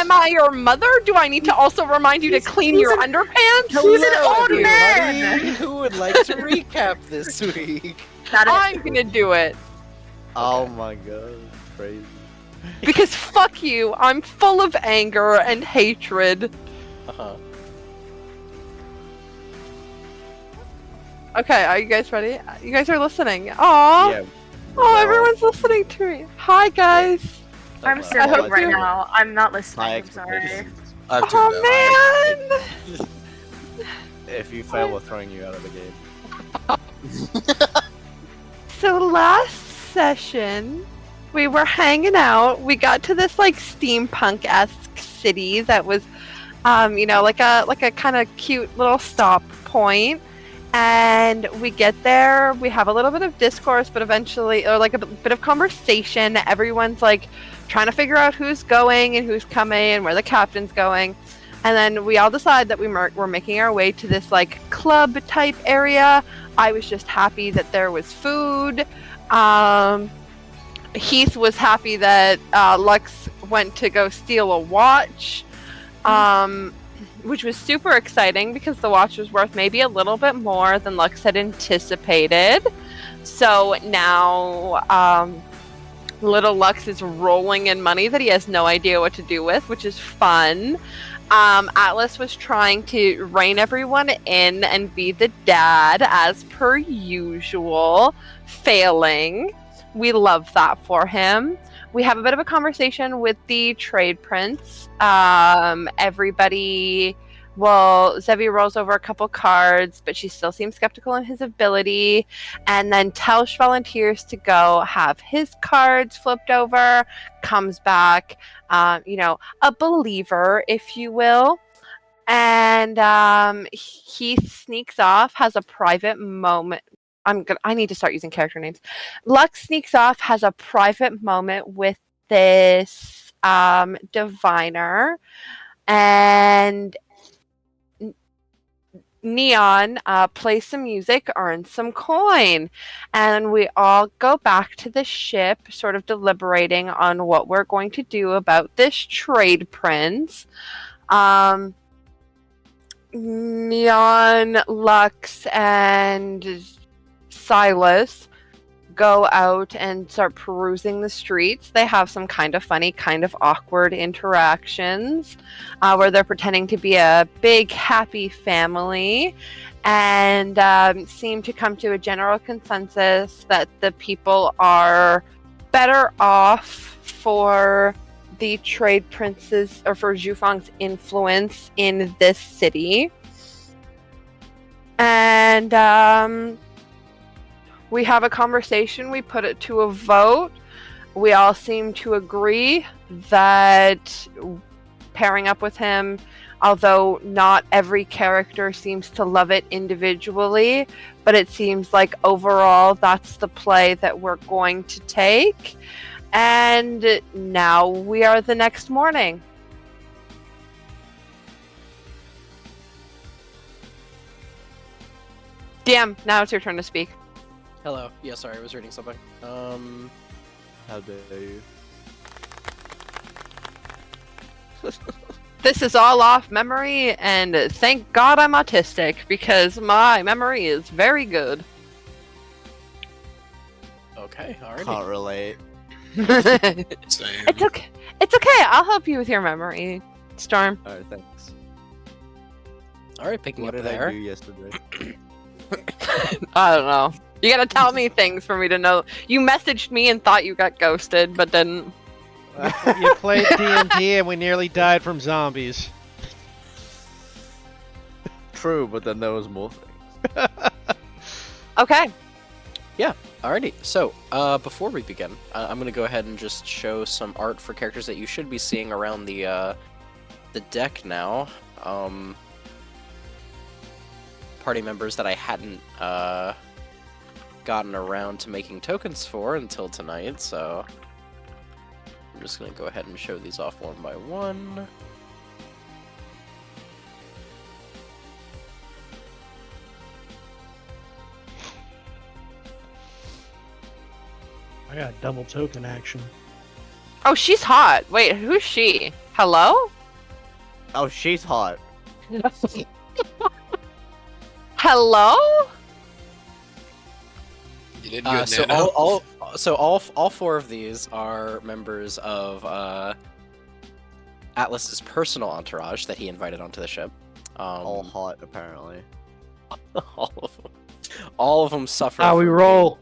Am I your mother? Do I need to also remind you to clean your underpants? He's an old man! everybody. Who would like to recap this week? I'm gonna do it. Oh my god, crazy. Because fuck you, I'm full of anger and hatred. Uh-huh. Okay, are you guys ready? You guys are listening. Aww. Yeah. Oh, everyone's listening to me. Hi, guys. I'm I still hope right you're- now. I'm not listening. My I'm sorry. expectations. I've tuned out. Oh, man. If you fail, we're throwing you out of the game. So last session, we were hanging out. We got to this like steampunk-esque city that was, you know, like a kind of cute little stop point. And we get there. We have a little bit of discourse, but eventually, or like a bit of conversation. Everyone's like trying to figure out who's going and who's coming and where the captain's going. And then we all decide that we're making our way to this like club type area. I was just happy that there was food. Heath was happy that Lux went to go steal a watch, which was super exciting because the watch was worth maybe a little bit more than Lux had anticipated. So now little Lux is rolling in money that he has no idea what to do with, which is fun. Atlas was trying to rein everyone in and be the dad as per usual, failing. We love that for him. We have a bit of a conversation with the trade prince. Everybody, well, Zevi rolls over a couple cards, but she still seems skeptical in his ability. And then Telsh volunteers to go have his cards flipped over, comes back, you know, a believer, if you will. And he sneaks off, has a private moment. I need to start using character names. Lux sneaks off, has a private moment with this diviner, and Neon plays some music, earns some coin, and we all go back to the ship, sort of deliberating on what we're going to do about this trade prince. Neon, Lux, and Silas go out and start perusing the streets. They have some kind of funny, kind of awkward interactions where they're pretending to be a big, happy family, and seem to come to a general consensus that the people are better off for the trade princes, or for Zhufang's influence in this city. And we have a conversation, we put it to a vote. We all seem to agree that pairing up with him, although not every character seems to love it individually, but it seems like overall that's the play that we're going to take. And now we are the next morning. DM, now it's your turn to speak. Hello. Yeah, sorry, I was reading something. How dare you? This is all off memory, and thank God I'm autistic, because my memory is very good. Okay, alrighty. Can't relate. Same. It's okay. It's okay. I'll help you with your memory, Storm. Alright, thanks. Alright, picking What up did there. I do yesterday? I don't know. You gotta tell me things for me to know. You messaged me and thought you got ghosted, but didn't. You played D&D and we nearly died from zombies. True, but then there was more things. Okay. Alrighty, so before we begin, I'm gonna go ahead and just show some art for characters that you should be seeing around the deck now. Party members that I hadn't gotten around to making tokens for until tonight, so I'm just gonna go ahead and show these off one by one. I got double token action. Oh, she's hot. Wait, who's she? Hello? Oh, she's hot. Hello? You did good, So Nano. all four of these are members of Atlas's personal entourage that he invited onto the ship. All hot, apparently. all of them suffer. How we from roll.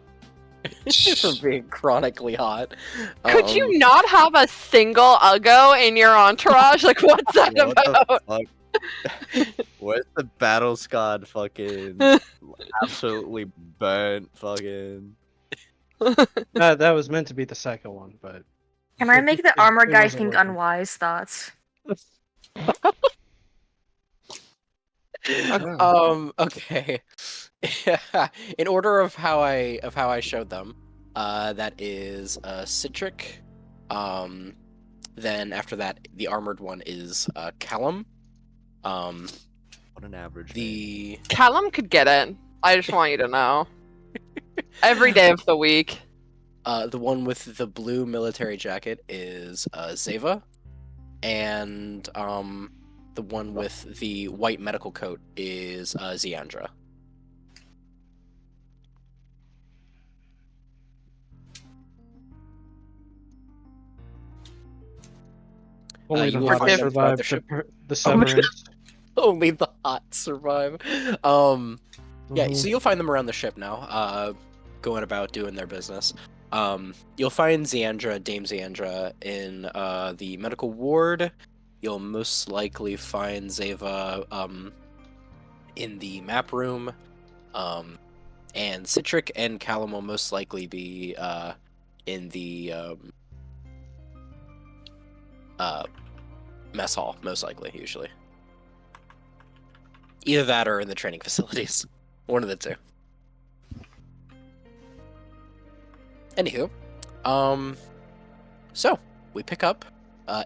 from being chronically hot. Could you not have a single Uggo in your entourage? Like, what's that Yeah, what the about? fuck? Where's the battle scarred fucking absolutely burnt fucking That was meant to be the second one, but Can I make the It armor guy wasn't think working. unwise thoughts? Okay. In order of how I showed them, that is Citric. Then after that, the armored one is Callum. what an average. The Callum could get it. I just want you to know. Every day of the week. the one with the blue military jacket is Zeva, and the one with the white medical coat is Ziandra. only you the will hot find them throughout survived the ship. the severance. Only the hot survive. Yeah, so you'll find them around the ship now, going about doing their business. You'll find Dame Ziandra, in the medical ward. You'll most likely find Zeva in the map room. And Citric and Callum will most likely be in the mess hall, most likely, usually. Either that or in the training facilities. One of the two. Anywho, so we pick up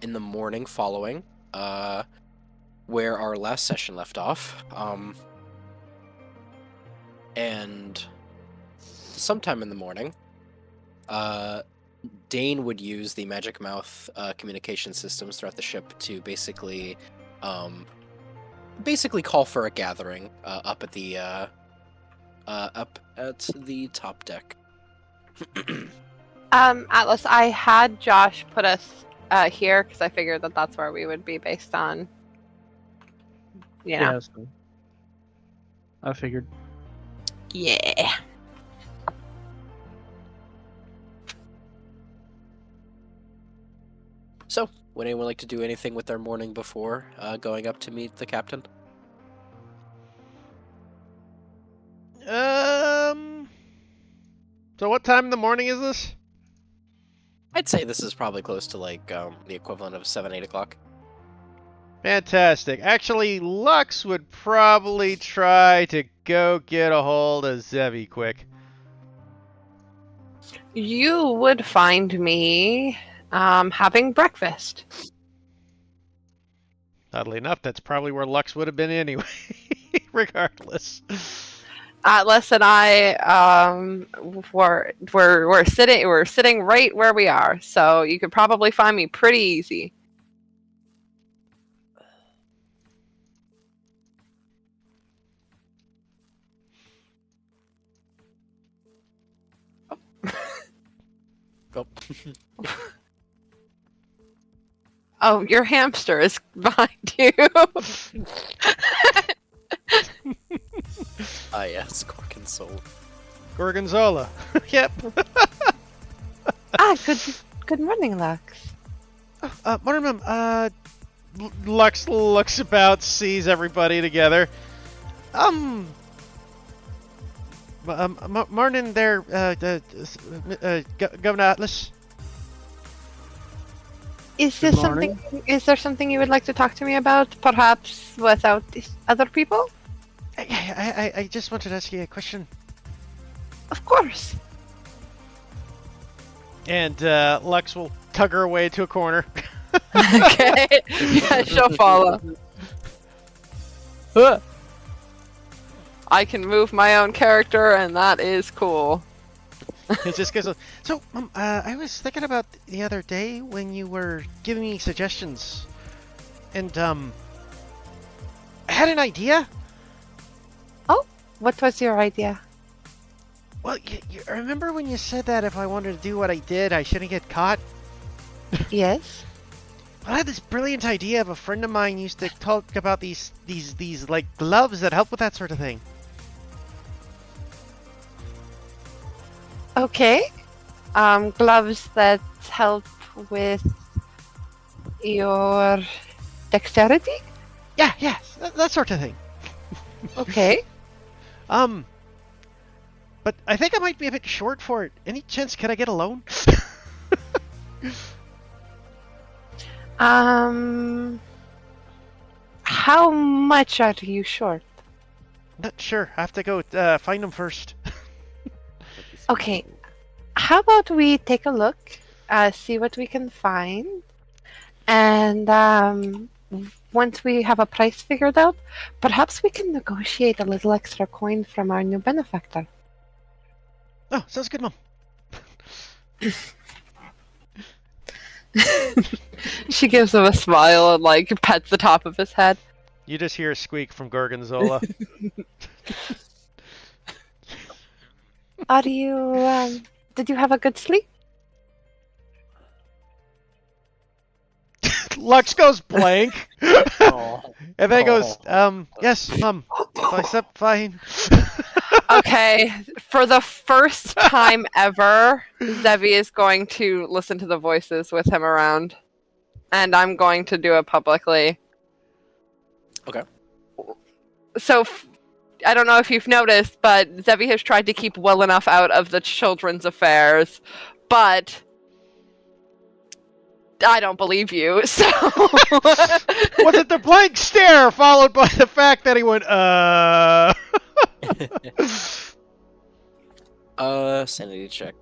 in the morning following where our last session left off. And sometime in the morning, Dane would use the magic mouth communication systems throughout the ship to basically call for a gathering up at the top deck. Atlas, I had Josh put us here because I figured that that's where we would be based on, you know. Yeah, so I figured. Yeah. So, would anyone like to do anything with their morning before going up to meet the captain? So what time in the morning is this? I'd say this is probably close to like the equivalent of 7-8 o'clock. Fantastic. Actually, Lux would probably try to go get a hold of Zevi quick. You would find me having breakfast. Oddly enough, that's probably where Lux would have been anyway, regardless. Atlas and I we're sitting right where we are, so you could probably find me pretty easy. Oh. Oh, your hamster is behind you. Ah, yes, Gorgonzola. Gorgonzola. Yep. Good morning, Lux. Morning, Lux looks about, sees everybody together. Morning there, Governor Atlas. Is Good this morning. something? Is there something you would like to talk to me about? Perhaps without these other people? I just wanted to ask you a question. Of course. And Lux will tug her away to a corner. Okay. Yeah, she'll follow. I can move my own character, and that is cool. It just goes. So, I was thinking about the other day when you were giving me suggestions And I had an idea. What was your idea? Well, you remember when you said that if I wanted to do what I did, I shouldn't get caught? Yes. I had this brilliant idea of a friend of mine used to talk about these like gloves that help with that sort of thing. Okay. Gloves that help with your dexterity? Yeah, yes, that sort of thing. Okay. But I think I might be a bit short for it. Any chance could I get a loan? How much are you short? Not sure. I have to go find them first. Okay. How about we take a look, see what we can find, and once we have a price figured out, perhaps we can negotiate a little extra coin from our new benefactor. Oh, sounds good, Mom. She gives him a smile and like pets the top of his head. You just hear a squeak from Gorgonzola. Are you? Did you have a good sleep? Lux goes blank. Oh. And then goes, yes, Mom. I slept fine. Okay, for the first time ever, Zevi is going to listen to the voices with him around. And I'm going to do it publicly. Okay. So, I don't know if you've noticed, but Zevi has tried to keep well enough out of the children's affairs. But I don't believe you, so... Was it the blank stare followed by the fact that he went, Sanity check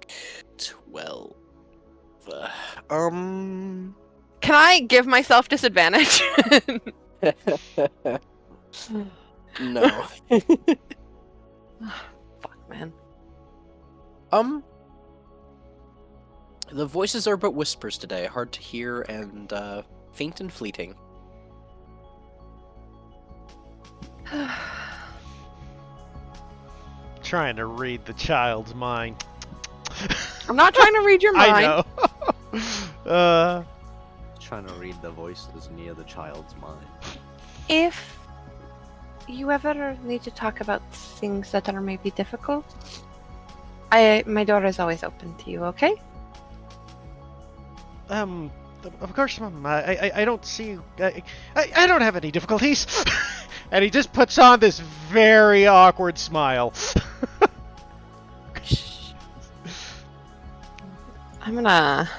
12. Can I give myself disadvantage? No. Fuck, man. The voices are but whispers today, hard to hear and faint and fleeting. trying to read the child's mind. I'm not trying to read your mind. I know. Trying to read the voices near the child's mind. If you ever need to talk about things that are maybe difficult, my door is always open to you, okay? Of course, Mom. I don't see. I don't have any difficulties. And he just puts on this very awkward smile. I'm gonna...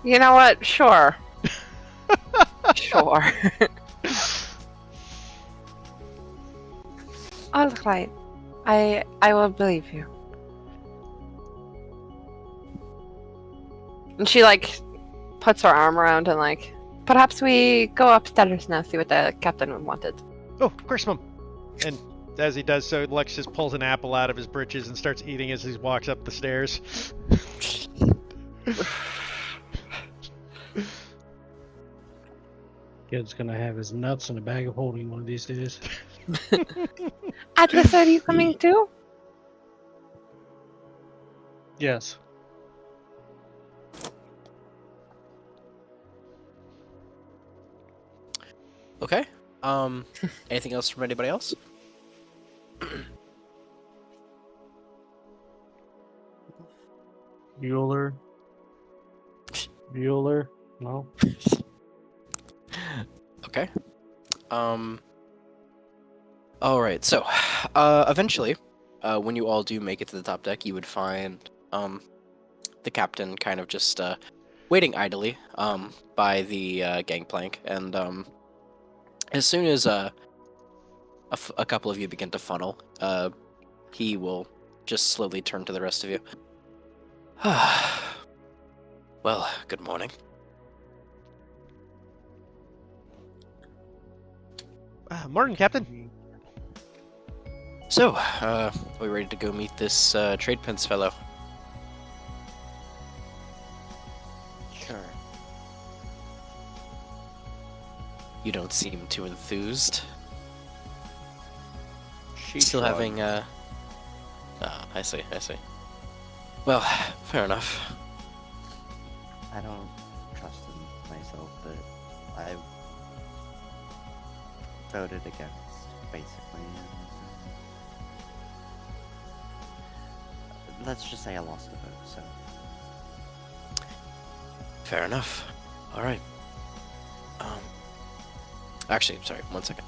You know what? Sure. Sure. Alright. I will believe you. And she, like, puts her arm around and, like, perhaps we go upstairs now, see what the captain wanted. Oh, of course, Mom. And as he does so, Lex just pulls an apple out of his britches and starts eating as he walks up the stairs. Kid's gonna have his nuts in a bag of holding one of these days. Atlas, are you coming too? Yes. Okay. Anything else from anybody else? Bueller. Bueller. No. Okay. Alright, so, eventually, when you all do make it to the top deck, you would find, the captain kind of just, waiting idly, by the, gangplank, and, as soon as, a couple of you begin to funnel, he will just slowly turn to the rest of you. Well, good morning. Morning, Captain. So, we ready to go meet this, trade prince fellow? Sure. You don't seem too enthused. She Still shrugged. having, I see. Well, fair enough. I don't trust in myself, but I voted against, basically. And, let's just say I lost the vote, so. Fair enough. Alright. Actually, sorry, 1 second.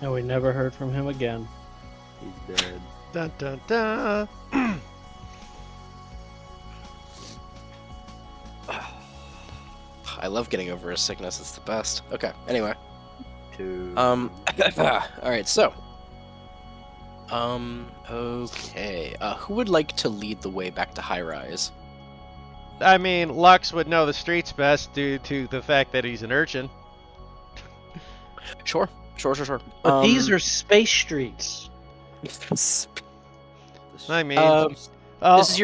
And we never heard from him again. He's dead. Dun dun dun. I love getting over a sickness, it's the best. Okay, anyway. Two. Alright, so. Okay. Who would like to lead the way back to High Rise? I mean, Lux would know the streets best due to the fact that he's an urchin. Sure. But these are space streets. I mean, this is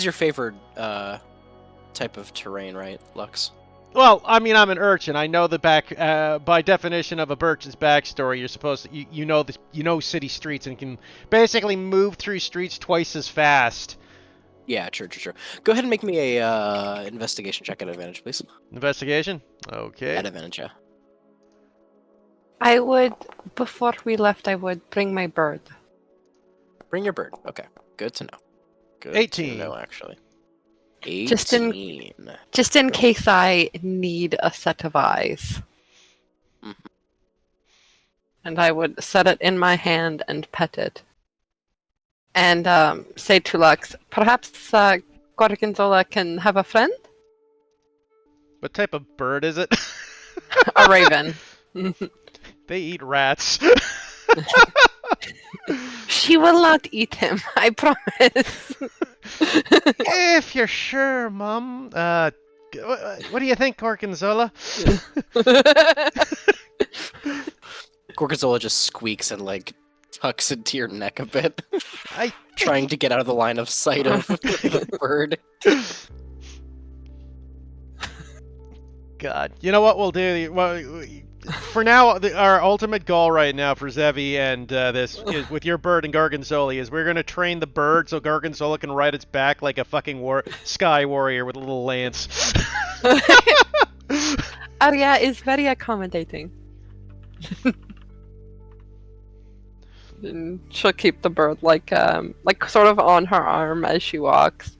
your favorite type of terrain, right, Lux? well, I mean, I'm an urchin. I know the back. By definition of a urchin's backstory, you're supposed to you know city streets and can basically move through streets twice as fast. Yeah, true. Go ahead and make me a investigation check at advantage, please. Investigation. Okay. At advantage, yeah. I would, before we left, I would bring my bird. Bring your bird. Okay, good to know. Good 18. to know, actually. 18. Just in case I need a set of eyes. Mhm. And I would set it in my hand and pet it. And say to Lux, perhaps Gorgonzola can have a friend? What type of bird is it? A raven. They eat rats. She will not eat him, I promise. If you're sure, Mum. What do you think, Gorgonzola? Gorgonzola just squeaks and, like, tucks into your neck a bit, I trying to get out of the line of sight of the bird. God. You know what we'll do? Well, for now, our ultimate goal right now for Zevi and this is, with your bird and Gorgonzola is we're going to train the bird so Gorgonzola can ride its back like a fucking sky warrior with a little lance. Arya is very accommodating. And she'll keep the bird like sort of on her arm as she walks.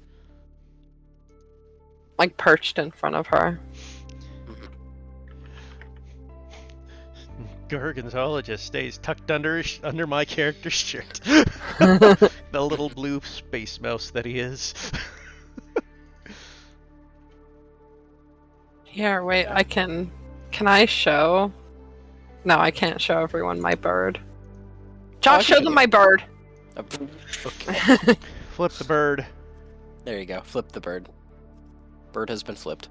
Like perched in front of her. Gorgonzola just stays tucked under my character's shirt. The little blue space mouse that he is. Here, wait, can I show? No, I can't show everyone my bird. Josh, show them my bird! Okay. Flip the bird. There you go. Flip the bird. Bird has been flipped.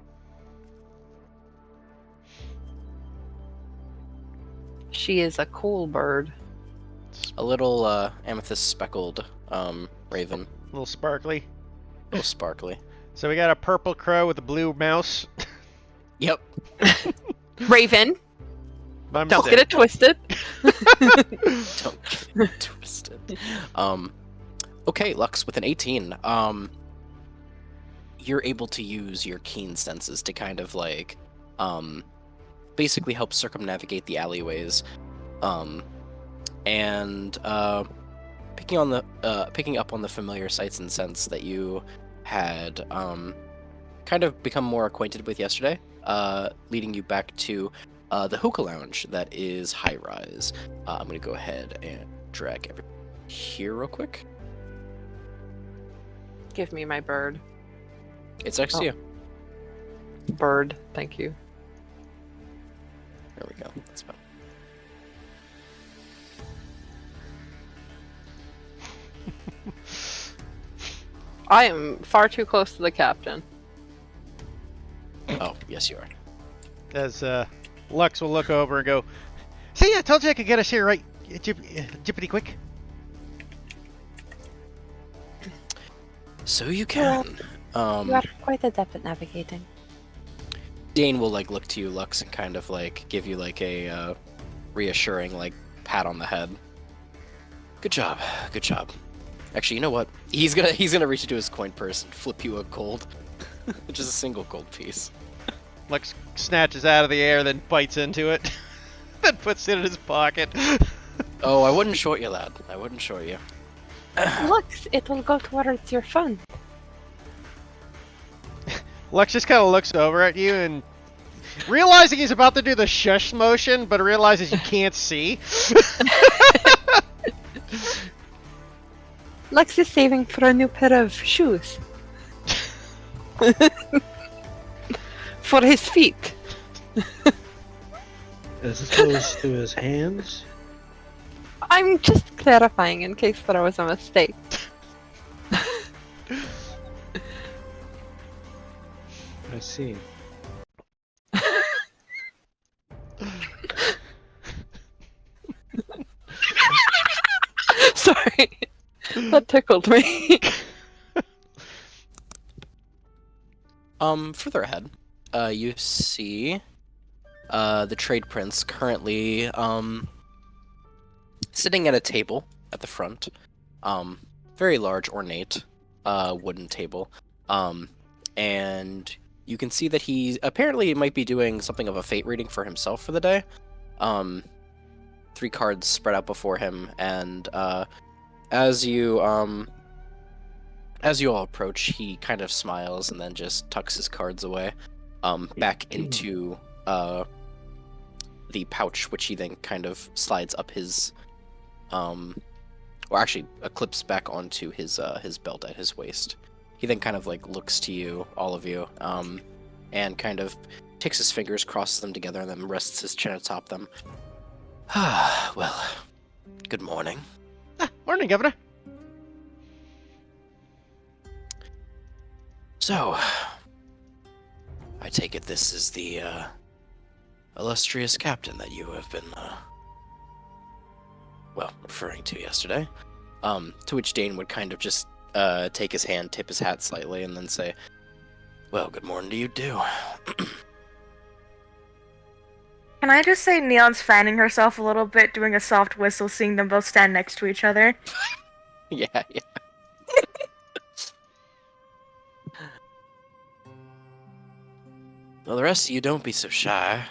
She is a cool bird. A little amethyst speckled raven. A little sparkly. A little sparkly. So we got a purple crow with a blue mouse. Yep. Raven, By don't mistake. get it twisted. Don't get it twisted. Okay, Lux, with an 18, you're able to use your keen senses to kind of like, basically help circumnavigate the alleyways, and picking up on the familiar sights and scents that you had kind of become more acquainted with yesterday, leading you back to the hookah lounge that is High Rise. I'm gonna go ahead and drag everything here real quick. Give me my bird. It's next to you. Bird, thank you. There we go. That's fine. I am far too close to the captain. Oh, yes, you are. As Lux will look over and go, "See, I told you I could get us here right, jippity quick." So you can. You are quite adept at navigating. Dane will like look to you, Lux, and kind of like give you like a reassuring like pat on the head. Good job, good job. Actually, you know what? He's gonna reach into his coin purse and flip you a gold, just a single gold piece. Lux snatches out of the air, then bites into it, then puts it in his pocket. Oh, I wouldn't short you, lad. I wouldn't short you. Lux, it will go towards your fun. Lux just kind of looks over at you and, realizing he's about to do the shush motion, but realizes you can't see. Lux is saving for a new pair of shoes. For his feet. As opposed to his hands? I'm just clarifying in case there was a mistake. I see. Sorry. That tickled me. Further ahead, you see the trade prince currently sitting at a table at the front. Very large, ornate wooden table. And you can see that he apparently might be doing something of a fate reading for himself for the day. 3 cards spread out before him, and as you all approach, he kind of smiles and then just tucks his cards away back into the pouch, which he then kind of slides up his or actually clips back onto his belt at his waist. He then kind of like looks to you, all of you, and kind of takes his fingers, crosses them together, and then rests his chin atop them. Well, good morning. Morning, Governor. So, I take it this is the illustrious captain that you have been, referring to yesterday. To which Dane would kind of just take his hand, tip his hat slightly, and then say, "Well, good morning to you too." Can I just say Neon's fanning herself a little bit, doing a soft whistle, seeing them both stand next to each other? Yeah. Well, the rest of you don't be so shy.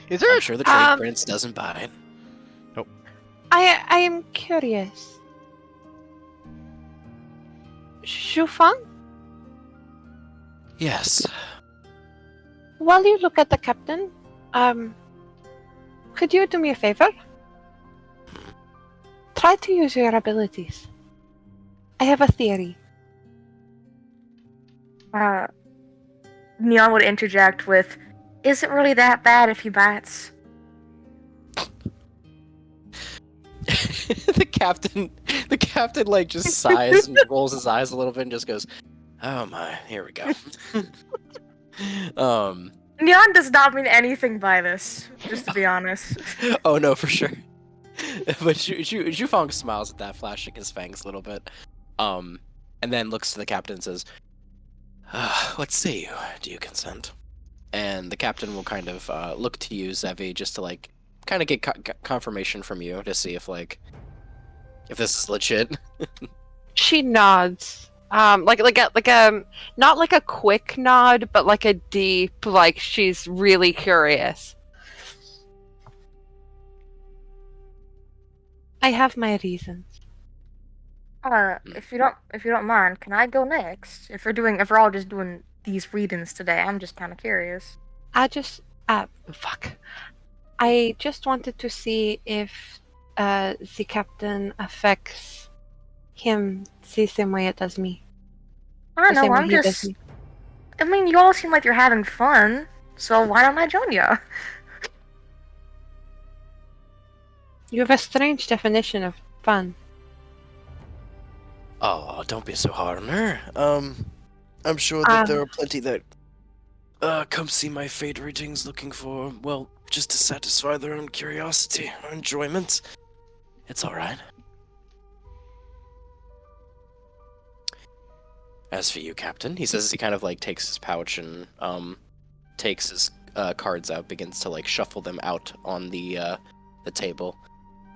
Is there? I'm sure the trade prince doesn't bite. I am curious. Shufang, Yes. while you look at the captain, could you do me a favor? Try to use your abilities. I have a theory. Neon would interject with, "Is it really that bad if he bites?" the captain like just sighs and rolls his eyes a little bit and just goes, "Oh my, here we go." Neon does not mean anything by this, just to be honest. Oh no, for sure. But Zhufang smiles at that, flashing his fangs a little bit, and then looks to the captain and says, "What say you? Do you consent?" And the captain will kind of look to you, Zevi, just to like kind of get confirmation from you to see if if this is legit. She nods. Like a not like a quick nod, but like a deep, like she's really curious. I have my reasons. If you don't mind, can I go next? If we're all just doing these readings today, I'm just kind of curious. Fuck. I just wanted to see if the captain affects him the same way it does me. I don't The same know. way I'm he does just. me. I mean, you all seem like you're having fun, so why don't I join ya? You have a strange definition of fun. Oh, don't be so hard on her. I'm sure that there are plenty that come see my fate readings looking for, well, just to satisfy their own curiosity or enjoyment. It's alright. As for you, Captain, he says as he kind of like takes his pouch and takes his cards out, begins to like shuffle them out on the table.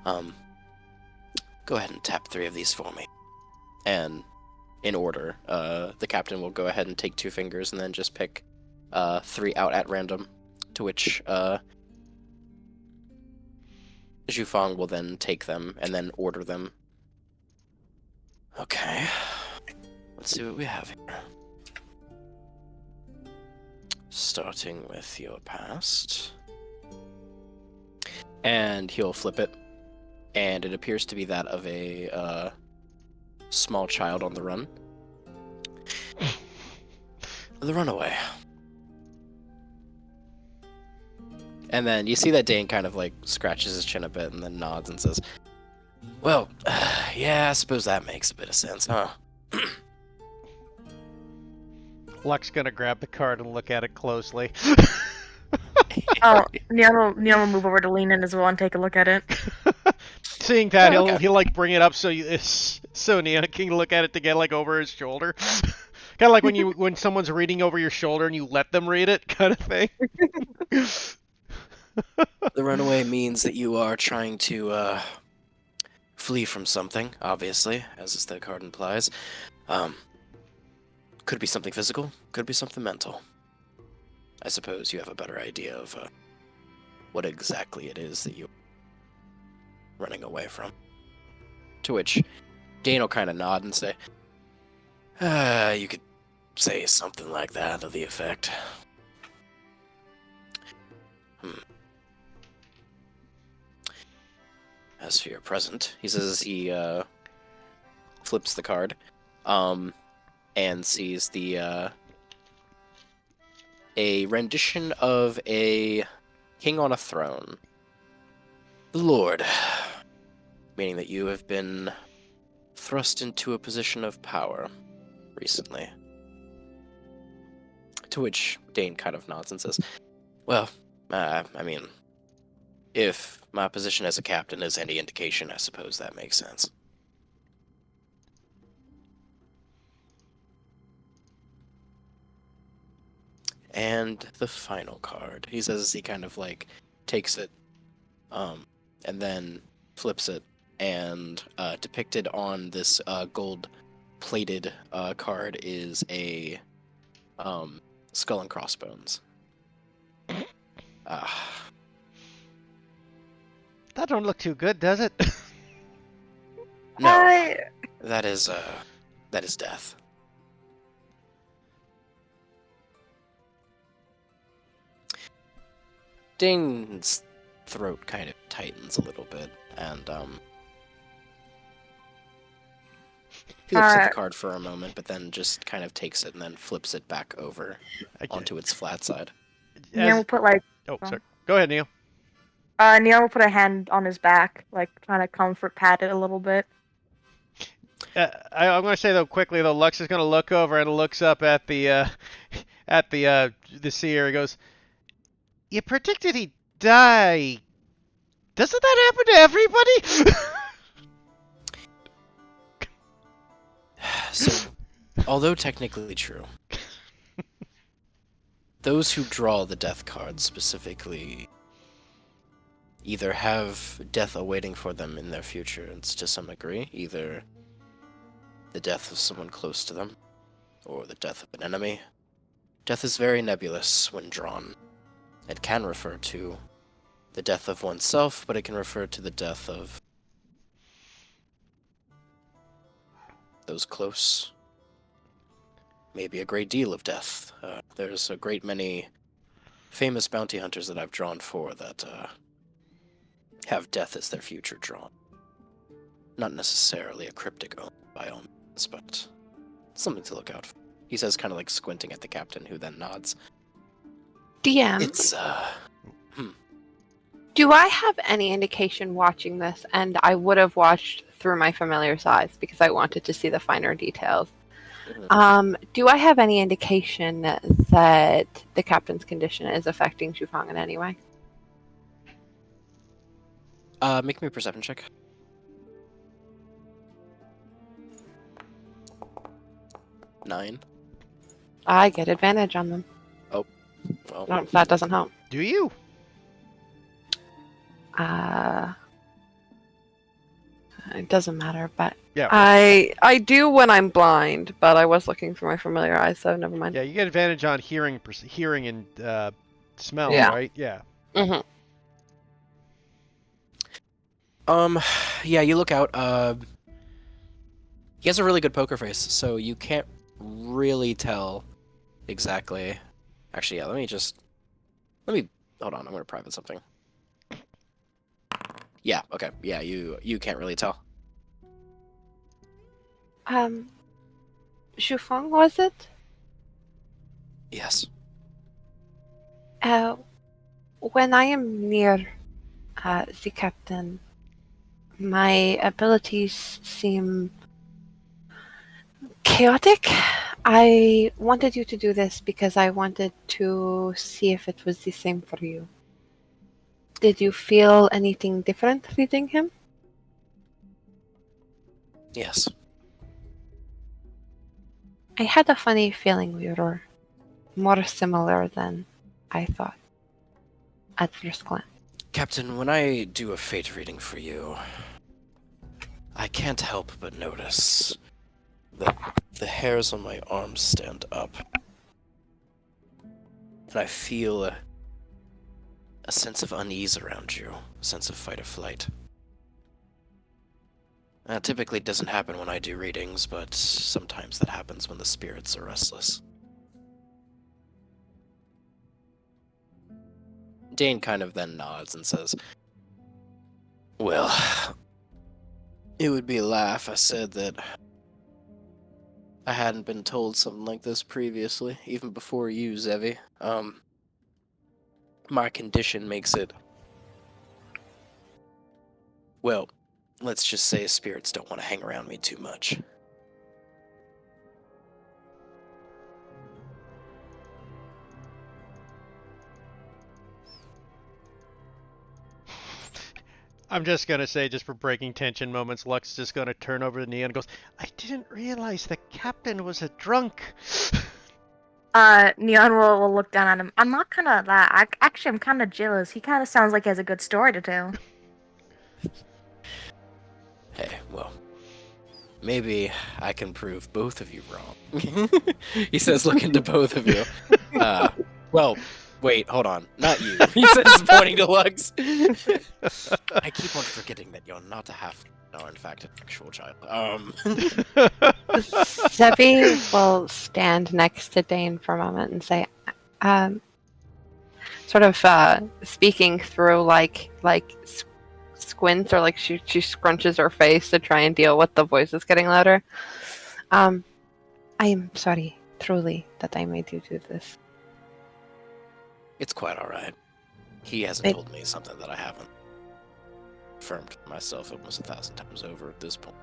Go ahead and tap 3 of these for me. And in order, the captain will go ahead and take 2 fingers and then just pick 3 out at random, to which Zhufang will then take them and then order them. Okay, let's see what we have here. Starting with your past. And he'll flip it, and it appears to be that of a small child on the run. The runaway. And then you see that Dane kind of like scratches his chin a bit and then nods and says, well, yeah, I suppose that makes a bit of sense, huh? Luck's gonna grab the card and look at it closely. Oh, Neil will move over to lean in as well and take a look at it. Seeing that, Oh, okay. he'll like bring it up so Neon can look at it to get like over his shoulder. Kind of like when someone's reading over your shoulder and you let them read it, kind of thing. The runaway means that you are trying to flee from something, obviously, as the card implies. Could be something physical, could be something mental. I suppose you have a better idea of what exactly it is that you're running away from. To which Dane will kind of nod and say, you could say something like that to the effect. As for your present, he says as he flips the card, and sees the a rendition of a king on a throne. The Lord, meaning that you have been thrust into a position of power recently. To which Dane kind of nods and says, well, I mean, if my position as a captain is any indication, I suppose that makes sense. And the final card. He says as he kind of like takes it, and then flips it, and depicted on this gold-plated card is a skull and crossbones. That don't look too good, does it? No, that is death. Dane's throat kind of tightens a little bit, and he looks at the card for a moment, but then just kind of takes it and then flips it back over onto its flat side. Neil will put like. Oh, sorry. Go ahead, Neil. Neil will put a hand on his back, like trying to comfort pat it a little bit. I'm going to say though quickly though, Lux is going to look over and looks up at the seer. He goes, "You predicted he'd die. Doesn't that happen to everybody?" So, although technically true, those who draw the death card specifically either have death awaiting for them in their future, and to some degree, either the death of someone close to them, or the death of an enemy. Death is very nebulous when drawn. It can refer to the death of oneself, but it can refer to the death of those close. Maybe a great deal of death. There's a great many famous bounty hunters that I've drawn for that have death as their future drawn. Not necessarily a cryptic omen by all means, but something to look out for. He says, kind of like squinting at the captain, who then nods. DM, It's, do I have any indication watching this, and I would have watched through my familiar's eyes because I wanted to see the finer details, Do I have any indication that the captain's condition is affecting Shufang in any way? Make me a perception check. 9. I get advantage on them. Well, No, that doesn't help. Do you? It doesn't matter, but Yeah. I do when I'm blind, but I was looking for my familiar eyes, so never mind. Yeah, you get advantage on hearing and smell, Yeah. right? Yeah. Mm-hmm. Yeah, you look out. He has a really good poker face, so you can't really tell exactly. Actually, yeah, let me hold on. I'm gonna private something. Yeah. Okay. Yeah, you can't really tell. Shufang, was it? Yes. When I am near the captain, my abilities seem chaotic. I wanted you to do this because I wanted to see if it was the same for you. Did you feel anything different reading him? Yes. I had a funny feeling we were more similar than I thought at first glance. Captain, when I do a fate reading for you, I can't help but notice that the hairs on my arms stand up. And I feel a sense of unease around you, a sense of fight or flight. That typically doesn't happen when I do readings, but sometimes that happens when the spirits are restless. Dane kind of then nods and says, well, it would be a laugh if I said that I hadn't been told something like this previously, even before you, Zevi. My condition makes it... Well, let's just say spirits don't want to hang around me too much. I'm just gonna say, just for breaking tension moments, Lux is just gonna turn over the knee and goes, I didn't realize the captain was a drunk. Neon will look down at him. I'm not gonna lie. I'm kind of jealous. He kind of sounds like he has a good story to tell. Hey, well, maybe I can prove both of you wrong. He says, looking to both of you. Well, wait, hold on. Not you. He says, pointing to Lux. I keep on forgetting that you're not a half... No, in fact, an actual child. Zebi will stand next to Dane for a moment and say, sort of speaking through like squints, or like she scrunches her face to try and deal with the voices getting louder. I am sorry, truly, that I made you do this. It's quite alright. He hasn't told me something that I haven't affirmed for myself almost 1,000 times over at this point.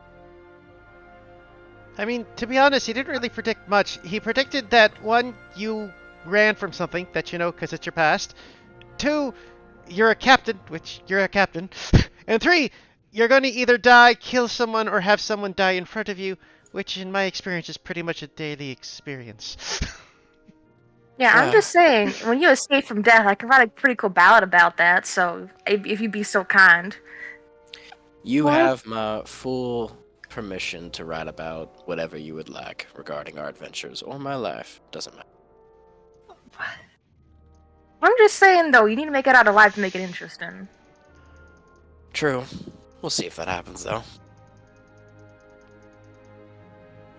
I mean, to be honest, he didn't really predict much. He predicted that, 1, you ran from something that you know because it's your past. 2, you're a captain, which you're a captain. And 3, you're going to either die, kill someone, or have someone die in front of you, which in my experience is pretty much a daily experience. Yeah, I'm just saying, when you escape from death, I can write a pretty cool ballad about that, so if you'd be so kind. You have my full permission to write about whatever you would like regarding our adventures or my life. Doesn't matter. I'm just saying, though, you need to make it out alive to make it interesting. True. We'll see if that happens, though.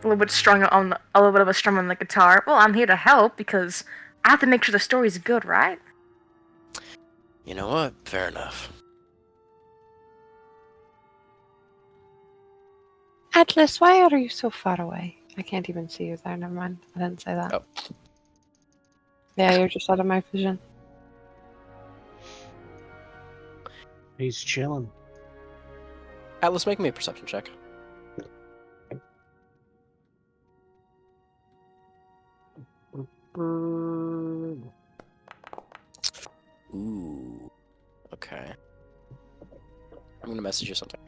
A little bit of a strum on the guitar. Well, I'm here to help because I have to make sure the story's good, right? You know what? Fair enough. Atlas, why are you so far away? I can't even see you there. Never mind. I didn't say that. Oh. Yeah, you're just out of my vision. He's chilling. Atlas, make me a perception check. Ooh. Okay. I'm gonna message you something.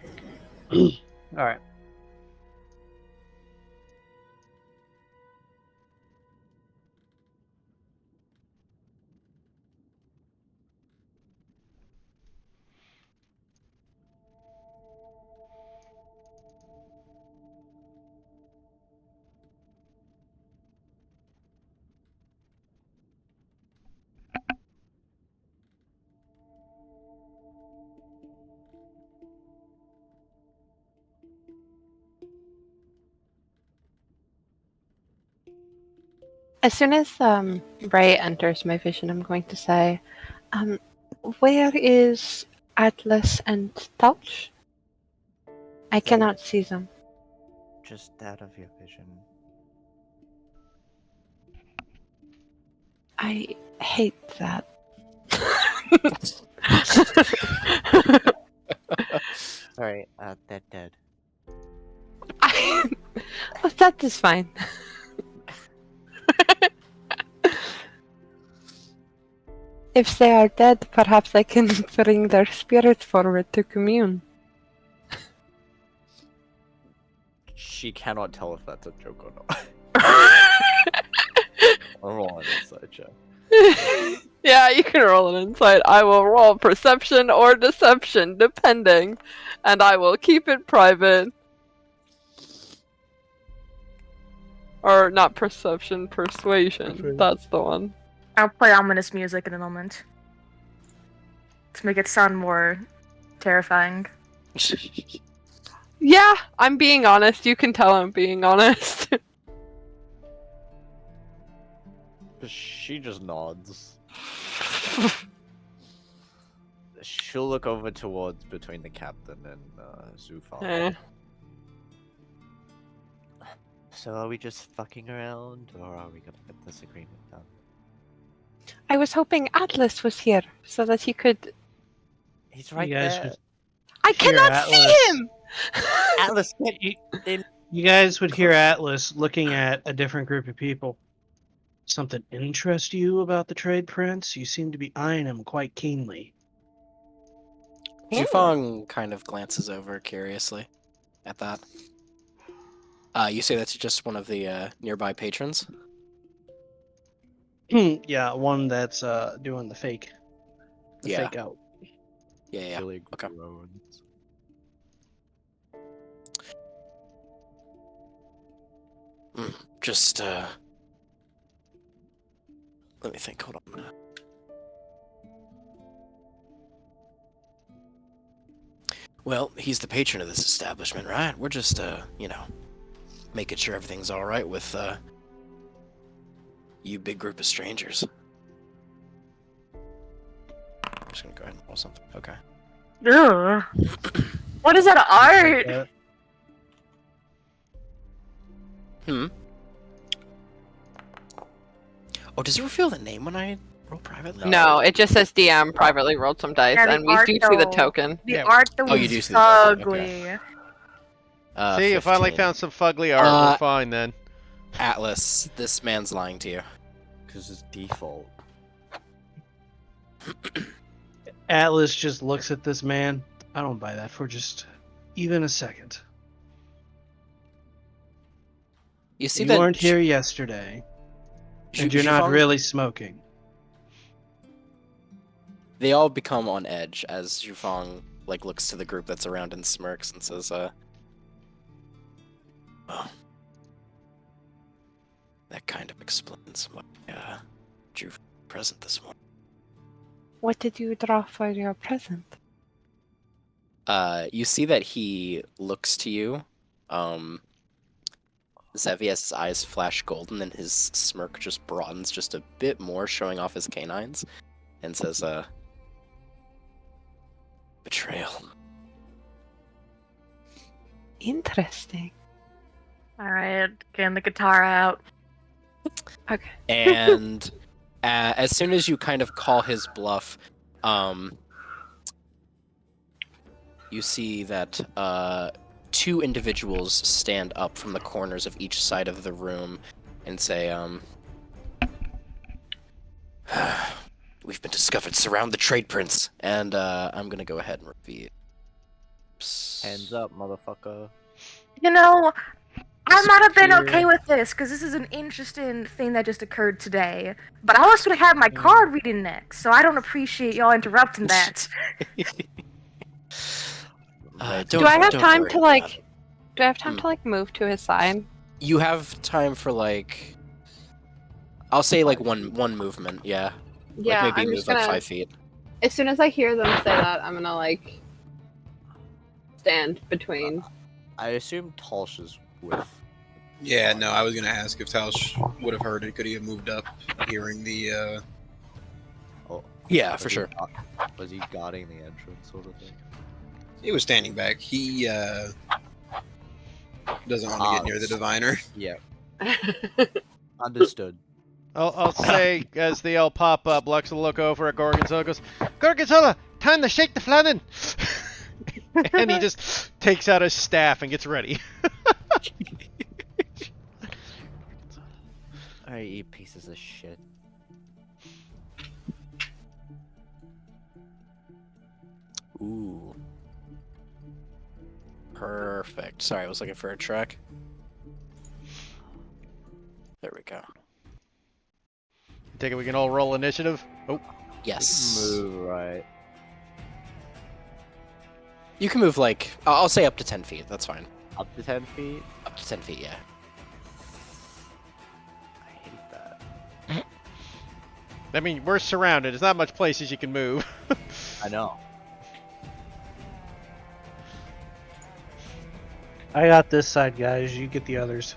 All right. As soon as Ray enters my vision, I'm going to say, where is Atlas and Touch? I cannot see them. Just out of your vision. I hate that. Sorry, they're dead. Oh, that is fine. If they are dead, perhaps I can bring their spirits forward to commune. She cannot tell if that's a joke or not. I'll roll an inside check. Yeah, you can roll an insight. I will roll perception or deception, depending, and I will keep it private. Or not perception, persuasion. That's the one. I'll play ominous music in a moment to make it sound more terrifying. Yeah, I'm being honest. You can tell I'm being honest. She just nods. She'll look over towards between the captain and Zufar. Eh. So are we just fucking around, or are we gonna get this agreement done? I was hoping Atlas was here so that he could. He's right You guys there. would I hear cannot Atlas. see him. Atlas, You guys would hear Atlas looking at a different group of people. Something interest you about the trade prince? You seem to be eyeing him quite keenly. Jufang kind of glances over curiously at that. You say that's just one of the nearby patrons? Yeah, one that's doing the fake. The Yeah. fake out. Yeah. Silly Okay. groans. Just, let me think, hold on. Well, he's the patron of this establishment, right? We're just, making sure everything's alright with, you big group of strangers. I'm just gonna go ahead and roll something. Okay. Ugh. What is that art? Oh, does it reveal the name when I roll privately? No, it just says DM privately rolled some dice, Yeah, the and we art, do see the though. token. The Yeah. art though Oh, you is do see the token, ugly. See, you finally 15. found some fugly art. We're fine then. Atlas, this man's lying to you. Because it's default. Atlas just looks at this man. I don't buy that for just even a second. You see You that weren't here yesterday, and you're not Jufang- really smoking. They all become on edge as Jufang looks to the group that's around and smirks and says, well, that kind of explains why drew present this morning. What did you draw for your present? You see that he looks to you. Zevi, as his eyes flash golden and his smirk just broadens just a bit more, showing off his canines, and says, betrayal. Interesting. Alright, getting the guitar out. Okay. And as soon as you kind of call his bluff, you see that two individuals stand up from the corners of each side of the room and say, We've been discovered. Surround the trade prince. And I'm gonna go ahead and repeat. Hands up, motherfucker. You know, I might have been okay Disappear. with this because this is an interesting thing that just occurred today. But I was gonna have my card reading next, so I don't appreciate y'all interrupting that. Do I have don't time worry to about like? that. Do I have time to like move to his side? You have time for like. I'll say like one movement. Yeah. Yeah, Like maybe I'm move just like gonna. 5 feet. As soon as I hear them say that, I'm gonna like stand between. I assume Tolsh is with. Yeah, no, I was gonna ask if Tausch would have heard it. Could he have moved up, hearing the? Oh, Yeah, was for he sure. Was he guarding the entrance, sort of thing? He was standing back. He doesn't want to get near the diviner. Yeah, understood. I'll say as they all pop up, Lux will look over at Gorgonzola and goes, Gorgonzola, time to shake the flannen! And he just takes out his staff and gets ready. Alright, you pieces of shit. Ooh. Perfect. Sorry, I was looking for a track. There we go. Take it we can all roll initiative. Oh, Yes. Move right. You can move like I'll say up to 10 feet. That's fine. Up to 10 feet? Up to 10 feet, yeah. I hate that. I mean, we're surrounded. There's not much places you can move. I know. I got this side, guys. You get the others.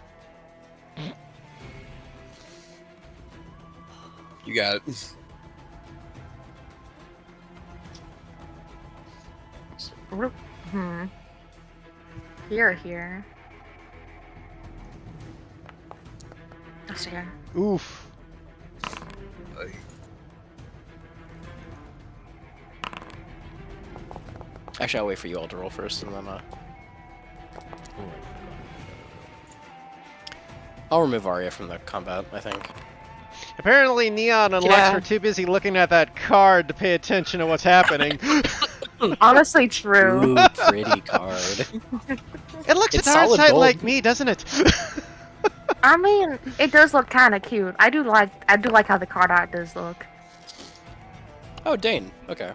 You got it. Hmm. Here. That's here. Oof. Like, Actually, I'll wait for you all to roll first, and then I'll remove Arya from the combat. I think. Apparently, Neon and Lux Yeah. are too busy looking at that card to pay attention to what's happening. Honestly, true. Ooh, pretty card. It looks It's a darn solid sight gold. like me, doesn't it? I mean, it does look kind of cute. I do like how the card art does look. Oh, Dane. Okay.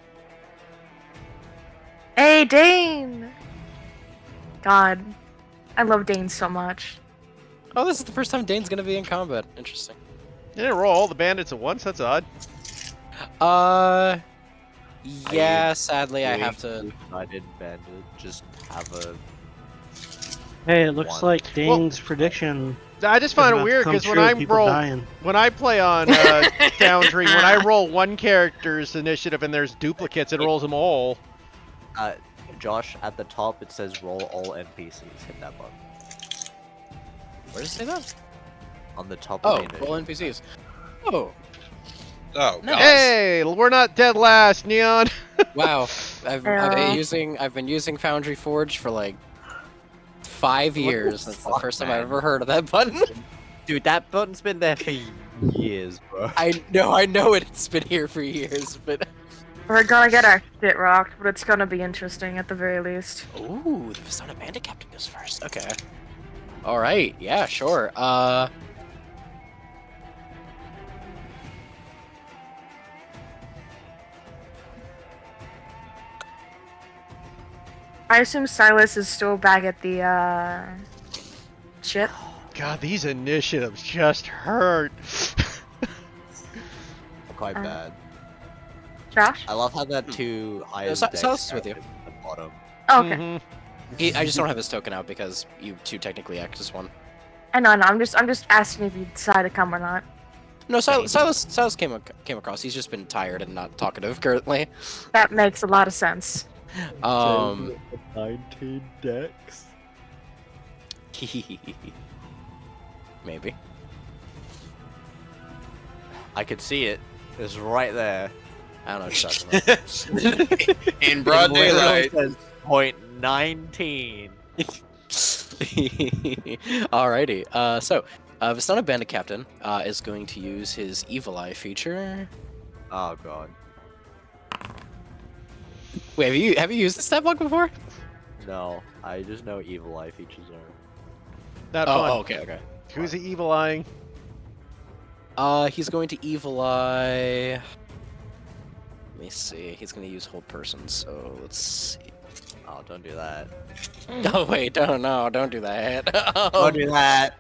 Hey, Dane! God, I love Dane so much. Oh, this is the first time Dane's gonna be in combat. Interesting. You didn't roll all the bandits at once? That's odd. Yeah. Sadly, I have to. United Bandit just have a. Hey, it looks One. like Dane's prediction. I just is find it about to weird come because when true, I people roll, dying. when I play on Foundry, when I roll one character's initiative and there's duplicates, it rolls them all. Josh, at the top it says roll all NPCs. Hit that button. Where does it say that? On the top Oh, of the roll initiative. NPCs. Oh, oh, No. God. Hey, we're not dead last, Neon. wow. I've Yeah. been using Foundry Forge for like 5 years. That's the fuck, first time man? I've ever heard of that button. Dude, that button's been there for years, bro. I know it's been here for years, but We're gonna get our shit rocked, but it's gonna be interesting at the very least. ooh, the Vistana Bandit Captain goes first. Okay. All right. Yeah. Sure. I assume Silas is still back at the ship. God, these initiatives just hurt. Quite Uh, bad. Josh? I love how that two highest So- dex Silas is with you. characters at the bottom. Oh, okay. Mhm. I just don't have his token out because you two technically act as one. I know, I'm just asking if you decide to come or not. No, Silas came across. He's just been tired and not talkative currently. That makes a lot of sense. 19 dex. Maybe. I could see it. It's right there. I don't know what you're talking about. In broad It literally daylight. says point 19. Alrighty. So Vistana Bandit Captain is going to use his Evil Eye feature. Oh god. Wait, have you used the stat block before? No, I just know evil eye features are. Not fun. Oh, okay. Who's the evil eyeing? He's going to evil eye. Let me see. He's going to use hold person. So let's see. Oh, don't do that. Oh wait, don't do that. Don't do that.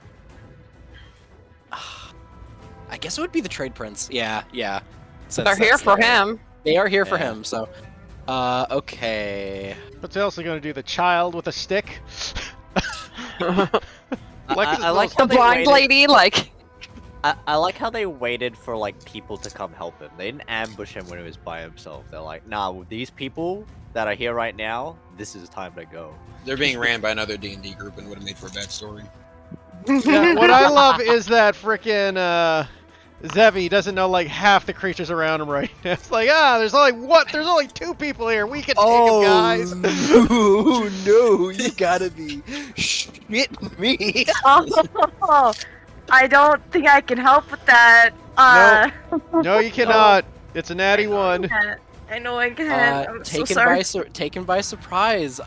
I guess it would be the trade prince. Yeah. Since They're here that's for there. him. They are here for Yeah. him. So, okay. What's else going to do? The child with a stick? I like The how they blind waited. lady, like. I like how they waited for like people to come help him. They didn't ambush him when he was by himself. They're like, nah, with these people that are here right now, this is time to go. They're being ran by another D&D group and would have made for a bad story. Yeah, what I love is that frickin' Zevi doesn't know like half the creatures around him right now. It's like, there's only 2 people here. We can take him, guys. Oh no! You gotta be shitting me. Oh, I don't think I can help with that. No, you cannot. It's a natty one. I know I can. I'm so Taken sorry. taken by surprise.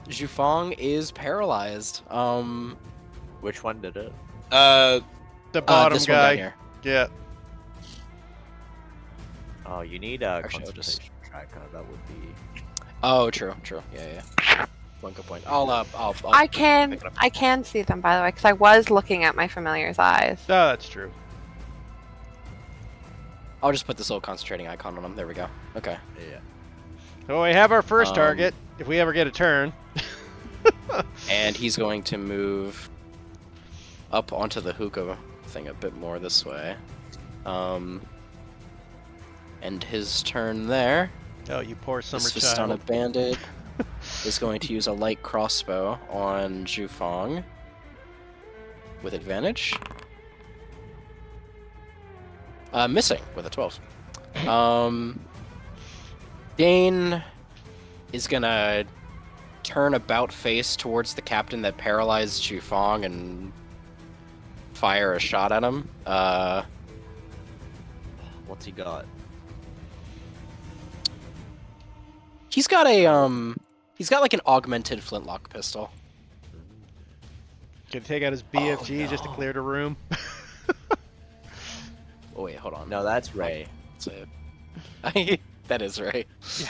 Zhufang is paralyzed. Which one did it? The bottom this one down guy. here. Yeah. Oh, you need a Actually, I'll just- concentration tracker. That would be. Oh, true. Yeah. One good point. I'll I can pick it up. I can see them, by the way, because I was looking at my familiar's eyes. Oh, that's true. I'll just put this little concentrating icon on him. There we go. Okay. Yeah. So we have our first Um, target, if we ever get a turn. And he's going to move up onto the hookah thing a bit more this way. And his turn there, Oh, you poor summer this Vistana child. bandit is going to use a light crossbow on Zhufang with advantage. Missing with a 12. Dane is gonna turn about face towards the captain that paralyzed Zhufang and fire a shot at him. What's he got? He's got like an augmented flintlock pistol. Can take out his BFG just to no. clear the room. Oh wait, hold on. No, that's Ray. That's it. That is right. Yeah.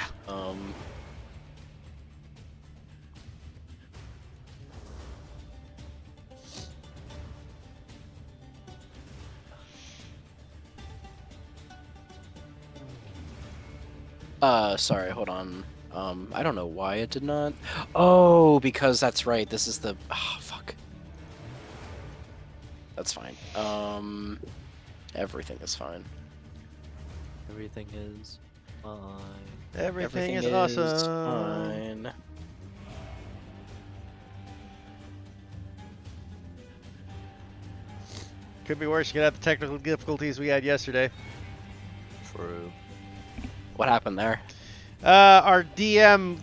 Sorry, hold on. I don't know why it did not. Oh, because that's right. This is the. Oh, fuck. That's fine. Everything is fine. Everything is fine. Everything is awesome. fine. Could be worse. You could have the technical difficulties we had yesterday. True. What happened there? Our DM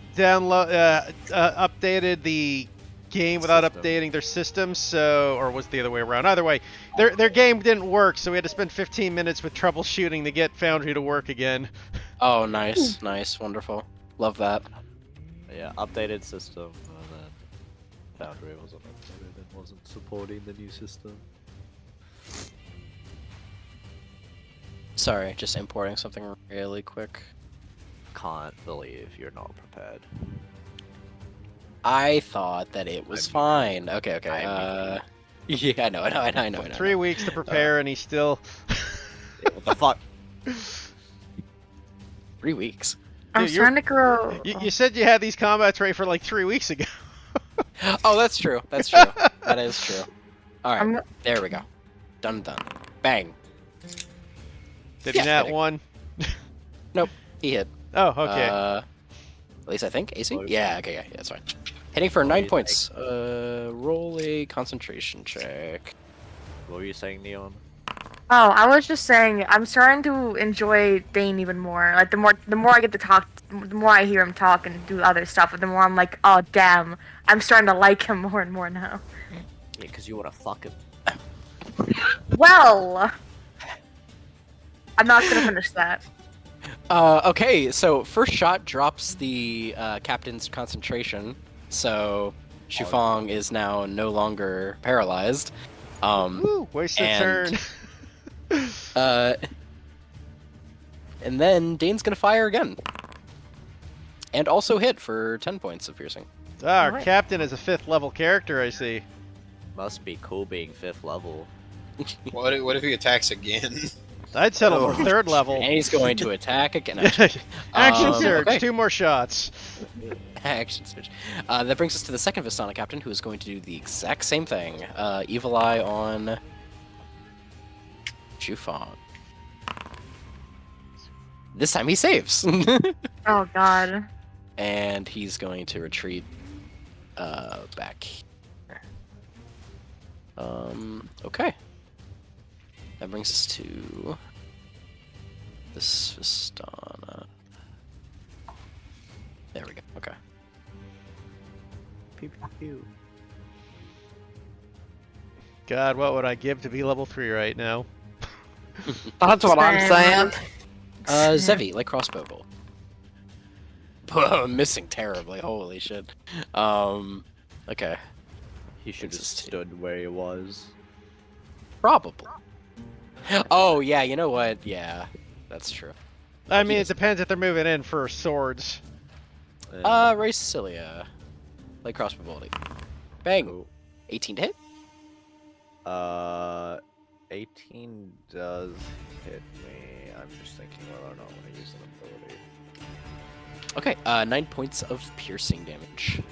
updated the game without System. updating their system, so or was it the other way around? Either way, their game didn't work, so we had to spend 15 minutes with troubleshooting to get Foundry to work again. Oh, nice, nice, wonderful. Love that. Yeah, updated system. And then Foundry wasn't updated and wasn't supporting the new system. Sorry, just importing something really quick. Can't believe you're not prepared. I thought that it was fine. Okay. I Yeah, I know. 3 weeks to prepare, and he's still. What the fuck? 3 weeks. I'm Dude, you're- starting to grow. You said you had these combats ready for like 3 weeks ago. Oh, that's true. That's true. That is true. All right, I'm- there we go. Done. Bang. Did Yeah, he nat hitting. one? He hit. Oh, okay. At least I think AC. Okay. Yeah. Okay. Yeah. That's fine. Hitting for What do 9 you points. Roll a concentration check. What were you saying, Neon? Oh, I was just saying, I'm starting to enjoy Dane even more. Like the more I get to talk, the more I hear him talk and do other stuff, the more I'm like, oh damn, I'm starting to like him more and more now. Yeah, because you want to fuck him. Well, I'm not gonna finish that. Okay, so first shot drops the captain's concentration, so Shufang is now no longer paralyzed. Woo, wasted and- turn. And then Dane's gonna fire again. And also hit for 10 points of piercing. Our Alright. captain is a 5th level character, I see. Must be cool being 5th level. What if he attacks again? I'd settle Oh. for 3rd level. And he's going to attack again. Action surge, okay. 2 more shots. Action switch. That brings us to the second Vistana captain, who is going to do the exact same thing. Evil Eye on Shufang. This time he saves. Oh god. And he's going to retreat back here. Okay. That brings us to this Vistana. There we go. Okay. Pew, pew, pew. God, what would I give to be level 3 right now? That's what I'm Same. saying. Zevi, like crossbow bolt. Missing terribly. Holy shit. Okay. He should have Brings us to- stood where he was. Probably. Oh, yeah, you know what? Yeah, that's true. I He mean, it doesn't- depends if they're moving in for swords. Ray Cilia. Like crossbow bolting. Bang. Cool. 18 to hit? 18 does hit me. I'm just thinking whether or not I want to use an ability. Okay, 9 points of piercing damage.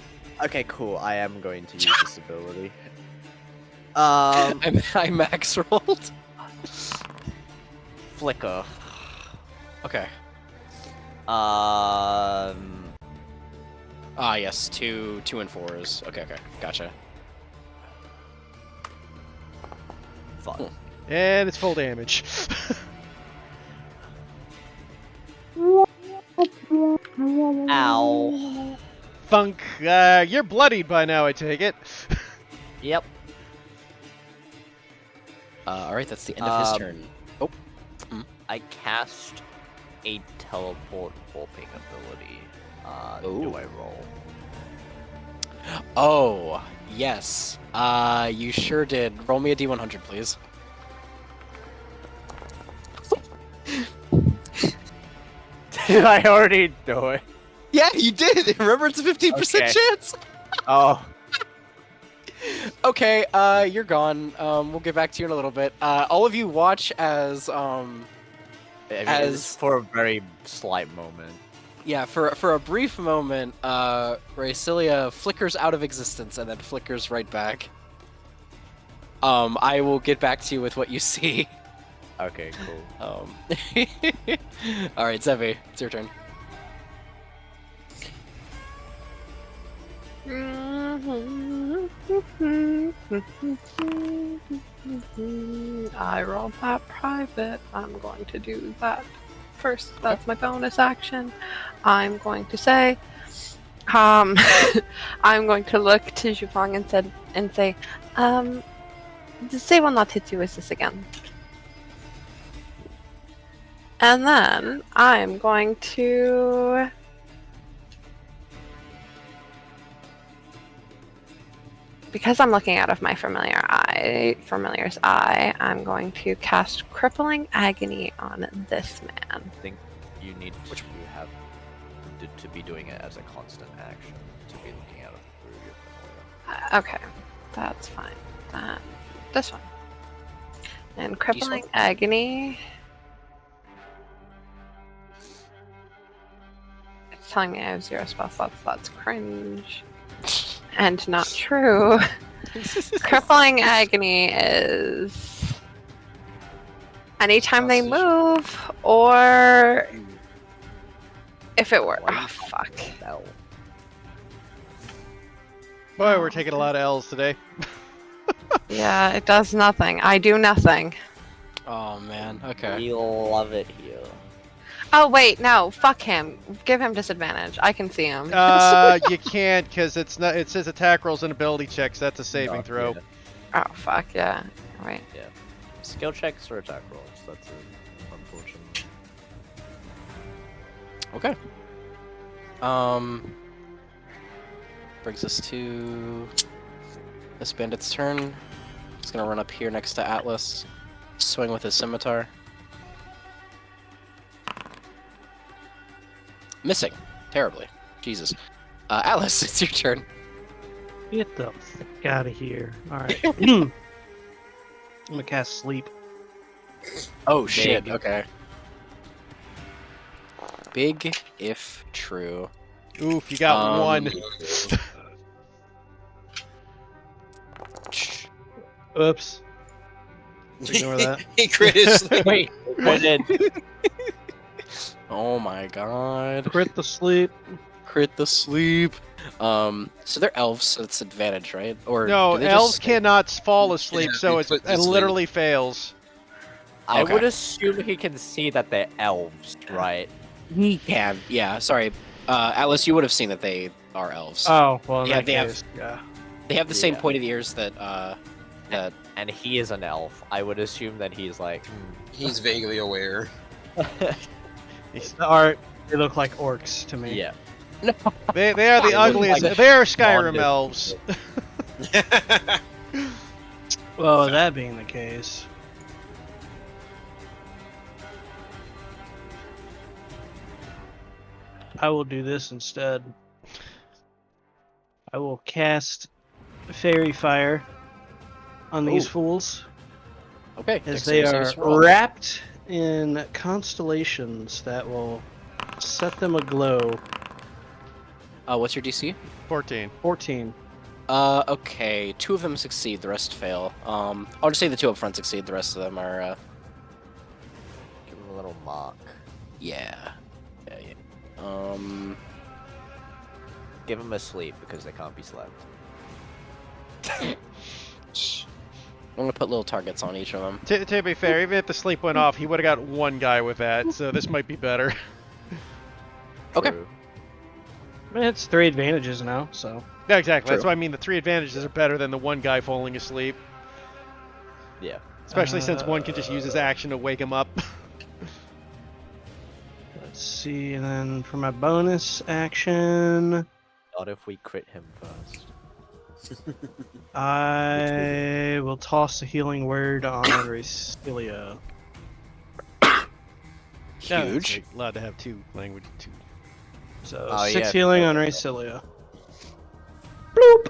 Okay, cool. I am going to use this ability. I max rolled. Flicker. Okay. Yes, 2 and 4s. Okay, gotcha. Fun. And it's full damage. Ow. Funk, you're bloodied by now, I take it. Yep. Alright, that's the end of his turn. I cast a teleport warping ability. Do Ooh. I roll? Oh, yes. You sure did. Roll me a d100, please. Did I already do it? Yeah, you did! Remember, it's a 15% Okay. chance! Oh. Okay, you're gone. We'll get back to you in a little bit. All of you watch as, I mean, As- it's for a very slight moment. yeah, for a brief moment, Racilia flickers out of existence and then flickers right back. I will get back to you with what you see. Okay, cool. Alright, Zevi, it's your turn. I rolled that private. I'm going to do that first. That's my bonus action. I'm going to say, I'm going to look to Zhufang and say, they will not hit you with this again. And then I'm going to because I'm looking out of my familiar's eye, I'm going to cast Crippling Agony on this man. I think you need to have to be doing it as a constant action to be looking out of through your familiar. Okay, that's fine. This one. And Crippling Agony. It's telling me I have 0 spell slots. That's cringe. And not true. Crippling Agony is anytime they move, or if it were. Oh, fuck. Boy, we're taking a lot of L's today. Yeah, it does nothing. I do nothing. Oh man, okay. We love it here. Oh wait, no, fuck him. Give him disadvantage. I can see him. You can't, because it's not. It says attack rolls and ability checks. That's a saving throw. Yeah. Oh fuck yeah. Right. skill checks or attack rolls. That's unfortunate. Okay. Brings us to this bandit's turn. He's gonna run up here next to Atlas, swing with his scimitar. Missing. Terribly. Jesus. Atlas, it's your turn. Get the fuck out of here. Alright. I'm gonna cast sleep. Oh shit, Big. okay. Big if true. Oof, you got one. Oops. Ignore that. He crit his sleep. Wait, I did. Oh my god. Crit the sleep. Crit the sleep. So they're elves, so it's advantage, right? Or No, do they elves just... cannot fall asleep, Yeah, so they it put to sleep. literally fails. I Okay. would assume he can see that they're elves, right? He can. Yeah, sorry. Atlas, you would have seen that they are elves. Oh, well, in Yeah, that they have- case, yeah. They have the same Yeah. pointed ears that And he is an elf. I would assume that he's like. He's vaguely aware. The art, they look like orcs to me. Yeah. They are the They look ugliest. like They are Skyrim bonded elves. Well, that being the case, I will do this instead. I will cast Fairy Fire on these Ooh. fools, Okay. as they are dexterity roll. wrapped in constellations that will set them aglow. What's your DC? 14. 14. Okay. 2 of them succeed, the rest fail. I'll just say the 2 up front succeed, the rest of them are, Give him a little mock. yeah. Yeah. Give him a sleep because they can't be slept. I'm gonna put little targets on each of them. To be fair, even if the sleep went off, he would have got one guy with that, so this might be better. Okay. True. I mean, it's 3 advantages now, so. Yeah, exactly. That's True. why I mean the 3 advantages are better than the one guy falling asleep. Yeah. Especially since one can just use his action to wake him up. Let's see, and then for my bonus action, Not if we crit him first. I will toss a healing word on Racelia. Yeah, it's Huge. like allowed to have 2 language. 2. So Oh, 6 yeah, healing I on forgot Racelia. Bloop!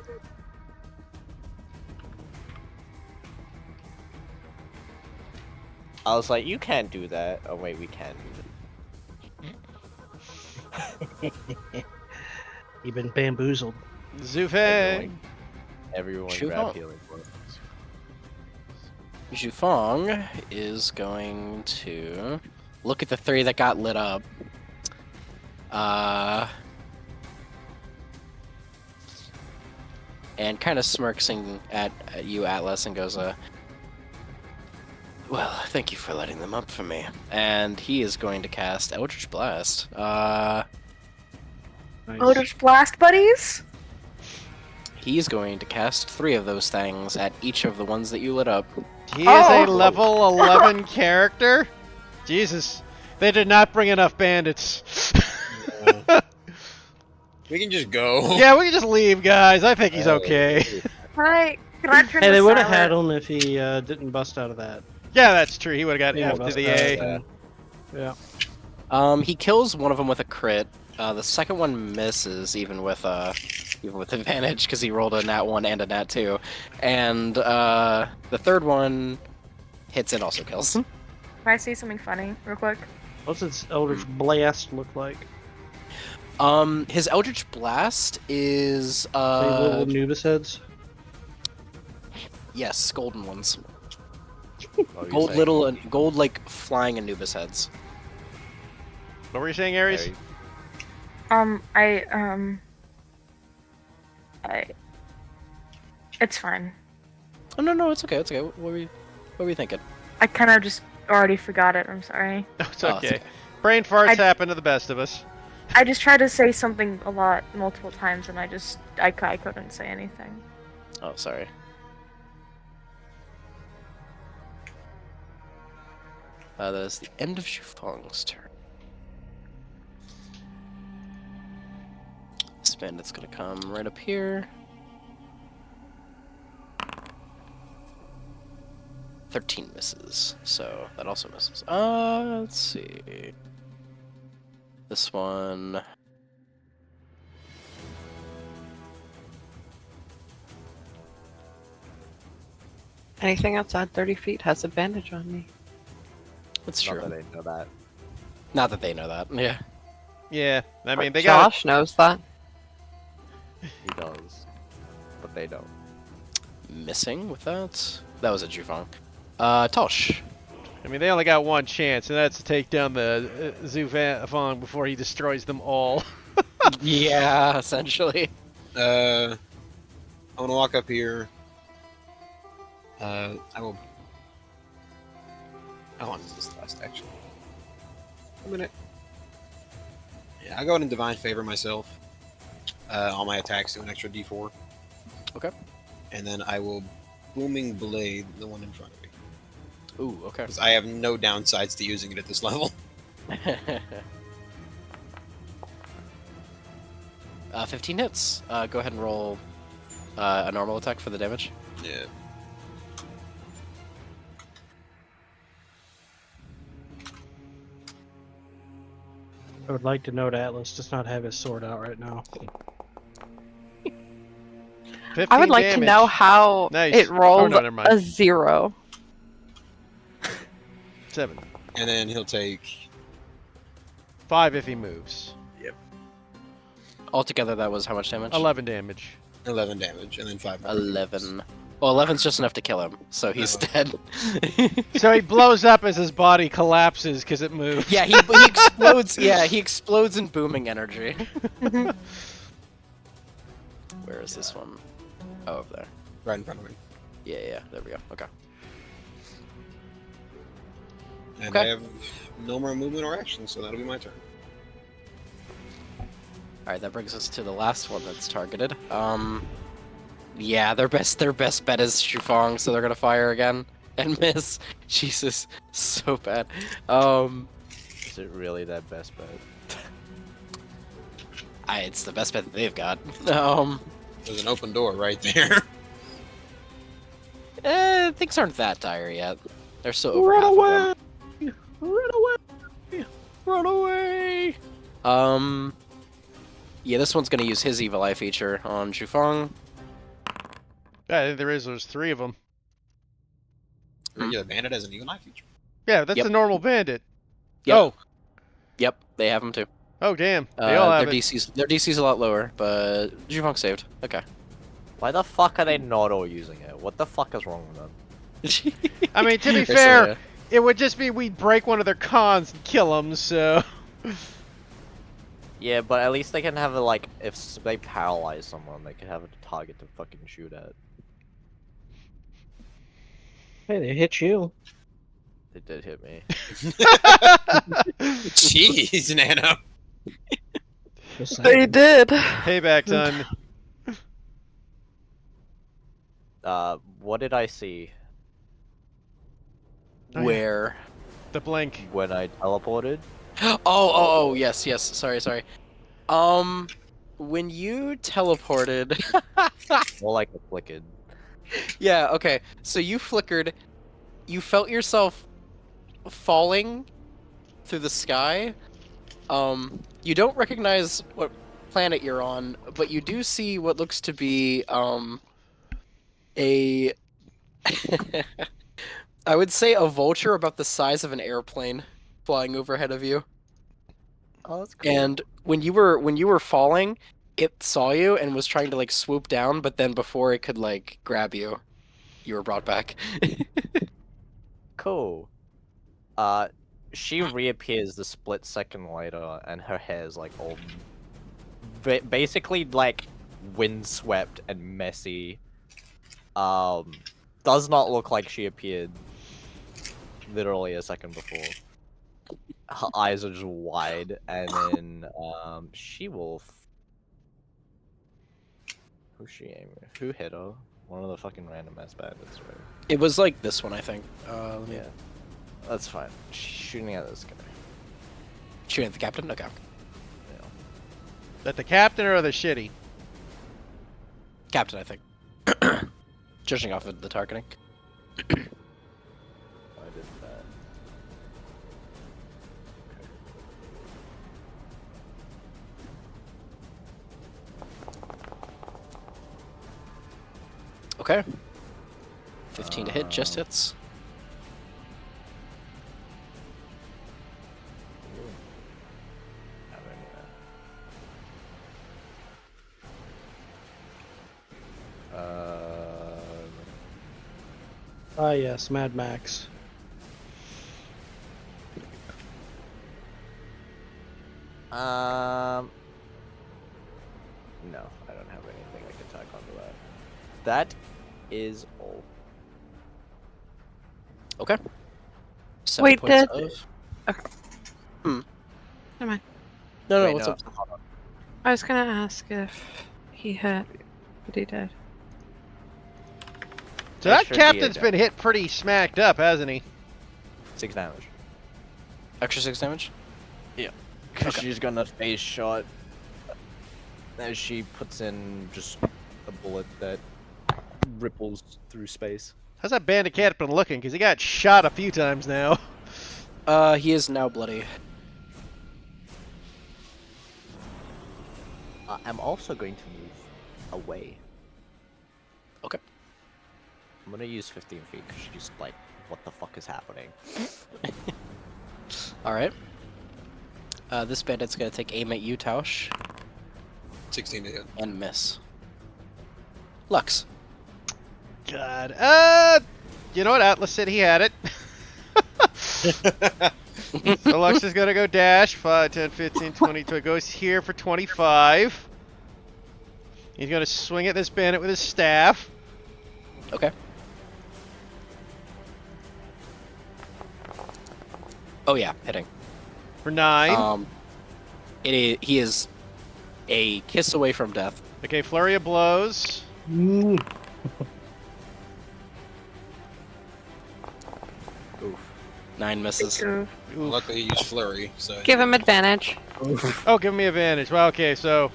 I was like, you can't do that. Oh wait, we can do You've been bamboozled. Zufei! Everyone Shoot grab up. healing points. Zhufang is going to look at the 3 that got lit up. And kind of smirks at you, Atlas, and goes, well, thank you for letting them up for me. And he is going to cast Eldritch Blast. Nice. Eldritch Blast buddies? He's going to cast 3 of those things at each of the ones that you lit up. He is a Oh. level 11 character? Jesus. They did not bring enough bandits. We can just go. Yeah, we can just leave, guys. I think he's okay. Can I turn Hey, to they would have had silent? him if he didn't bust out of that. Yeah, that's true. He would have got Yeah, F to bust the out A. of that. Yeah. He kills one of them with a crit. The second one misses, even with advantage, because he rolled a nat 1 and a nat 2. And the third one hits and also kills. Can I say something funny real quick? What's its Eldritch Blast look like? His Eldritch Blast is Say little Anubis heads? yes, golden ones. Oh, you're Gold saying- little gold like flying Anubis heads. What were you saying, Ares? Very- It's fine. Oh no, it's okay, it's okay. What were you thinking? I kind of just already forgot it. I'm sorry. Oh, it's Oh, it's okay. okay. Brain farts I- happen to the best of us. I just tried to say something a lot, multiple times, and I couldn't say anything. Oh, sorry. That is the end of Shufeng's turn. This bandit's gonna come right up here. 13 misses, so that also misses. Let's see. This one. Anything outside 30 feet has a bandage on me. That's true. Not that they know that. Not that they know that. Yeah. Yeah, I mean, they got. Josh knows that. He does, but they don't. Missing with that. That was a Jufeng. Tosh. I mean, they only got one chance, and that's to take down the Zufang before he destroys them all. Yeah, essentially. I'm gonna walk up here. I will. How long is this last action? A minute. Yeah, I go ahead and divine favor myself. All my attacks do an extra D4. Okay. And then I will booming blade the one in front of me. Ooh, okay. Because I have no downsides to using it at this level. 15 hits. Go ahead and roll a normal attack for the damage. Yeah. I would like to note Atlas does not have his sword out right now. 15 I would like to damage. know how Nice. it Oh, rolled no, never mind. a 0. 7. And then he'll take 5 if he moves. Altogether, that was how much damage? 11 damage. 11 damage, and then 5 more. 11. Well, 11's just enough to kill him, so he's dead. So he blows up as his body collapses because it moves. Yeah, he explodes. Yeah, he explodes in booming energy. Where is this one? Oh, over there. Right in front of me. Yeah, there we go. Okay. And Okay. I have no more movement or action, so that'll be my turn. Alright, that brings us to the last one that's targeted. Yeah, their best bet is Shufeng, so they're gonna fire again and miss. Jesus, so bad. Is it really that best bet? It's the best bet that they've got. There's an open door right there. Things aren't that dire yet. They're still over Run half of away! them. Run away! Run away! Yeah, this one's gonna use his evil eye feature on Shufeng. Yeah, I think there's 3 of them. Yeah, the bandit has an eagle eye feature. Yeah, that's Yep. a normal bandit. Yep. Oh, Yep, they have them too. oh damn. They all have their it. DC's a lot lower, but Jufeng saved. Okay. Why the fuck are they not all using it? What the fuck is wrong with them? I mean, to be They're fair, so- it would just be we'd break one of their cons and kill them, so... Yeah, but at least they can have a, like, if they paralyze someone, they can have a target to fucking shoot at. Hey, they hit you. They did hit me. Jeez, Nano. Just They saying. did. Payback time. What did I see Oh, yeah. Where? The blink. when I teleported? Oh, yes. Sorry. When you teleported. More like a flickered. Yeah, okay. So you flickered. You felt yourself falling through the sky. You don't recognize what planet you're on, but you do see what looks to be a I would say a vulture about the size of an airplane flying overhead of you. Oh, that's cool. And when you were falling, it saw you and was trying to like swoop down, but then before it could like grab you, you were brought back. Cool. She reappears the split second later, and her hair is like all basically like windswept and messy. Does not look like she appeared literally a second before. Her eyes are just wide, and then she will. Who's she aiming? Who hit her? One of the fucking random ass bandits, right? It was like this one, I think. Let me Yeah. That's fine. Shooting at this guy. Shooting at the captain? Okay. That the captain or the shitty? Captain, I think. Judging off of the targeting. I did that. Okay. 15 to hit, just hits. Have any of that. Ah, yes, Mad Max. No, I don't have anything I can tack onto that. That is all. Okay. 7 Wait, points did- of... Okay. Hmm. Never mind. No, Wait, what's no. up? I was gonna ask if he hit, but he did. So that Extra captain's DA been hit pretty smacked up, hasn't he? 6 damage. Extra 6 damage? Because she's got a face shot. As she puts in just a bullet that ripples through space. How's that bandit captain looking? Because he got shot a few times now. He is now bloody. I'm also going to move away. Okay. I'm gonna use 15 feet because she's like, what the fuck is happening? Alright. This bandit's gonna take aim at you, Tausch, 16 to hit. and miss. Lux. God. You know what? Atlas said he had it. So Lux is going to go dash. 5, 10, 15, 20. So it goes here for 25. He's going to swing at this bandit with his staff. Okay. Oh yeah, hitting. For 9. He is a kiss away from death. Okay, flurry of blows. Mm. Oof. 9 misses. Oof. Luckily, he used flurry, so Give him advantage. Oh, give me advantage. Well, okay, so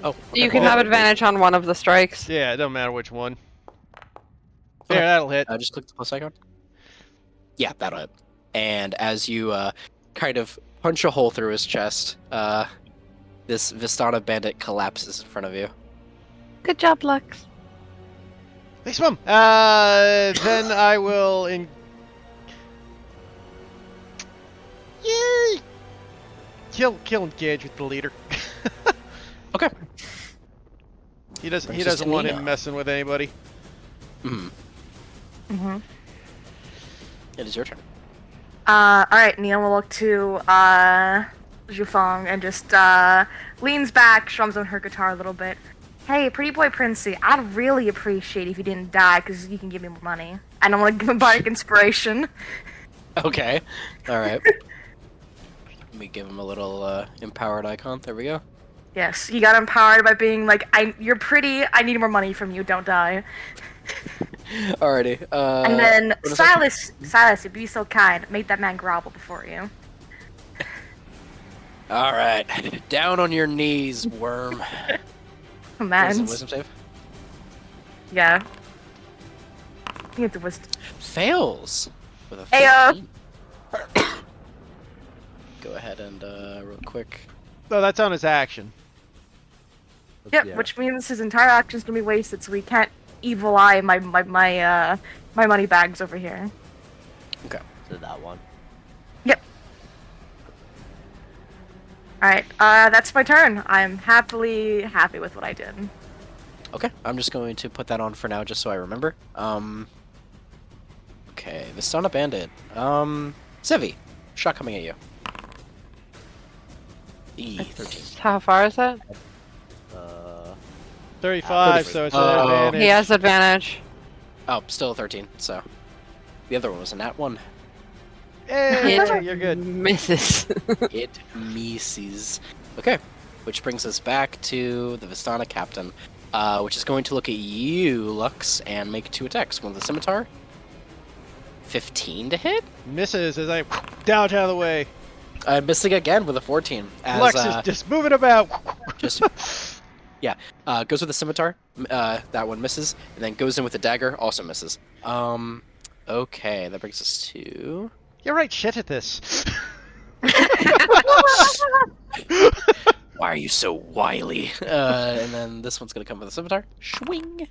Oh, You can have advantage on one of the strikes. yeah, it don't matter which one. There, that'll hit. just click the plus icon. Yeah, that'll hit. And as you kind of punch a hole through his chest, this Vistana bandit collapses in front of you. Good job, Lux. Hey, swim. Then I will Yay! Kill engage with the leader. Okay. He Brings us doesn't to want Nina. him messing with anybody. Hmm. Mhm. It is your turn. Alright, Neil will look to, Zhufeng and just, leans back, strums on her guitar a little bit. Hey, pretty boy Princey, I'd really appreciate if you didn't die, because you can give me more money. And I want to give him bardic inspiration. Okay. All right. Let me give him a little empowered icon. There we go. Yes, he got empowered by being like, you're pretty, I need more money from you, don't die. Alrighty. And then, what is that? Silas, if you be so kind, make that man grovel before you. All right. Down on your knees, worm. What is it, Man, wisdom save? yeah. You get the wisdom. Fails with a Ayo. 15. Go ahead and real quick. No, that's on his action. Yep, Yeah. which means his entire action's gonna be wasted, so we can't evil eye my money bags over here. So that one. Yep. Alright, that's my turn. I'm happy with what I did. Okay, I'm just going to put that on for now, just so I remember. Okay, Vistana Bandit. Sevi, shot coming at you. 13. How far is it? 35, so it's an Oh. advantage. He has advantage. Oh, still a 13. So the other one was a nat 1. Hey, Yeah. you're good. Misses. It misses. Okay, which brings us back to the Vistana captain, which is going to look at you, Lux, and make 2 attacks. One with the scimitar 15 to hit. Misses as I dodge out of the way. Missing again with a 14. As, Lux is just moving about. just yeah, goes with the scimitar. That one misses, and then goes in with the dagger. Also misses. Okay, that brings us to. You're right. Shit at this. Why are you so wily? And then this one's gonna come with a scimitar. Swing.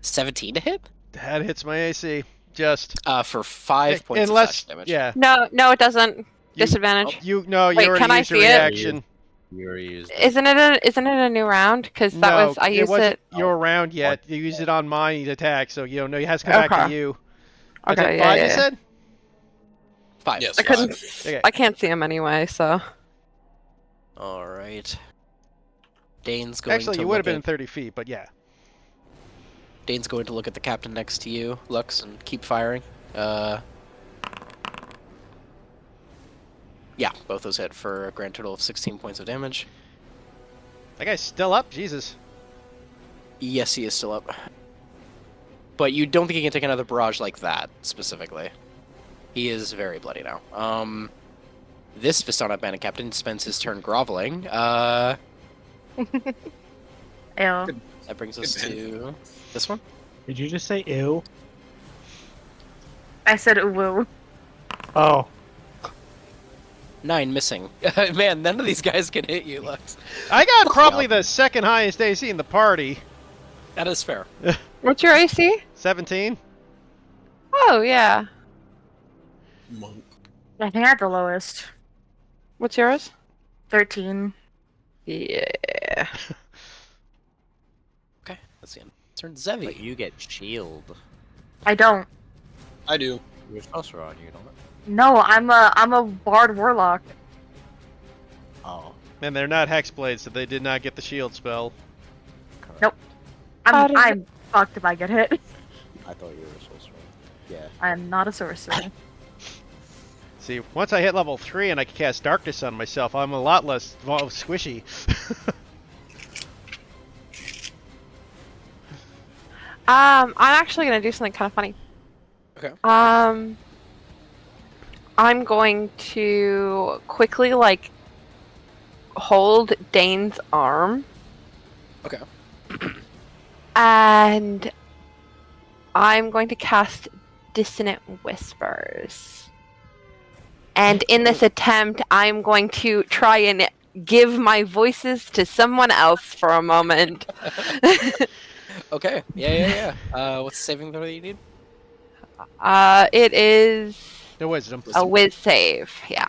17 to hit. That hits my AC. Just. For 5 points of Unless, slashing damage. yeah. No, it doesn't. Disadvantage. You Wait, already can I used your see it? reaction. You already used it. Isn't it a new round? Because that No, was I used wasn't it. your round yet. You used it on my attack, so you know it has to come back to Okay. you. Okay, Five, yeah. you said? 5. Yes. I couldn't. Okay. I can't see him anyway, so. All right. Dane's going Actually, to you would have look been at- 30 feet, but yeah. Dane's going to look at the captain next to you, Lux, and keep firing. Yeah, both those hit for a grand total of 16 points of damage. That guy's still up? Jesus. Yes, he is still up. But you don't think he can take another barrage like that, specifically. He is very bloody now. This Vistana bandit captain spends his turn groveling. Ew. That brings us Good to this one. Did you just say ew? I said ooh. Oh. 9 missing. Man, none of these guys can hit you, Lux. I got probably the second highest AC in the party. That is fair. What's your AC? 17? Oh yeah. Monk. I think I had the lowest. What's yours? 13. Yeah. Okay, that's the end. Turn Zevi. But you get shield. I don't. I do. You're sorcerer, aren't you? Don't it? No, I'm a bard warlock. Oh, And they're not hexblades, so they did not get the shield spell. correct. Nope. How did I'm fucked if I get hit. I thought you were a sorcerer. Yeah. I'm not a sorcerer. See, once I hit level 3 and I can cast darkness on myself, I'm a lot less squishy. I'm actually gonna do something kind of funny. Okay. I'm going to quickly like hold Dane's arm. Okay. And I'm going to cast Dissonant Whispers. And in this attempt, I'm going to try and give my voices to someone else for a moment. Okay. Yeah. What's the saving throw that you need? It is No wisdom. a whiz save. Yeah.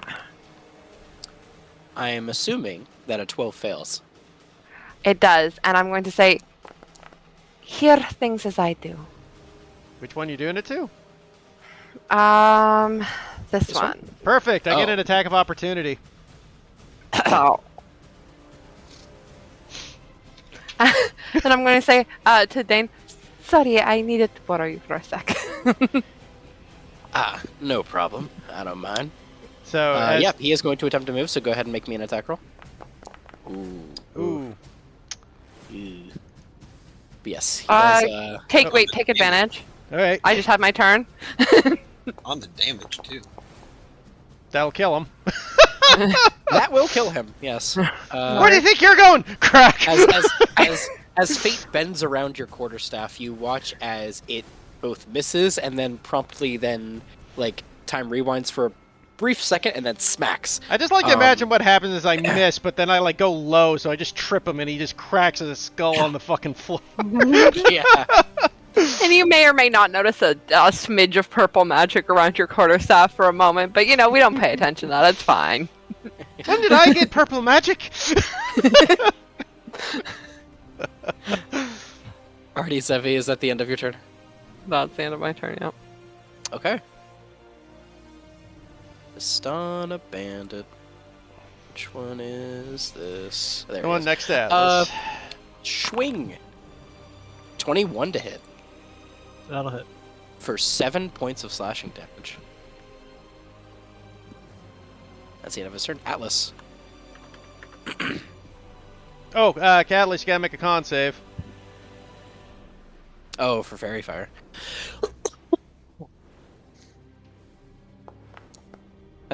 I am assuming that a 12 fails. It does. And I'm going to say, hear things as I do. Which one you doing it to? This This one? one. Perfect, I get Oh. an attack of opportunity. Oh. And I'm going to say to Dane, sorry, I needed to borrow you for a sec. No problem. I don't mind. So, as- Yep, he is going to attempt to move, so go ahead and make me an attack roll. Ooh. Ooh. But yes, he Uh, does, Take advantage. Alright, I just had my turn. On the damage, too. that'll kill him. that will kill him, yes. Where do you think you're going? Crack! As fate bends around your quarterstaff, you watch as it both misses and then promptly time rewinds for a brief second and then smacks. I just like to imagine what happens is I miss, but then I go low, so I just trip him and he just cracks his skull on the fucking floor. Yeah. And you may or may not notice a smidge of purple magic around your quarterstaff for a moment, but we don't pay attention to that. It's fine. When did I get purple magic? Alrighty, Zevi, is that the end of your turn? That's the end of my turn, yeah. Okay. Stun a bandit. Which one is this? There The it one is. next to Atlas. Swing. 21 to hit That'll hit. for 7 points of slashing damage. That's the end of his turn. Atlas. Oh, Atlas, you gotta make a con save. Oh, for Fairy Fire.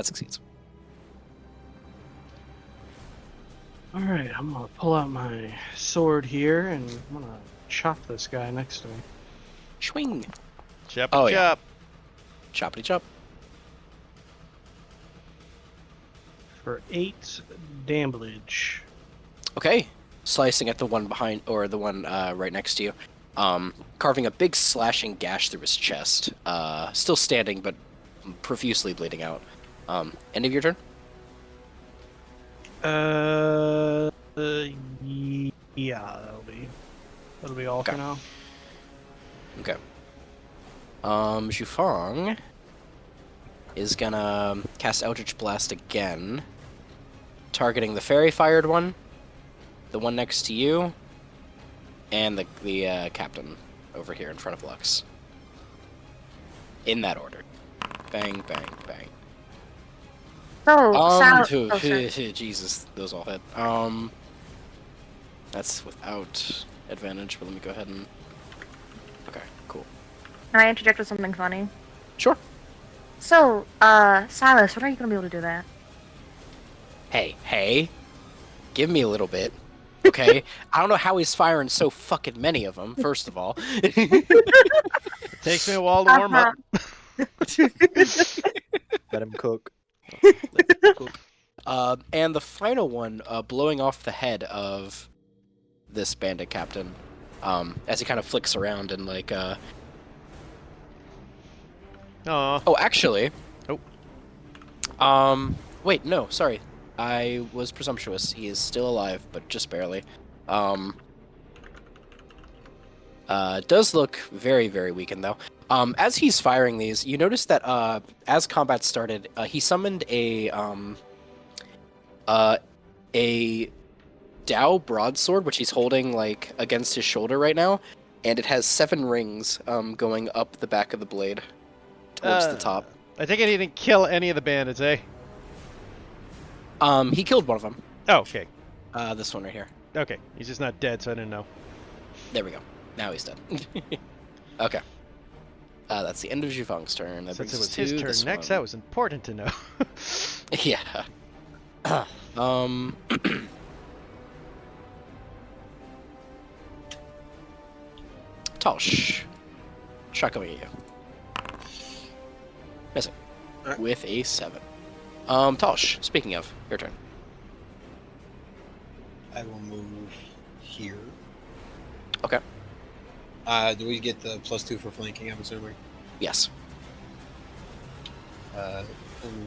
That succeeds. All right, I'm gonna pull out my sword here, and I'm gonna chop this guy next to me. Swing. Chop Oh, it, yeah. chop. Choppity chop. For 8 damage. Okay. Slicing at the one behind, or the one right next to you. Carving a big slashing gash through his chest. Still standing, but profusely bleeding out. End of your turn? Yeah, that'll be all Okay. for now. Okay. Zhufang is gonna cast Eldritch Blast again, targeting the fairy-fired one, the one next to you, and the captain over here in front of Lux. In that order. Bang, bang, bang. Jesus, those all hit. That's without advantage, but let me go ahead and... Okay, cool. Can I interject with something funny? Sure. So, Silas, when are you gonna be able to do that? Hey. Give me a little bit. Okay? I don't know how he's firing so fucking many of them, first of all. Takes me a while to warm up. Let him cook. And the final one, blowing off the head of this bandit captain, as he kind of flicks around and like, Aw. Oh, actually... Oh. Wait, no, sorry. I was presumptuous. He is still alive, but just barely. Does look very, very weakened, though. As he's firing these, you notice that, as combat started, he summoned a Dao broadsword, which he's holding, like, against his shoulder right now, and it has 7 rings, going up the back of the blade towards the top. I think he didn't kill any of the bandits, eh? He killed one of them. Oh, okay. This one right here. Okay. He's just not dead, so I didn't know. There we go. Now he's dead. Okay. That's the end of Zhufang's turn. That Since brings it us was to his turn this next, one. that was important to know. Yeah. Tosh. Shot coming at you. Missing. Alright. With a 7. Tosh, speaking of, your turn. I will move here. Okay. Do we get the +2 for flanking, I'm assuming? Yes.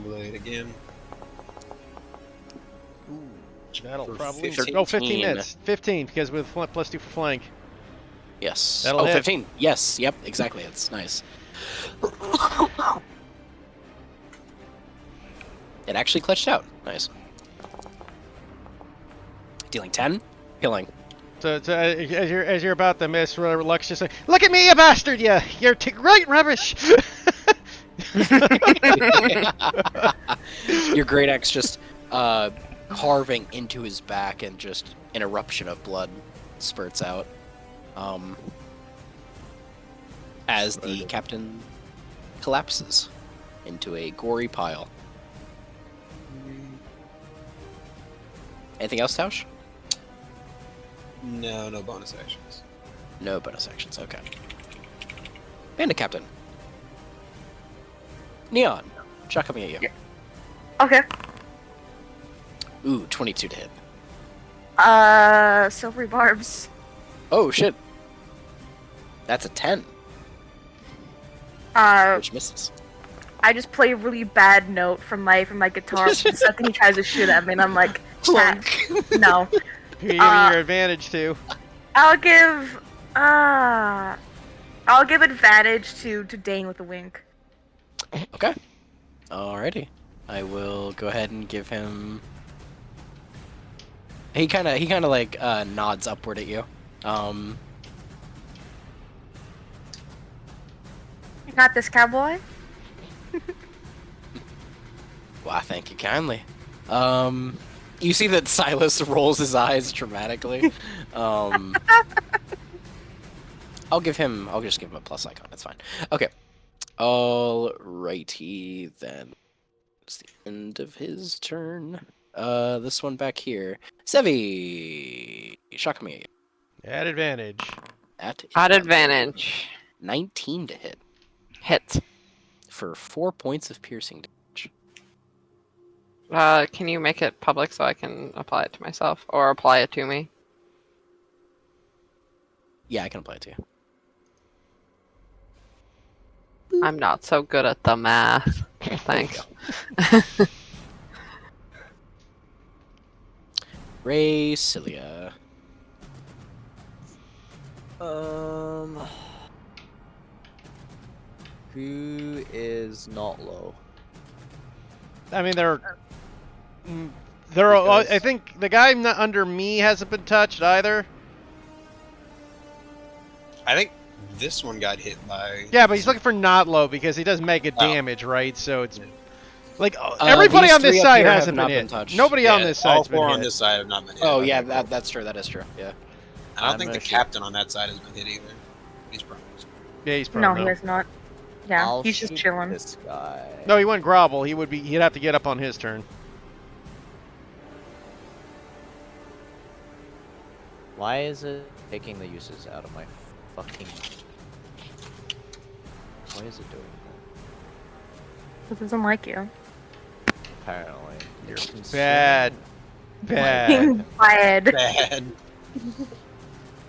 Blade again. Ooh, that'll For probably... 15. Oh, 15 minutes. 15, because with +2 for flank. Yes. That'll oh, hit. 15. Yes, yep, exactly. It's nice. It actually clutched out. Nice. Dealing 10, killing. So as you're about to miss, Lux just like, look at me, you bastard! You're great rubbish. Your great axe just carving into his back, and just an eruption of blood spurts out. As the captain collapses into a gory pile. Anything else, Tausch? No bonus actions. No bonus actions, okay. Bandit Captain. Neon. Shot coming at you. Okay. Ooh, 22 to hit. Silvery barbs. Oh, shit. That's a 10, Uh, which misses. I just play a really bad note from my guitar. The second he tries to shoot at me, and I'm like, chat, no. Who are you giving your advantage to? I'll give advantage to Dane with a wink. Okay. Alrighty. I will go ahead and give him... He kind of like nods upward at you. You got this, cowboy. Well, thank you kindly. You see that Silas rolls his eyes dramatically. I'll just give him a plus icon. That's fine. Okay. Alrighty then. It's the end of his turn. This one back here. Sevi! Shock me. At advantage. At Advantage. 19 to hit. Hits. For 4 points of piercing damage. Can you make it public so I can apply it to myself? Or apply it to me? Yeah, I can apply it to you. I'm not so good at the math. Thanks. Ray Cilia. Who is not low? I mean, they're all, Because- I think the guy under me hasn't been touched either. I think this one got hit by. Yeah, but he's looking for not low because he does mega Oh. damage, right? So it's like everybody these on this three up side here have hasn't not been been hit. touched. Nobody on Yeah, this all side's been four hit. on this side have not been hit. Oh, yeah, Okay, cool. that's true. That is true. Yeah. I don't I'm think the gonna shoot. captain on that side has been hit either. He's prone. Yeah, he's No, prone he now. is not. Yeah, I'll he's just shoot chilling. This guy. No, he wouldn't grovel. He'd have to get up on his turn. Why is it taking the uses out of my fucking... Why is it doing that? It doesn't like you. Apparently. You're consuming... Bad. Bad. Bad. Bad.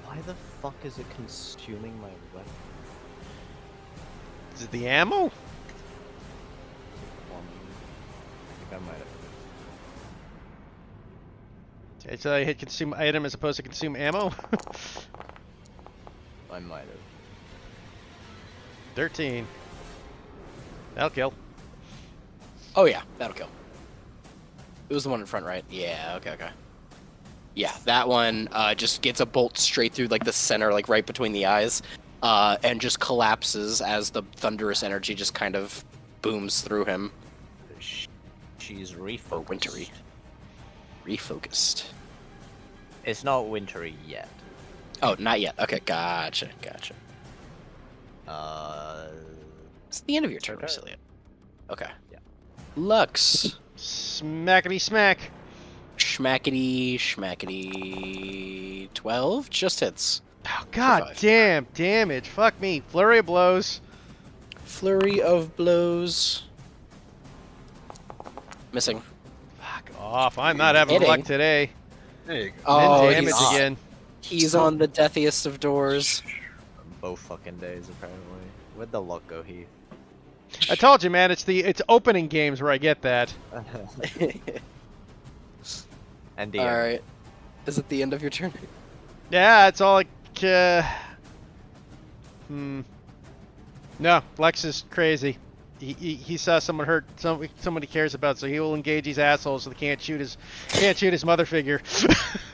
Why the fuck is it consuming my weapon? Is it the ammo? I think I might have. It's a hit consume item as opposed to consume ammo. I might have. 13. That'll kill. Oh, yeah, that'll kill. It was the one in front, right? Yeah, okay. Yeah, that one just gets a bolt straight through, like, the center, like, right between the eyes, and just collapses as the thunderous energy just kind of booms through him. She's Or refocused. wintry. Refocused. It's not wintry yet. Oh, not yet. Okay, gotcha. It's the end of your turn, Okay. Cilia. Okay. Yeah. Lux. Smackety smack. Schmackety. 12 just hits. Oh, god 5. damn damage. Fuck me. Flurry of blows. Flurry of blows. Missing. Fuck off. I'm not having Hitting. luck today. There you go. Oh, Then damage he's, again. he's on the deathiest of doors. Both fucking days, apparently. Where'd the luck go, Heath? I told you, man. It's opening games where I get that. And DM. Alright. Is it the end of your turn? Yeah, it's all like. No, Lex is crazy. He saw someone hurt somebody cares about, so he will engage these assholes so they can't shoot his mother figure.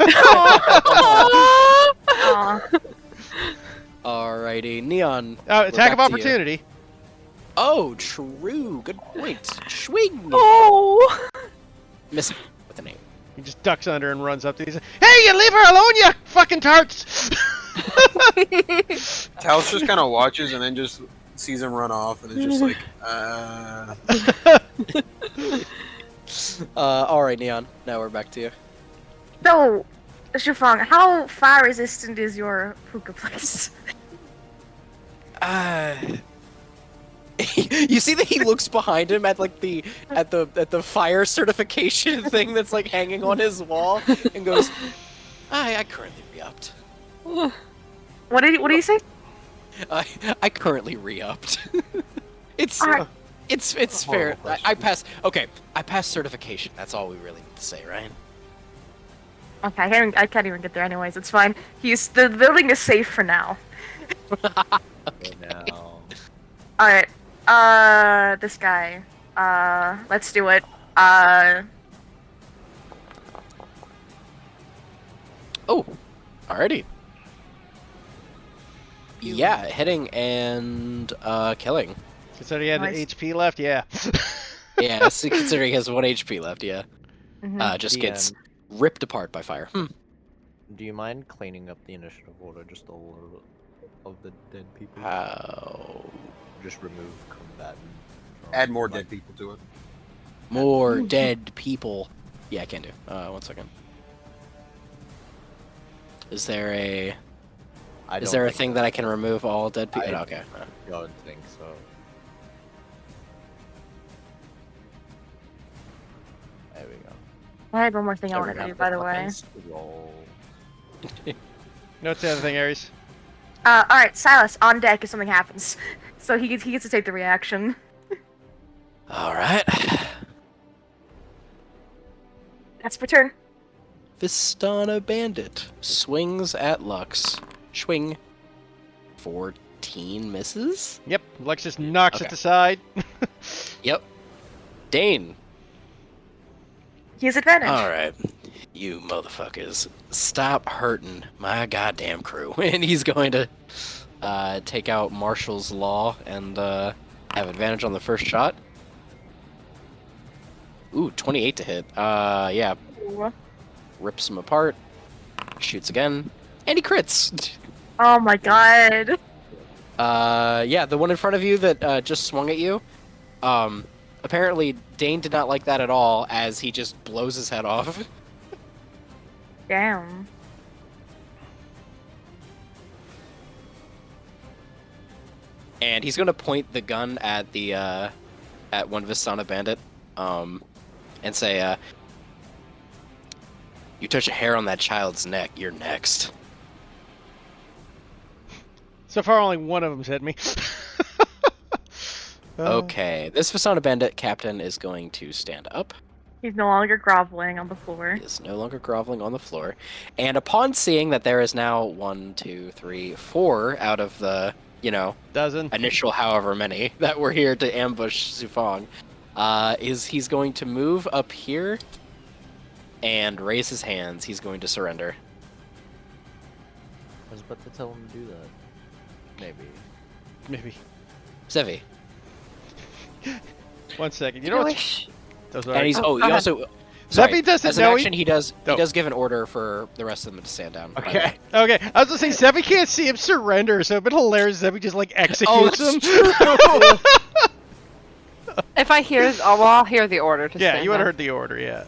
Aw. Alrighty, Neon. Oh, we're attack of back to you. opportunity. Oh, true. Good point. Swing. Oh! Missing with the name. He just ducks under and runs up to these. Hey, you leave her alone, you fucking tarts! Talos just kind of watches and then just sees him run off and is just like, Alright, Neon. Now we're back to you. So, Shufang, how fire resistant is your hookah place? You see that he looks behind him at like the fire certification thing that's like hanging on his wall and goes, I currently re-upped. What do you say? I currently re-upped. It's Alright. it's fair. I passed. Okay, I passed certification. That's all we really need to say, right? Okay, I can't even get there anyways. It's fine. The building is safe for now. Now. Alright. This guy. Let's do it. Oh, alrighty. Yeah, hitting and killing. Considering he had Nice. an HP left, yeah. Yeah, so considering he has 1 HP left, yeah. Mhm. Just DM. gets ripped apart by fire. Do you mind cleaning up the initiative order just a little of the dead people? How? Just remove combatant. from add more my- dead people to it. More dead people. Yeah, I can do. 1 second. Is there a thing that I can remove all dead people? Okay. I don't think so. There we go. I had one more thing I There we wanted to go. do, by the way. Let's roll. No, what's the other thing, Aries? Alright, Silas, on deck if something happens. So he gets to take the reaction. All right. That's per turn. Vistana Bandit swings at Lux. Swing. 14 misses. Yep, Lux just knocks Okay. it aside. Yep. Dane. He has advantage. All right. You motherfuckers, stop hurting my goddamn crew. And he's going to take out Marshall's Law and have advantage on the first shot. Ooh, 28 to hit. Yeah. Ooh. Rips him apart. Shoots again. And he crits. Oh my god. Yeah, the one in front of you that just swung at you. Apparently, Dane did not like that at all, as he just blows his head off. Damn. And he's gonna point the gun at the at one Vistana Bandit, and say, "You touch a hair on that child's neck, you're next." So far, only one of them's hit me. Okay, this Vistana Bandit captain is going to stand up. He's no longer groveling on the floor. He is no longer groveling on the floor, and upon seeing that there is now 1, 2, 3, 4 out of the Dozen. initial however many that were here to ambush Zufang, he's going to move up here and raise his hands. He's going to surrender. I was about to tell him to do that. Maybe. Zevi. 1 second. You know what's... wish. Those And he's Oh, he go ahead. also Zevi doesn't as an know action he does Oh. give an order for the rest of them to stand down. by the Okay. way. Okay, I was gonna say Zevi can't see him surrender, so it'd been hilarious if Zevi just like executes that's him. If I hear, I'll hear the order to Yeah, stand you would have down. heard the order, yeah.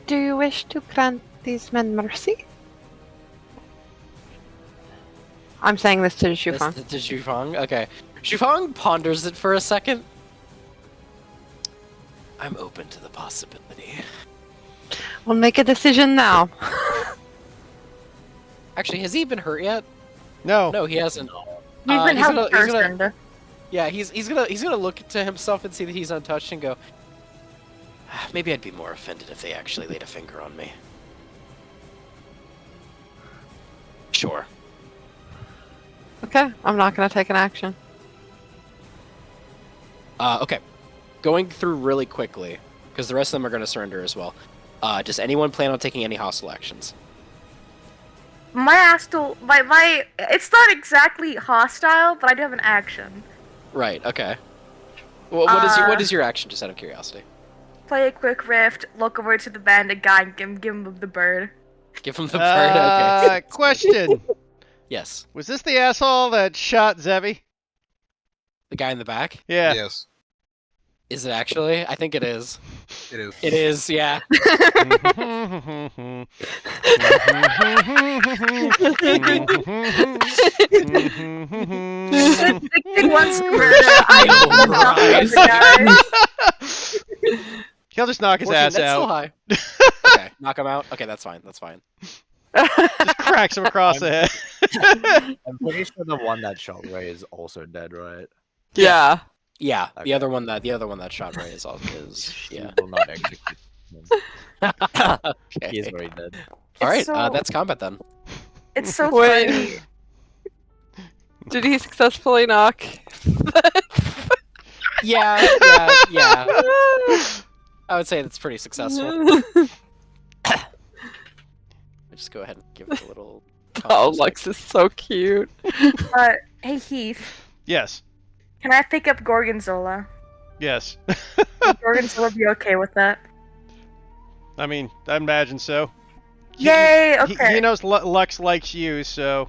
Do you wish to grant these men mercy? I'm saying this to Shufang. This to Zufang. Okay. Zufang ponders it for a second. I'm open to the possibility. We'll make a decision now. Actually, has he been hurt yet? No. No, he hasn't. He's been he's held gonna- he's gonna- first. Yeah, he's gonna look to himself and see that he's untouched and go, maybe I'd be more offended if they actually laid a finger on me. Sure. Okay, I'm not gonna take an action. Okay. Going through really quickly, because the rest of them are going to surrender as well. Does anyone plan on taking any hostile actions? My hostile, my, it's not exactly hostile, but I do have an action. Right. Okay. Well, what is your action? Just out of curiosity. Play a quick rift, look over to the bandit guy, and give him the bird. Give him the bird. Okay. Question. Yes. Was this the asshole that shot Zevi? The guy in the back. Yeah. Yes, Is it actually? I think it is. it is. It is. Yeah. The kid wants to murder. I Right. He'll just knock his 14, ass that's still out. high. Okay. Knock him out. Okay, that's fine. That's fine. Just cracks him across the head. I'm pretty sure the one that shot Ray is also dead, right? Yeah. Yeah. Okay. The other one that shot Ray is yeah. He will not execute him. Okay. He is already dead. All right. It's so- That's combat then. It's so Wait. funny. Did he successfully knock? Yeah. I would say that's pretty successful. Just go ahead and give it a little. Oh, Lux is so cute. Hey Heath, Yes. can I pick up Gorgonzola? Yes. Would Gorgonzola be okay with that? I mean, I imagine so. Yay! He Okay. knows Lux likes you, so.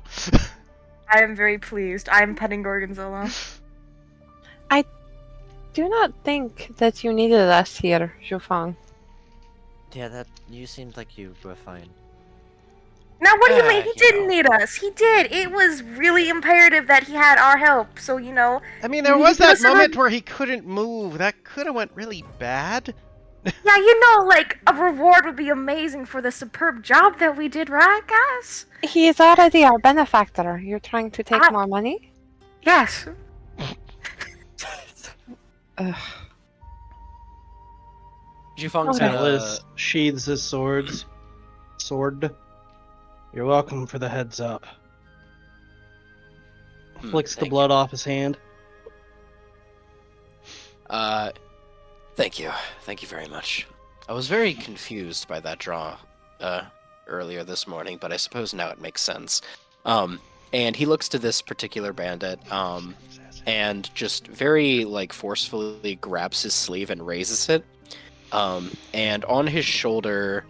I am very pleased. I am petting Gorgonzola. do not think that you needed us here, Zhufang. Yeah, that you seemed like you were fine. Now, what do you mean? You He didn't know. need us. He did. It was really imperative that he had our help. So, you know. I mean, there he was gave that us a moment where he couldn't move. That could have went really bad. Yeah, you know, like, a reward would be amazing for the superb job that we did, right, guys? He is already our benefactor. You're trying to take I- more money? Yes. Ugh. Jufeng's Okay. Atlas sheathes his sword. You're welcome for the heads up. Flicks the thank blood off his hand. Thank you. Thank you very much. I was very confused by that draw earlier this morning, but I suppose now it makes sense. And he looks to this particular bandit, and just very like forcefully grabs his sleeve and raises it. And on his shoulder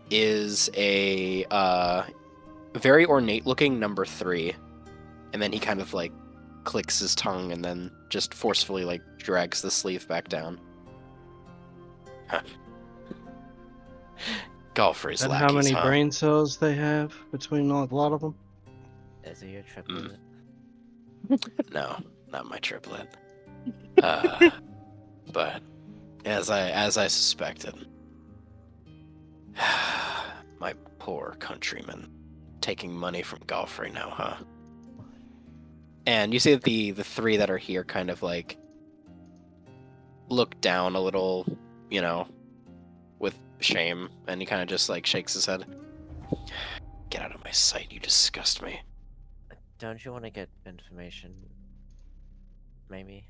is a very ornate looking number 3. And then he kind of like clicks his tongue and then just forcefully like drags the sleeve back down. Golfer's And lackeys, how many huh? brain cells they have between a lot of them? Is it your triplet? No, not my triplet. But as I suspected, my poor countrymen taking money from Golfrey now, huh? And you see that the 3 that are here kind of like look down a little, you know, with shame, and he kind of just like shakes his head. Get out of my sight, you disgust me. Don't you want to get information? Maybe?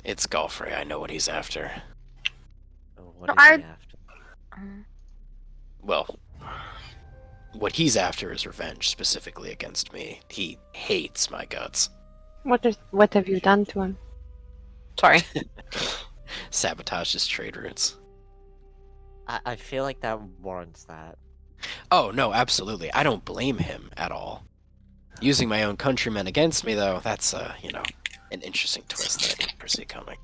It's Golfrey, I know what he's after. Or what No, is he after? Well, what he's after is revenge, specifically against me. He hates my guts. What have you done to him? Sorry. Sabotage his trade routes. I feel like that warrants that. Oh, no, absolutely. I don't blame him at all. Using my own countrymen against me, though, that's, you know, an interesting twist that I didn't foresee coming.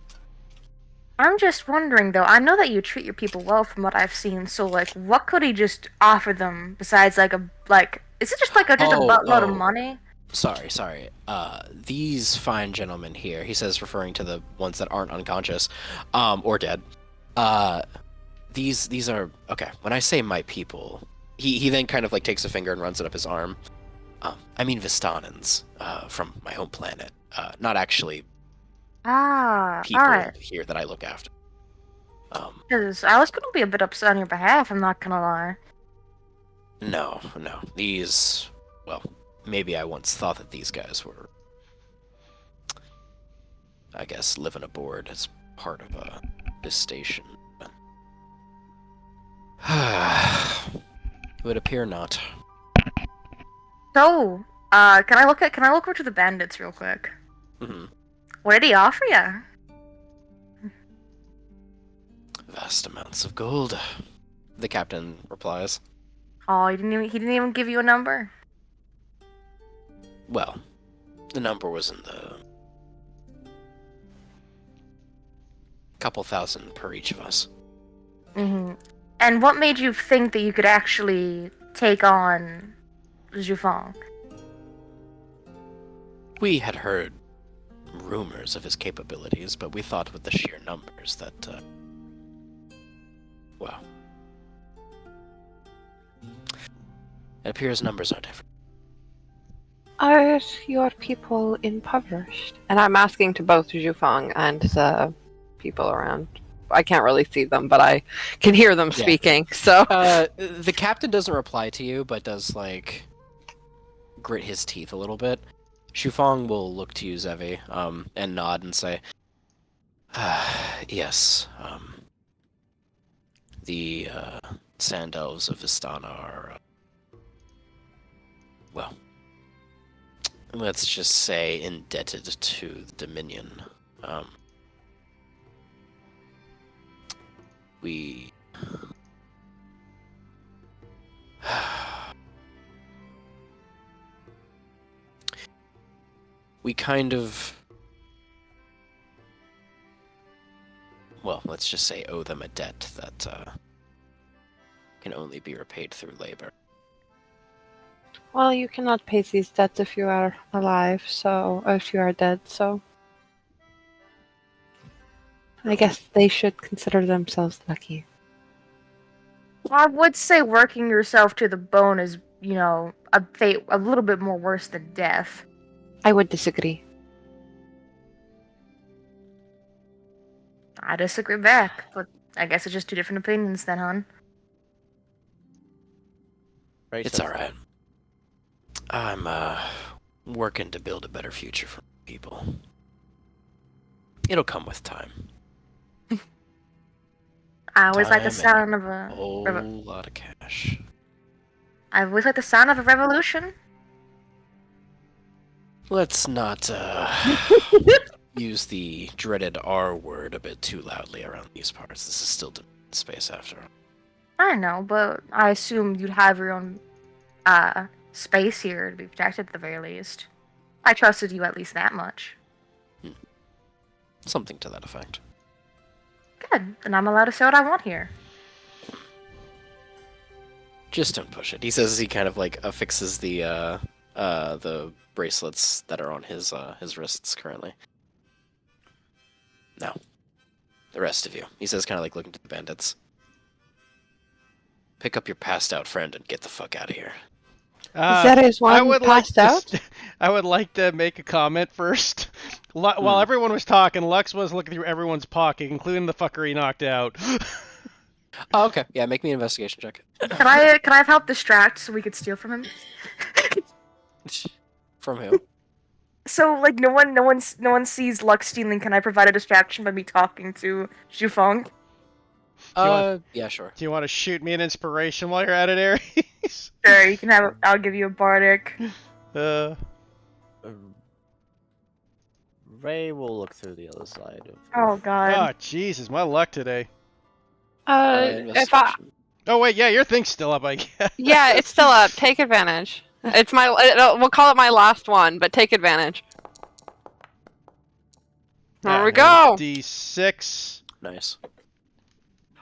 I'm just wondering, though. I know that you treat your people well from what I've seen. So, like, what could he just offer them besides, like, is it just, like, just a buttload of money? Sorry. These fine gentlemen here, he says, referring to the ones that aren't unconscious, or dead. These are, okay, when I say my people, he then kind of, like, takes a finger and runs it up his arm. I mean Vistanans, from my home planet. Not actually people alright. here that I look after. Because I was gonna be a bit upset on your behalf, I'm not gonna lie. No. These, well, maybe I once thought that these guys were, I guess, living aboard as part of this station. It would appear not. So, can I look over to the bandits real quick? Mm-hmm. What did he offer you? Vast amounts of gold, the captain replies. Oh, he didn't even give you a number? Well, the number was in the couple thousand per each of us. Mm-hmm. And what made you think that you could actually take on Zhufang? We had heard rumors of his capabilities, but we thought with the sheer numbers that, well, it appears numbers are different. Are your people impoverished? And I'm asking to both Zhufang and the people around. I can't really see them, but I can hear them speaking, so... The captain doesn't reply to you, but does, like, grit his teeth a little bit. Shufang will look to you, Zevi, and nod and say, yes, the Sand Elves of Vistana are, well, let's just say indebted to the Dominion. We kind of let's just say, owe them a debt that can only be repaid through labor. Well, you cannot pay these debts if you are alive, so or if you are dead. So I guess they should consider themselves lucky. I would say working yourself to the bone is, a fate a little bit more worse than death. I would disagree. I disagree back, but I guess it's just two different opinions then, hon. It's alright. I'm working to build a better future for people. It'll come with time. I always like the Time sound of A whole lot of cash. I always like the sound of a revolution. Let's not use the dreaded R word a bit too loudly around these parts. This is still space after all. I know, but I assume you'd have your own space here to be protected at the very least. I trusted you at least that much. Something to that effect. Good, then I'm allowed to say what I want here. Just don't push it. He says as he kind of like affixes the bracelets that are on his wrists currently. Now, the rest of you. He says, kind of like looking to the bandits. Pick up your passed out friend and get the fuck out of here. That is one passed out? I would like to make a comment first. While everyone was talking, Lux was looking through everyone's pocket, including the fucker he knocked out. Oh, okay. Yeah, make me an investigation check. Can I have help distract so we could steal from him? From who? So like no one sees Lux stealing. Can I provide a distraction by me talking to Zhufeng? Yeah, sure. Do you want to shoot me an inspiration while you're at it, Ares? Sure, you can have. I'll give you a bardic. Ray will look through the other side of. Oh god. Oh, Jesus, my luck today. If I, Oh, wait, yeah, your thing's still up, I guess. yeah, it's still up. Take advantage. It's we'll call it my last one, but take advantage. There we go. D6. Nice.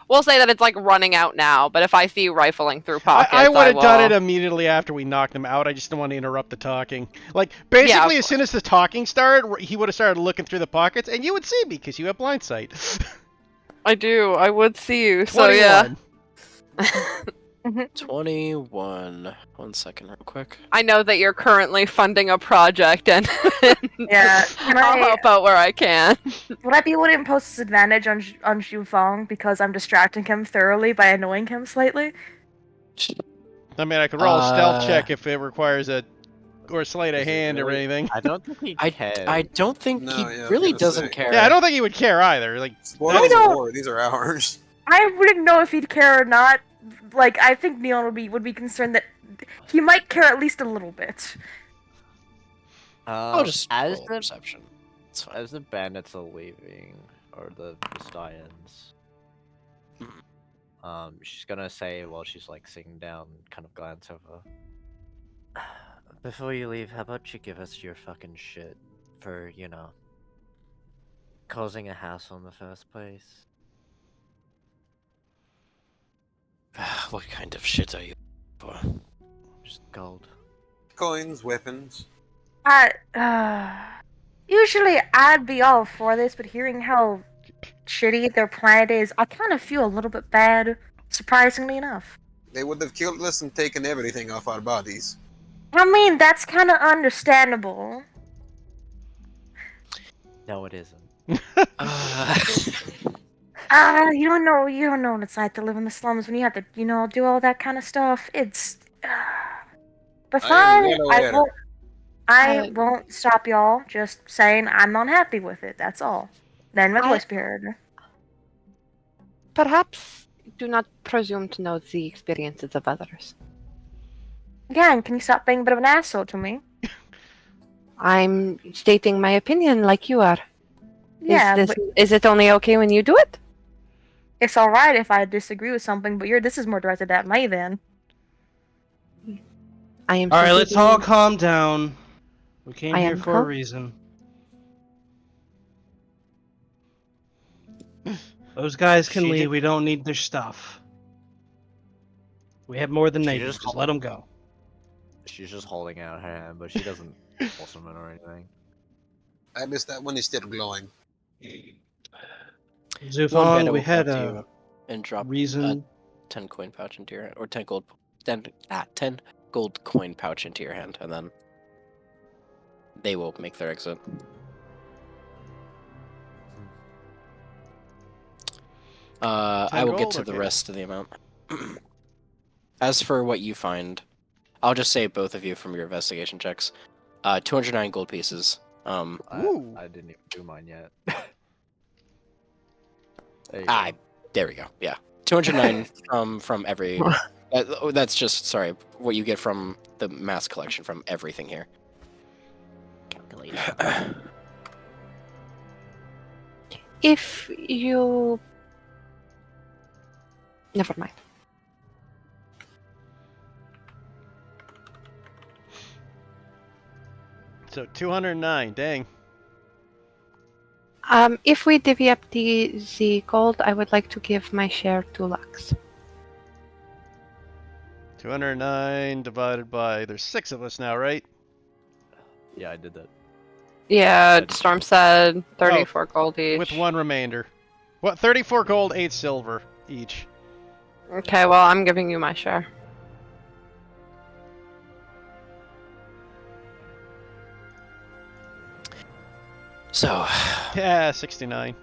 We'll say that it's like running out now, but if I see you rifling through pockets, I would have done will- it immediately after we knocked him out. I just don't want to interrupt the talking. Like, basically, as soon as the talking started, he would have started looking through the pockets, and you would see me, because you have blind sight. I do. I would see you. 21. So yeah. 21. 1 second, real quick. I know that you're currently funding a project, and Yeah. Can I'll help out where I can. Would I be able to impose disadvantage on Zhufeng because I'm distracting him thoroughly by annoying him slightly? I mean, I could roll a stealth check if it requires a sleight of hand or anything. I don't think he cares. I don't think No, he yeah, I was really gonna doesn't say. care. Yeah, I don't think he would care either. Like, Spoils don't- of war. These are ours. I wouldn't know if he'd care or not. Like, I think Neon would be concerned that he might care at least a little bit. I'll just as roll the perception. It's fine. as the bandits are leaving, or the Stallions, she's gonna say while she's like sitting down, kind of glance over. Before you leave, how about you give us your fucking shit for, causing a hassle in the first place? What kind of shit are you for? Just gold. Coins, weapons. Usually I'd be all for this, but hearing how shitty their planet is, I kind of feel a little bit bad, surprisingly enough. They would have killed us and taken everything off our bodies. I mean, that's kind of understandable. No, it isn't. You don't know what it's like to live in the slums when you have to, do all that kind of stuff. It's, but I am fine, well aware. I won't stop y'all. Just saying I'm not happy with it. That's all. Then my voice be heard. Perhaps do not presume to know the experiences of others. Again, can you stop being a bit of an asshole to me? I'm stating my opinion like you are. Yeah, Is it only okay when you do it? it's all right if I disagree with something, but this is more directed at me then. I am. All right, simply let's all being- calm down. We came I here am for a calm. reason. Those guys can She leave. did- We don't need their stuff. We have more than She they do. just Just let them go. She's just holding out her hand, but she doesn't force him in or anything. Atlas, that one is still glowing. One Zufong, bandit we will had come to a you and drop reason. 10 coin pouch into your hand, or 10 gold, 10 gold coin pouch into your hand, and then they will make their exit. I will get gold? to the Okay. rest of the amount. As for what you find, I'll just save both of you from your investigation checks. 209 gold pieces. Ooh. I didn't even do mine yet. There you go. There we go. Yeah, 209 from every. That's just what you get from the mass collection from everything here. Calculator. If you... Never mind. So 209. Dang. If we divvy up the gold, I would like to give my share to Lux. 209 divided by. There's 6 of us now, right? Yeah, I did that. Yeah, Good. Storm said 34 gold each. With 1 remainder. What? 34 gold, 8 silver each. Okay, well, I'm giving you my share. So, Yeah, 69.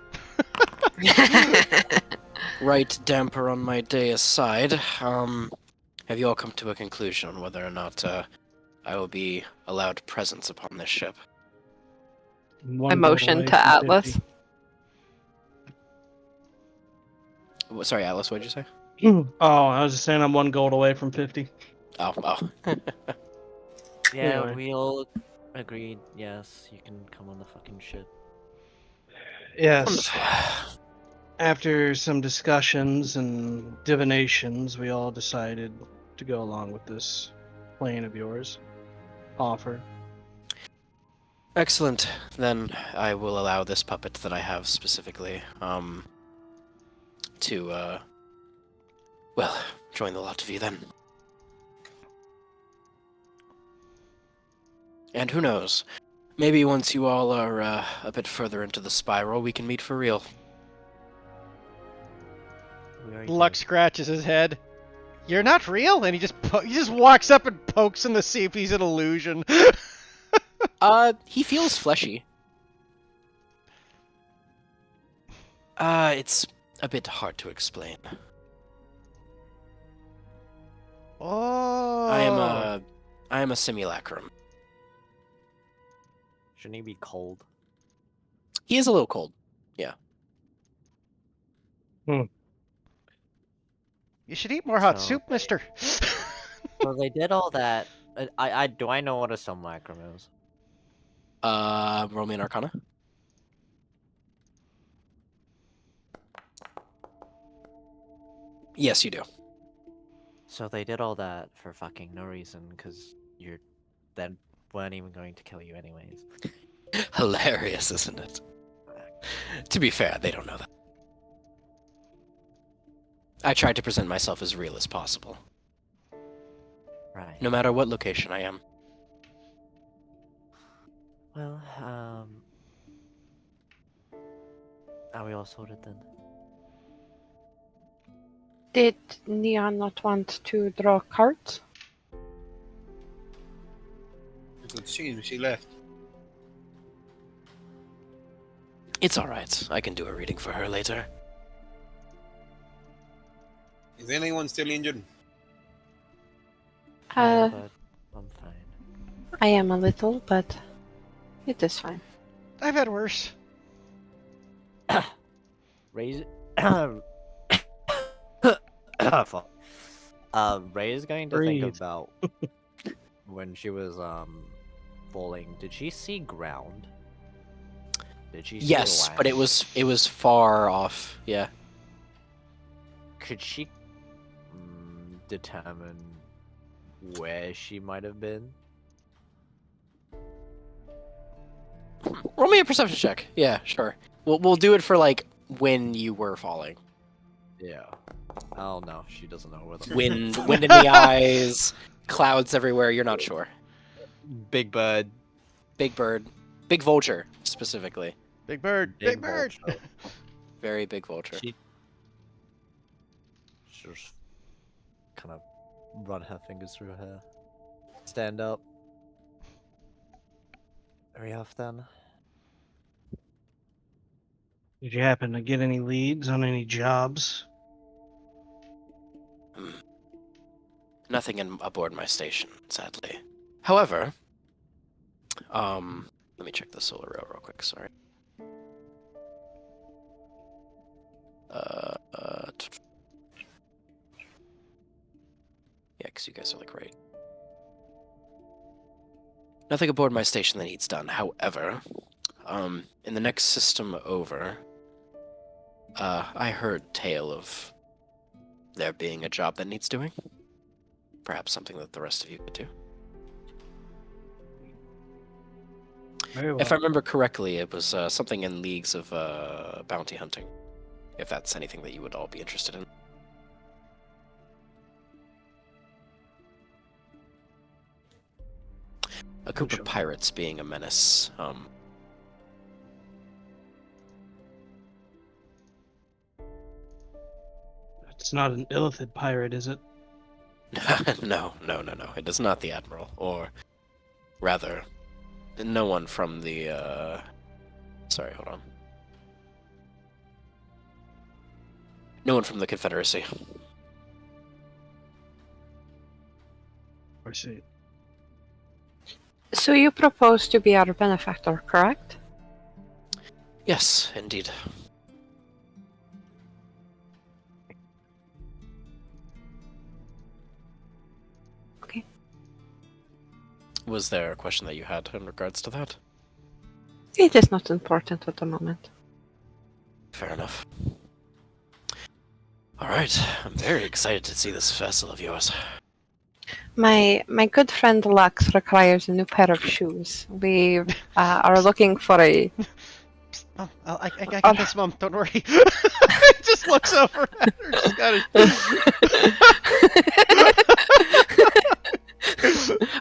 right damper on my day aside, have you all come to a conclusion on whether or not I will be allowed presence upon this ship? One I motion gold to away from Atlas. 50. Sorry, Atlas, what'd you say? Oh, I was just saying I'm 1 gold away from 50. Oh. Yeah, Anyway. we all agreed. Yes, you can come on the fucking ship. Yes. After some discussions and divinations, we all decided to go along with this plan of yours. Offer. Excellent. Then I will allow this puppet that I have specifically, to, join the lot of you then. And who knows? Maybe once you all are a bit further into the spiral, we can meet for real. We already Luck did. scratches his head. You're not real? And he just walks up and pokes him to see if he's an illusion. He feels fleshy. It's a bit hard to explain. Oh. I am a simulacrum. Shouldn't he be cold? He is a little cold. Yeah. You should eat more hot So- soup, mister. So they did all that. Do I know what a simulacrum is? Roll me an Arcana. Yes, you do. So they did all that for fucking no reason, because you're then weren't even going to kill you anyways. Hilarious, isn't it? To be fair, they don't know that. I tried to present myself as real as possible, Right. no matter what location I am. Well, are we all sorted then? Did Neon not want to draw cards? Good to see you. She left. It's alright. I can do a reading for her later. Is anyone still injured? Yeah, Uh, but I'm fine. I am a little, but it is fine. I've had worse. Raise. Fuck. Ray is going to think Breathe. about when she was falling. Did she see ground? Did she see Yes, but it land? was far off. Yeah. Could she determine where she might have been? Roll me a perception check. Yeah, sure. We'll do it for like when you were falling. Yeah. Oh no, she doesn't know where the Wind in the eyes, clouds everywhere. You're not sure. Big bird. Big bird, big vulture specifically. Big bird. Big bird. vulture. Very big vulture. She just kind of run her fingers through her hair. Stand up. Hurry up then. Did you happen to get any leads on any jobs? Nothing aboard my station, sadly. However, let me check the solar rail real quick. Sorry. Yeah, because you guys are like right. Nothing aboard my station that needs done. However, in the next system over, I heard tale of there being a job that needs doing. Perhaps something that the rest of you could do. Very well. If I remember correctly, it was something in leagues of bounty hunting. If that's anything that you would all be interested in. A group of pirates being a menace. It's not an illithid pirate, is it? No. It is not the Admiral, or rather, no one from the. Sorry, hold on. No one from the Confederacy. I see. So you propose to be our benefactor, correct? Yes, indeed. Okay. Was there a question that you had in regards to that? It is not important at the moment. Fair enough. Alright, I'm very excited to see this vessel of yours. My good friend Lux requires a new pair of shoes. We are looking for a... Oh, I got this, Mom. Don't worry. Just looks over at her. Just got it.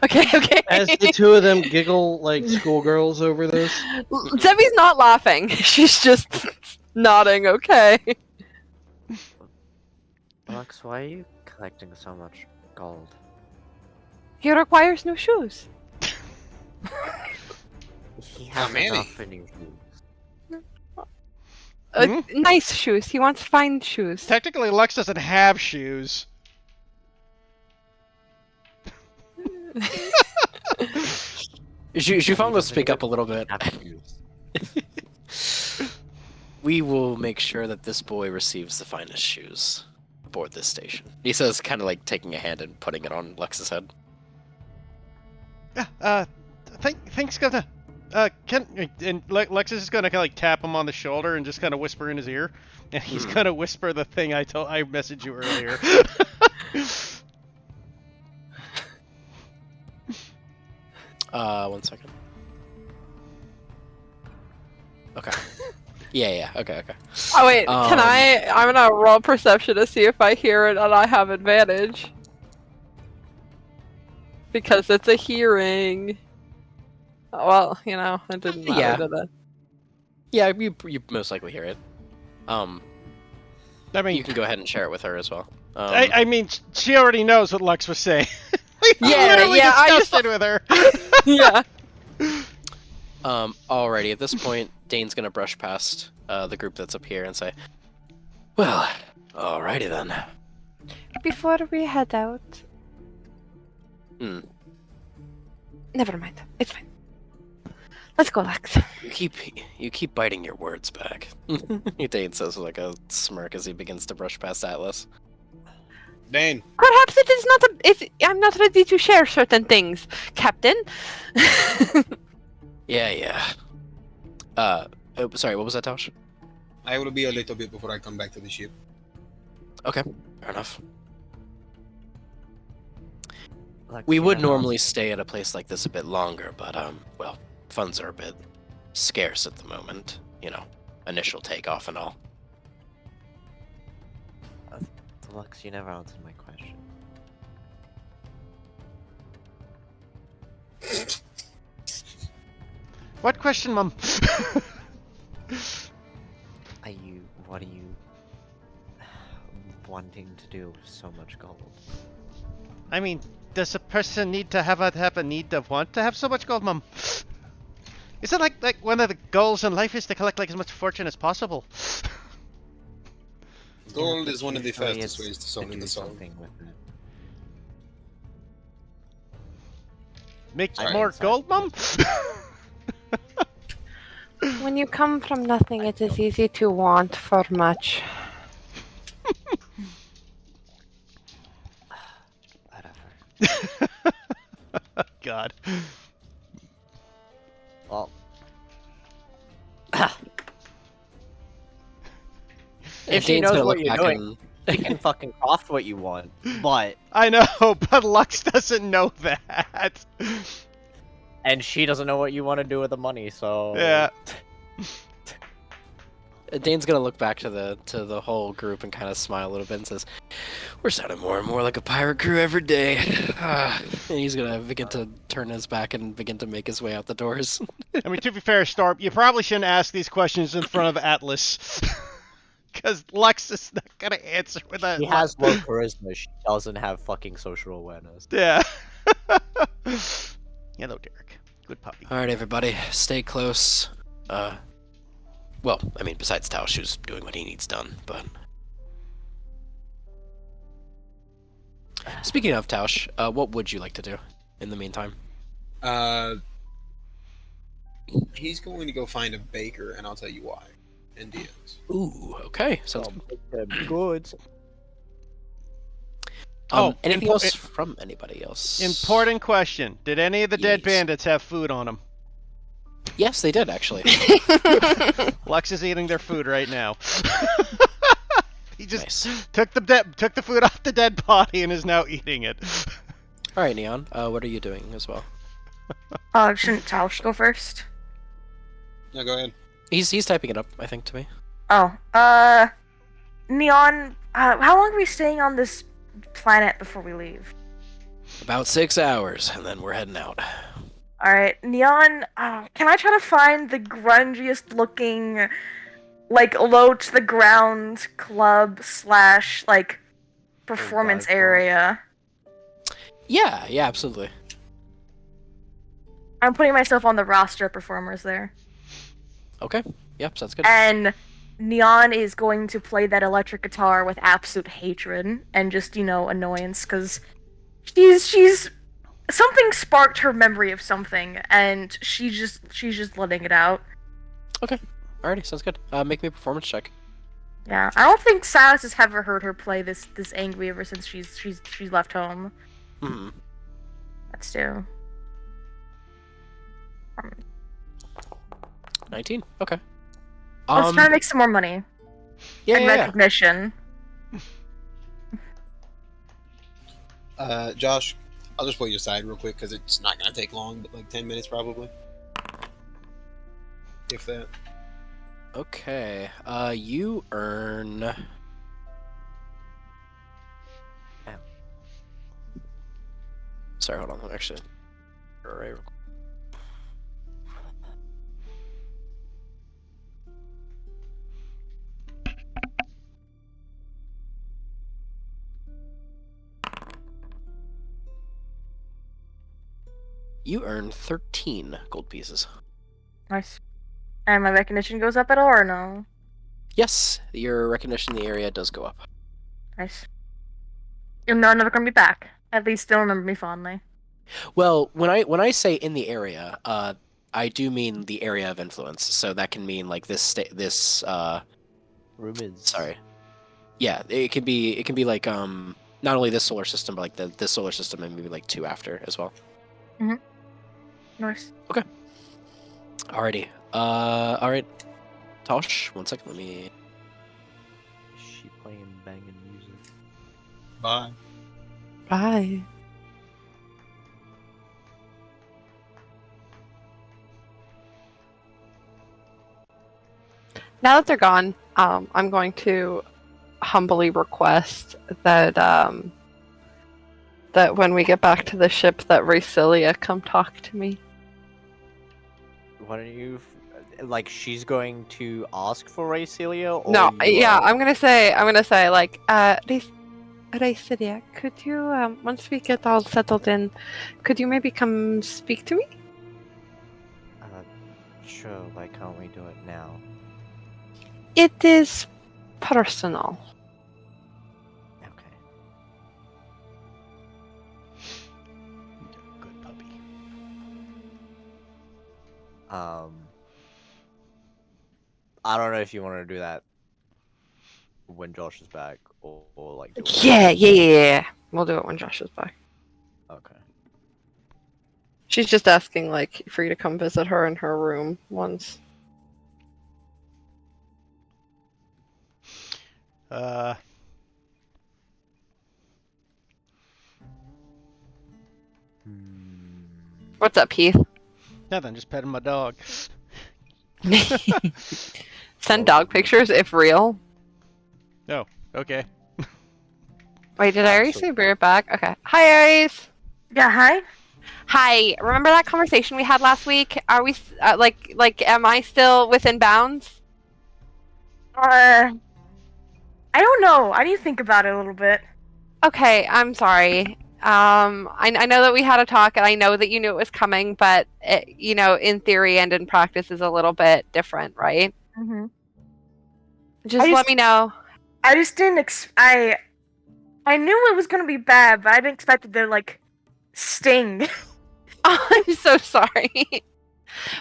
Okay. As the two of them giggle like schoolgirls over this. Debbie's not laughing. She's just nodding, okay. Lux, why are you collecting so much gold? He requires new shoes. He has many. enough for new shoes. Nice shoes. He wants fine shoes. Technically, Lux doesn't have shoes. Shufang will speak up a little bit. Have shoes. We will make sure that this boy receives the finest shoes aboard this station. He says, kind of like taking a hand and putting it on Lux's head. Thanks, gonna. And Lex is just gonna kind of like tap him on the shoulder and just kind of whisper in his ear, and he's gonna whisper the thing I messaged you earlier. 1 second. Okay. Yeah. Okay. Oh wait, can I'm gonna roll perception to see if I hear it and I have advantage. Because it's a hearing. Well, it didn't matter, Yeah. did it? Yeah, you most likely hear it. I mean, You can go ahead and share it with her as well. I mean, she already knows what Lux was saying. Yeah, literally I discussed just- it with her. Yeah. Alrighty, at this point, Dane's gonna brush past the group that's up here and say, "Well, alrighty then." Before we head out. Hmm. Never mind. It's fine. Let's go, Lex. You keep biting your words back. Dane says with like a smirk as he begins to brush past Atlas. Dane, Perhaps it is not I'm not ready to share certain things, Captain. Yeah. Sorry, what was that, Tosh? I will be a little bit before I come back to the ship. Okay, fair enough. Lux, We you would know, normally stay at a place like this a bit longer, but funds are a bit scarce at the moment. Initial takeoff and all. Lux, you never answered my question. What question, Mum? What are you wanting to do with so much gold? I mean, does a person need to have a need to want to have so much gold, Mum? Isn't like one of the goals in life is to collect like as much fortune as possible? Gold but is one of the usually fastest it's ways to summon do the soul. something with it. Make Sorry. more gold, Mum? When you come from nothing, it is easy to want for much. Whatever. God. Well, Yeah, if she Dane's knows gonna what look you're back doing, you can fucking craft what you want. But I know, but Lux doesn't know that. and she doesn't know what you want to do with the money, so Yeah. Dane's gonna look back to the whole group and kind of smile a little bit and says, "We're sounding more and more like a pirate crew every day." And he's gonna begin to turn his back and begin to make his way out the doors. I mean, to be fair, Storm, you probably shouldn't ask these questions in front of Atlas. Because Lux is not gonna answer with a... She has low charisma. She doesn't have fucking social awareness. Yeah. Hello, Derek. Good puppy. All right, everybody, stay close. Well, I mean, besides Tausch, who's doing what he needs done, but... Speaking of Tausch, what would you like to do in the meantime? He's going to go find a baker, and I'll tell you why. And Diaz. Ooh, okay, sounds Good. anything else from anybody else? Important question. Did any of the dead Yes. bandits have food on them? Yes, they did, actually. Lux is eating their food right now. He just Nice. took the food off the dead body and is now eating it. All right, Neon, what are you doing as well? Shouldn't Tausch go first? No, go ahead. He's typing it up, I think, to me. Oh, Neon, how long are we staying on this planet before we leave? About 6 hours, and then we're heading out. Alright, Neon, can I try to find the grungiest looking, like, low to the ground club / like, performance God, area? Yeah, absolutely. I'm putting myself on the roster of performers there. Okay, yep, sounds good. And Neon is going to play that electric guitar with absolute hatred and just, annoyance, because she's something sparked her memory of something, and she's just letting it out. Alrighty, sounds good. Make me a performance check. Yeah, I don't think Silas has ever heard her play this angry ever since she's left home. Hmm. Let's do. 19. Okay. Let's try to make some more money Yeah, and yeah, yeah. recognition. Josh, I'll just pull you aside real quick because it's not gonna take long, but like 10 minutes probably. If that. Okay. You earn. Sorry, hold on. Actually, right. You earn 13 gold pieces. Nice. And my recognition goes up at all, or no? Yes, your recognition in the area does go up. Nice. You'll know I'm never gonna be back. At least they'll remember me fondly. Well, when I say in the area, I do mean the area of influence. So that can mean like this Rumors. Sorry. Yeah, it can be like not only this solar system, but like this solar system and maybe like 2 after as well. Nice. Alrighty. Alright. Tosh, 1 second, let me... Is she playing banging music? Bye. Bye. Now that they're gone, I'm going to humbly request that that when we get back to the ship, that Racilia come talk to me. Why don't you, like, she's going to ask for Racelia, or No, you yeah, are- I'm gonna say like, Racilia, could you, once we get all settled in, could you maybe come speak to me? Sure. Why can't we do it now? It is personal. Okay. Good puppy. I don't know if you want to do that when Josh is back, or like. Do it Yeah. We'll do it when Josh is back. Okay. She's just asking, like, for you to come visit her in her room once. What's up, Heath? Nothing, just petting my dog. Send dog pictures if real. Oh, okay. Wait, did Aries say be right back? Okay. Hi, Aries. Yeah, hi. Hi. Remember that conversation we had last week? Are we am I still within bounds? I don't know. I need to think about it a little bit. Okay, I'm sorry. I know that we had a talk, and I know that you knew it was coming, but it, in theory and in practice is a little bit different, right? Mm-hmm. Just let me know. I just didn't. I knew it was gonna be bad, but I didn't expect it to like sting. Oh, I'm so sorry.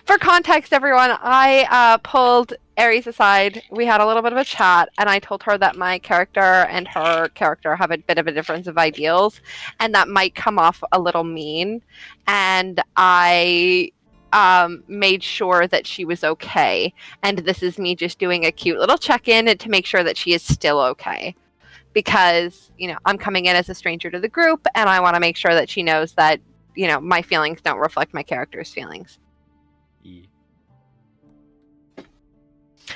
For context, everyone, I pulled Aries aside. We had a little bit of a chat, and I told her that my character and her character have a bit of a difference of ideals, and that might come off a little mean. And I made sure that she was okay. And this is me just doing a cute little check-in to make sure that she is still okay. Because, I'm coming in as a stranger to the group, and I want to make sure that she knows that, my feelings don't reflect my character's feelings.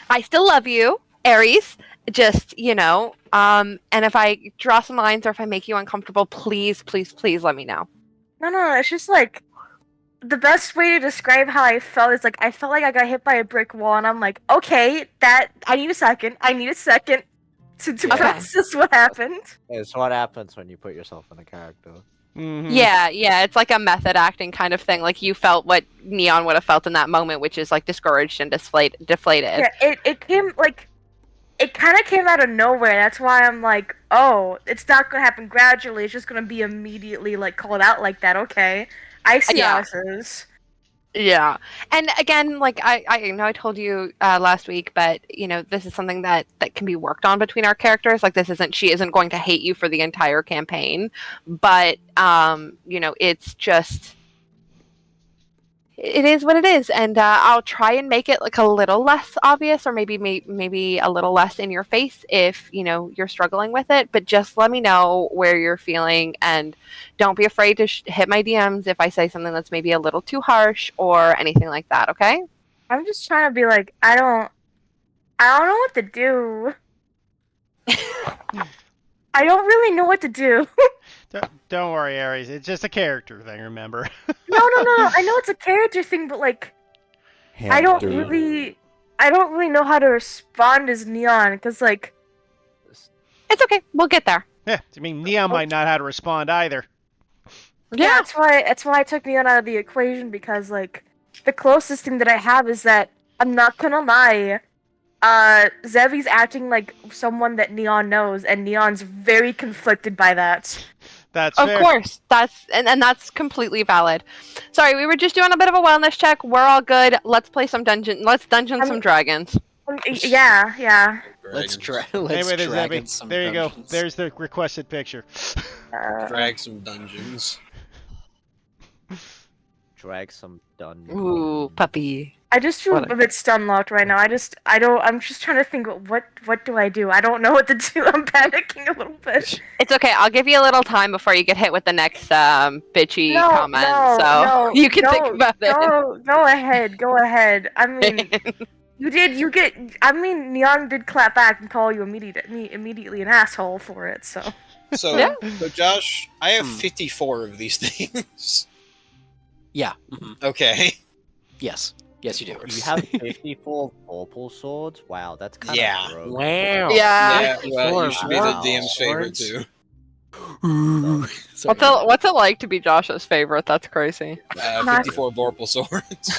I still love you, Aries. Just, and if I draw some lines or if I make you uncomfortable, please, please, please let me know. No, it's just like the best way to describe how I felt is like I felt like I got hit by a brick wall, and I'm like, okay, I need a second to process what happened. It's what happens when you put yourself in a character. Mm-hmm. Yeah, it's like a method acting kind of thing. Like you felt what Neon would have felt in that moment, which is like discouraged and deflated. Yeah, it came like it kind of came out of nowhere. That's why I'm like, oh, it's not gonna happen gradually. It's just gonna be immediately like called out like that. Okay, I see how this is. Yeah, and again, like I know I told you last week, but this is something that can be worked on between our characters. Like she isn't going to hate you for the entire campaign, but it's just. It is what it is, and I'll try and make it like a little less obvious, or maybe a little less in your face if you're struggling with it. But just let me know where you're feeling, and don't be afraid to hit my DMs if I say something that's maybe a little too harsh or anything like that. Okay? I'm just trying to be like, I don't know what to do. I don't really know what to do. Don't worry, Aries. It's just a character thing, remember? No. I know it's a character thing, but like, I don't really know how to respond as Neon, because like, it's okay. We'll get there. Yeah, I mean, Neon might not know how to respond either. Yeah, that's why I took Neon out of the equation, because like, the closest thing that I have is that I'm not gonna lie. Zevi's acting like someone that Neon knows, and Neon's very conflicted by that. That's of fair. course. That's and that's completely valid. Sorry, we were just doing a bit of a wellness check. We're all good. Let's play some dungeon. Let's dungeon some dragons. Yeah. Let's Anyway, drag there's in some there you go. dungeons. There's the requested picture. Drag some dungeons. Drag some done. Ooh, puppy. I just feel a bit stun locked right now. I'm just trying to think what do I do? I don't know what to do. I'm panicking a little bit. It's okay. I'll give you a little time before you get hit with the next bitchy comment, so you can think about it. Go ahead. I mean, You did. You get. I mean, Neon did clap back and call you immediately an asshole for it. So. So, Yeah. so Josh, I have 54 of these things. Yeah. Mhm. Okay. Yes. Yes, you do. You have 54 Vorpal swords? Wow, that's kind Yeah. of broke. Wow. Yeah. Yeah, well, you should be the Wow. DM's favorite too. Sorry. What's it like to be Josh's favorite? That's crazy. 54 Vorpal swords.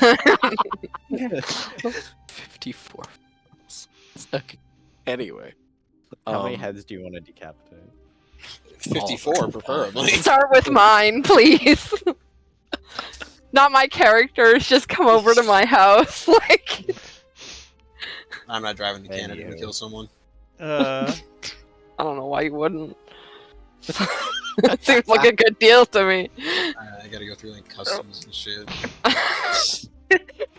54. Okay. Anyway. How many heads do you want to decapitate? 54, preferably. Start with mine, please. Not my characters. Just come over to my house. Like, I'm not driving to Canada to Anywho. kill someone. I don't know why you wouldn't. That seems like a good deal to me. I gotta go through like customs and shit.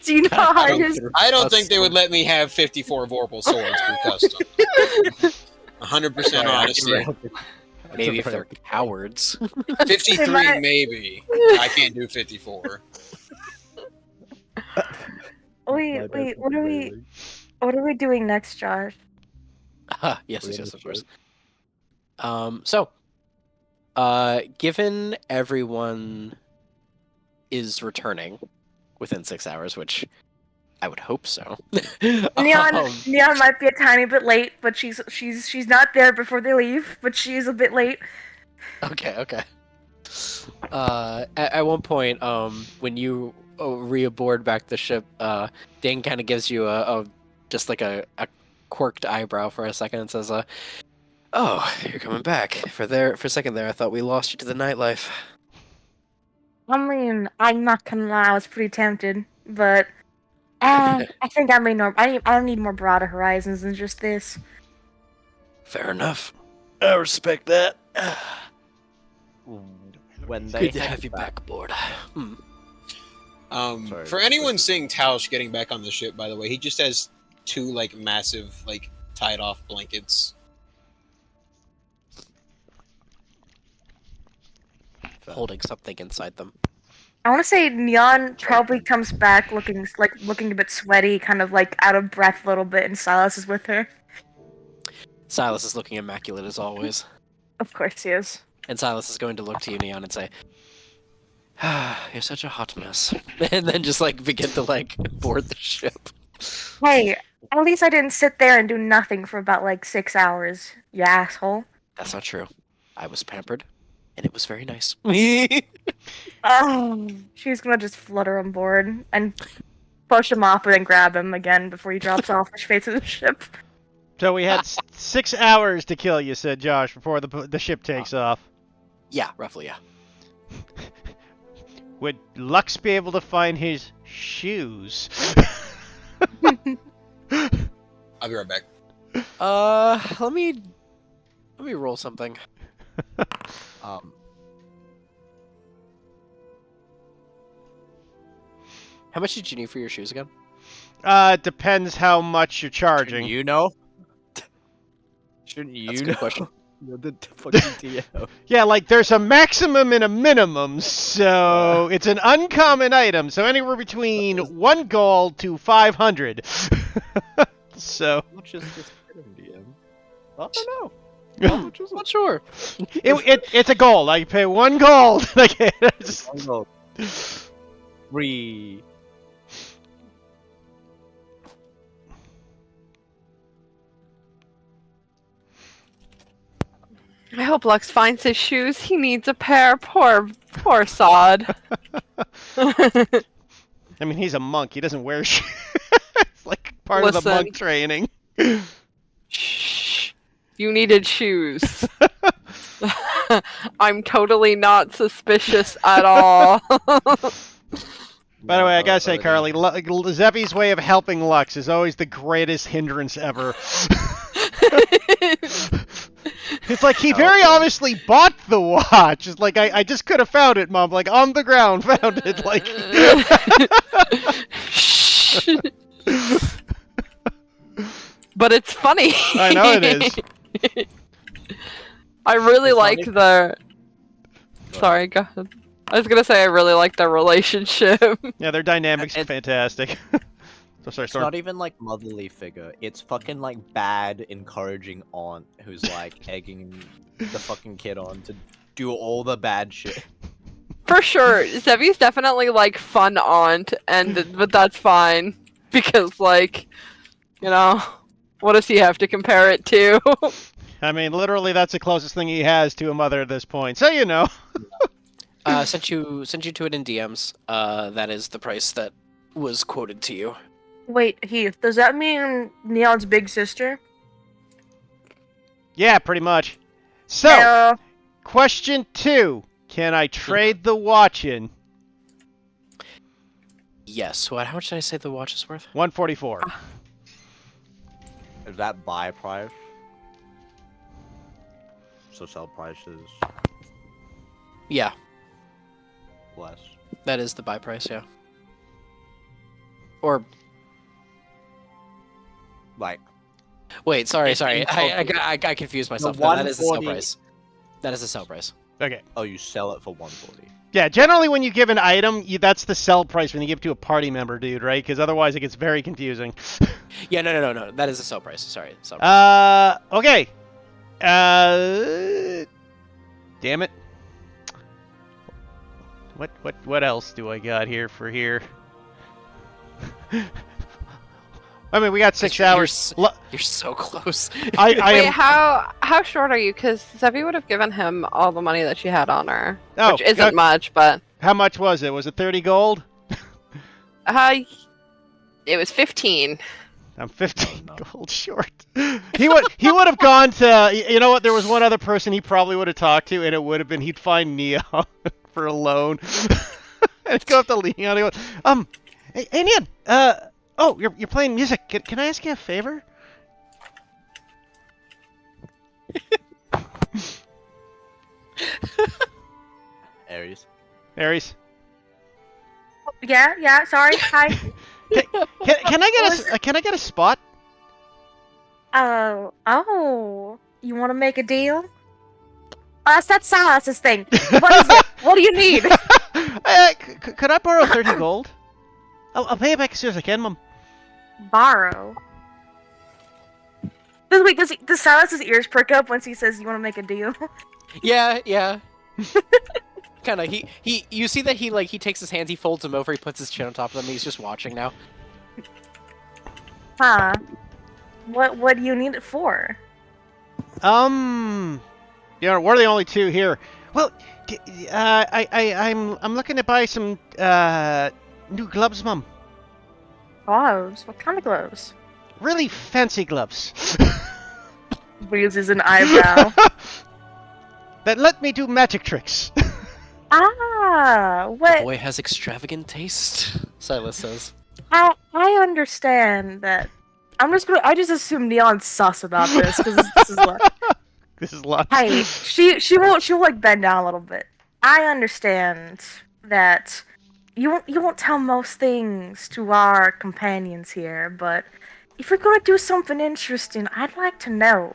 Do you know how hard it is? I don't think they would let me have 54 Vorpal swords through customs. 100% honesty. Maybe if they're cowards. 53 maybe. I can't do 54. Wait. What are we doing next, Josh? Yes, of course. Given everyone is returning within 6 hours, which I would hope so. Neon might be a tiny bit late, but she's not there before they leave, but she is a bit late. Okay. At one point, when you re-aboard back the ship, Dane kind of gives you a just like a quirked eyebrow for a second and says, "Oh, you're coming back." For a second there, I thought we lost you to the nightlife. I mean, I'm not gonna lie, I was pretty tempted, but I think I need more broader horizons than just this. Fair enough. I respect that. When they Good to head have you back aboard. Sorry, For anyone seeing Tausch getting back on the ship, by the way, he just has 2 like massive like tied off blankets. Holding something inside them. I want to say Neon probably comes back looking a bit sweaty, kind of like out of breath a little bit, and Silas is with her. Silas is looking immaculate as always. Of course he is. And Silas is going to look to you, Neon, and say, "You're such a hot mess." And then just like begin to like board the ship. Hey, at least I didn't sit there and do nothing for about like 6 hours, you asshole. That's not true. I was pampered, and it was very nice. Oh, she's gonna just flutter on board and push him off and then grab him again before he drops off the face of the ship. So we had 6 hours to kill, you said, Josh, before the ship takes off. Yeah, roughly, yeah. Would Lux be able to find his shoes? I'll be right back. Let me roll something. How much did you need for your shoes again? Depends how much you're charging. You know? Shouldn't you That's a know? good question. You're the fucking TO. Yeah, like there's a maximum and a minimum, so it's an uncommon item, so anywhere between 1 gold to 500. So How much is this item, DM? I don't know. How much is it? Not sure. it's a gold. I pay 1 gold. Like, it's- One gold. 3. I hope Lux finds his shoes. He needs a pair. Poor sod. I mean, he's a monk. He doesn't wear shoes. It's like part of the Listen. monk training. Shh. You needed shoes. I'm totally not suspicious at all. By the way, I gotta say, Carly, Zevi's way of helping Lux is always the greatest hindrance ever. It's like he very obviously bought the watch. It's like I just could have found it, Mom. Like on the ground, found it. Like. Shh. But it's funny. I know it is. I really It's like funny. the. Sorry, go ahead. I was gonna say I really like their relationship. Yeah, their dynamics are It- fantastic. So sorry, It's Storm. not even like motherly figure. It's fucking like bad, encouraging aunt who's like egging the fucking kid on to do all the bad shit. For sure, Zevi's definitely like fun aunt, but that's fine because like, you know, what does he have to compare it to? I mean, literally, that's the closest thing he has to a mother at this point. So you know. Sent you to it in DMs. That is the price that was quoted to you. Wait, Heath, does that mean Neon's big sister? Yeah, pretty much. So, Yeah. question 2. Can I trade the watch in? Yes. What? How much did I say the watch is worth? 144. Is that buy price? So sell price is Yeah, less. that is the buy price. Yeah. Or Like, wait, sorry. in I confused myself. The No, that is the sell 140 price. That is the sell price. Okay. oh, you sell it for 140. Yeah, generally when you give an item, that's the sell price when you give it to a party member, dude, right? Because otherwise it gets very confusing. Yeah, no. That is the sell price. Sorry, sell price. Okay. Damn it. What else do I got here for here? I mean, we got 6 hours. You're so close. I Wait, am. how short are you? Because Zevi would have given him all the money that she had on her, Oh, which isn't much, but How much was it? Was it 30 gold? it was 15. I'm 15 gold short. He would have gone to, you know what, there was one other person he probably would have talked to, and it would have been, he'd find Neon for a loan. And he'd go up to Leon and go, hey Neon, oh, you're playing music. Can I ask you a favor? Aries. Aries. Yeah, sorry. Hi. Can I get a spot? Oh, you want to make a deal? Oh, that's Silas's thing. What is it? What do you need? Could I borrow 30 gold? I'll pay it back as soon as I can, Mum. Borrow. Does Silas's ears prick up once he says you want to make a deal? Yeah. Kind of. You see that he takes his hands, he folds them over, he puts his chin on top of them, he's just watching now. Huh? What do you need it for? We're the only two here. Well, I'm looking to buy some new gloves, Mum. Gloves? What kind of gloves? Really fancy gloves. Raises an eyebrow. That let me do magic tricks. What? Boy has extravagant taste, Silas says. I understand that. I just assume Neon's sus about this because this is what. This is lots. Hey, she'll like bend down a little bit. I understand that you won't tell most things to our companions here, but if you're gonna do something interesting, I'd like to know.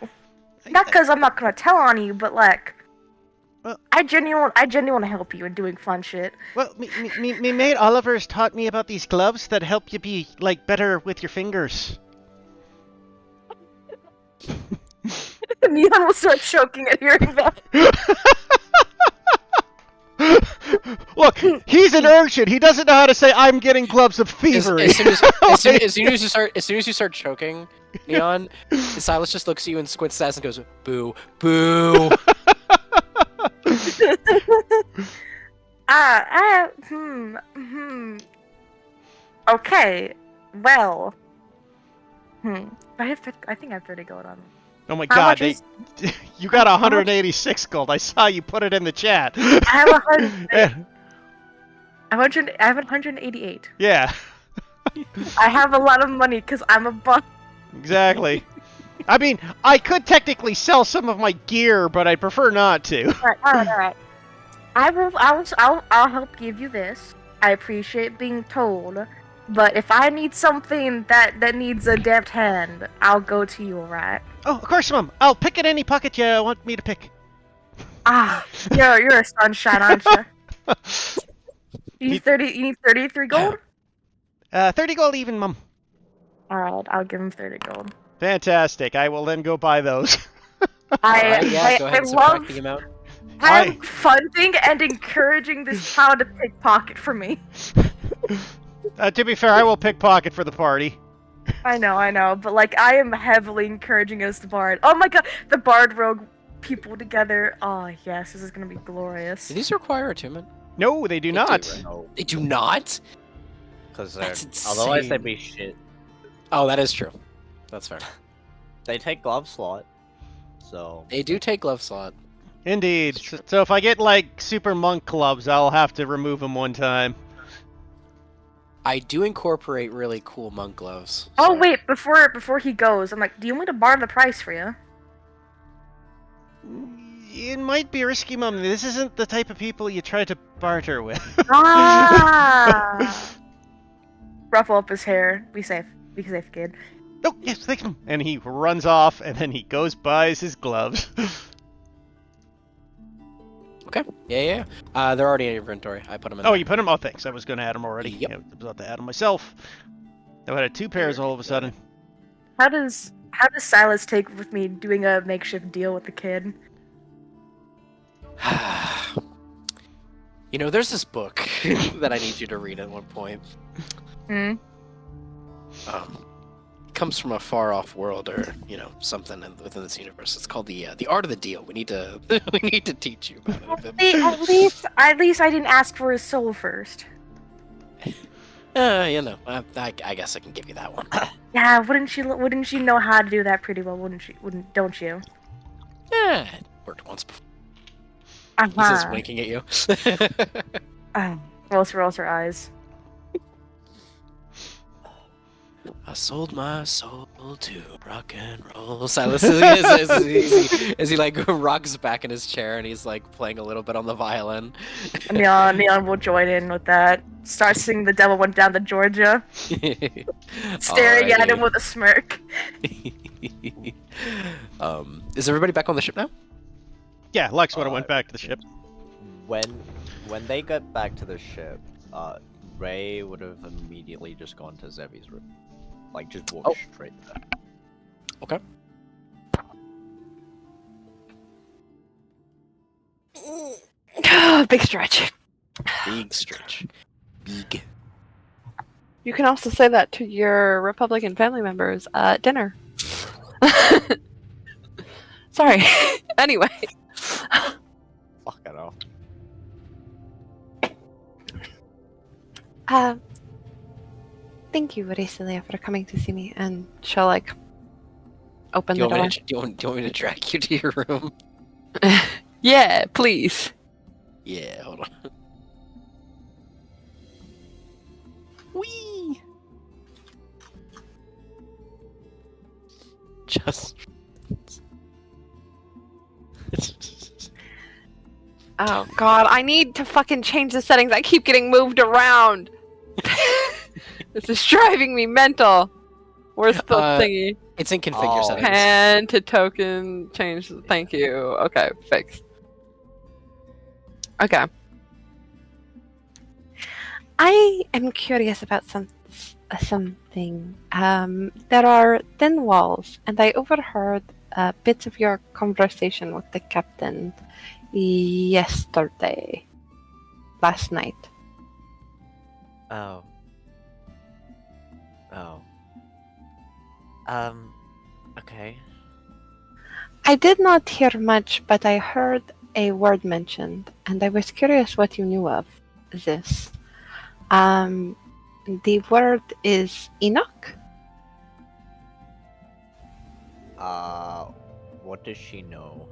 Not because I'm not gonna tell on you, but like, I genuinely want to help you in doing fun shit. Well, me mate Oliver's taught me about these gloves that help you be like better with your fingers. Neon will start choking at hearing that. Look, he's an urchin. He doesn't know how to say "I'm getting gloves of thievery." As soon as you start choking, Neon, Silas just looks at you and squints his ass and goes, "Boo, boo." Okay, well, I think I have 30 gold on me. Oh my How god, much you got 186 gold. I saw you put it in the chat. I have 188. Yeah. I have a lot of money because I'm a buff. Exactly. I mean, I could technically sell some of my gear, but I'd prefer not to. Alright. I'll help give you this. I appreciate being told, but if I need something that needs a deft hand, I'll go to you, alright? Oh, of course, Mum. I'll pick at any pocket you want me to pick. You're a sunshine, aren't you? You need 33 gold? 30 gold even, Mum. Alright, I'll give him 30 gold. Fantastic. I will then go buy those. Alright, yeah, go ahead and subtract love the amount. I'm funding and encouraging this child to pickpocket for me. To be fair, I will pickpocket for the party. I know, but like I am heavily encouraging us the bard. Oh my god, the bard rogue people together. Oh yes, this is gonna be glorious. Do these require attunement? No, they do They not. do, right? No, They do not? because That's otherwise insane. they'd be shit. Oh, that is true. That's fair. They take glove slot, so They do take glove slot. Indeed. That's true. So if I get like super monk clubs, I'll have to remove them one time. I do incorporate really cool monk gloves. Oh so- wait, before he goes, I'm like, do you want me to barter the price for you? It might be risky, Mum. This isn't the type of people you try to barter with. Ah. Ruffle up his hair. Be safe, kid. Oh, yes, thanks, Mum. And he runs off, and then he goes buys his gloves. Okay. Yeah. They're already in your inventory. I put them in. Oh, there. you put them? Oh, thanks. I was going to add them already. Yep. Yeah, I was about to add them myself. Now I had 2 pairs all of a sudden. How does Silas take with me doing a makeshift deal with the kid? You know, there's this book that I need you to read at one point. Hmm. It comes from a far-off world, or something within this universe. It's called the Art of the Deal. We need to teach you about it a bit. At least I didn't ask for his soul first. I guess I can give you that one. Yeah, wouldn't she know how to do that pretty well? Don't you? Yeah, it worked once before. He says, winking at you. Rolls her eyes. I sold my soul to rock and roll. Silas as he like rocks back in his chair and he's like playing a little bit on the violin. Neon will join in with that. Start singing "The Devil Went Down to Georgia," staring at him with a smirk. Is everybody back on the ship now? Yeah, Lex would have went back to the ship. when they got back to the ship, Ray would have immediately just gone to Zevi's room, like just walked straight there. Okay. Big stretch. Big stretch. Big. You can also say that to your Republican family members at dinner. Sorry. Anyway. Fuck it off. Thank you, Raicelia, for coming to see me. And she'll like open Do you the door. want me to drag you to your room? Yeah, please. Yeah, hold on. Whee! Just. Oh god, I need to fucking change the settings. I keep getting moved around. This is driving me mental. Where's the thingy? It's in configure settings. Pan to token change. Thank you. Okay, fixed. Okay. I am curious about something. There are thin walls, and I overheard bits of your conversation with the captain last night. Oh. Okay. I did not hear much, but I heard a word mentioned, and I was curious what you knew of this. The word is Enoch? What does she know?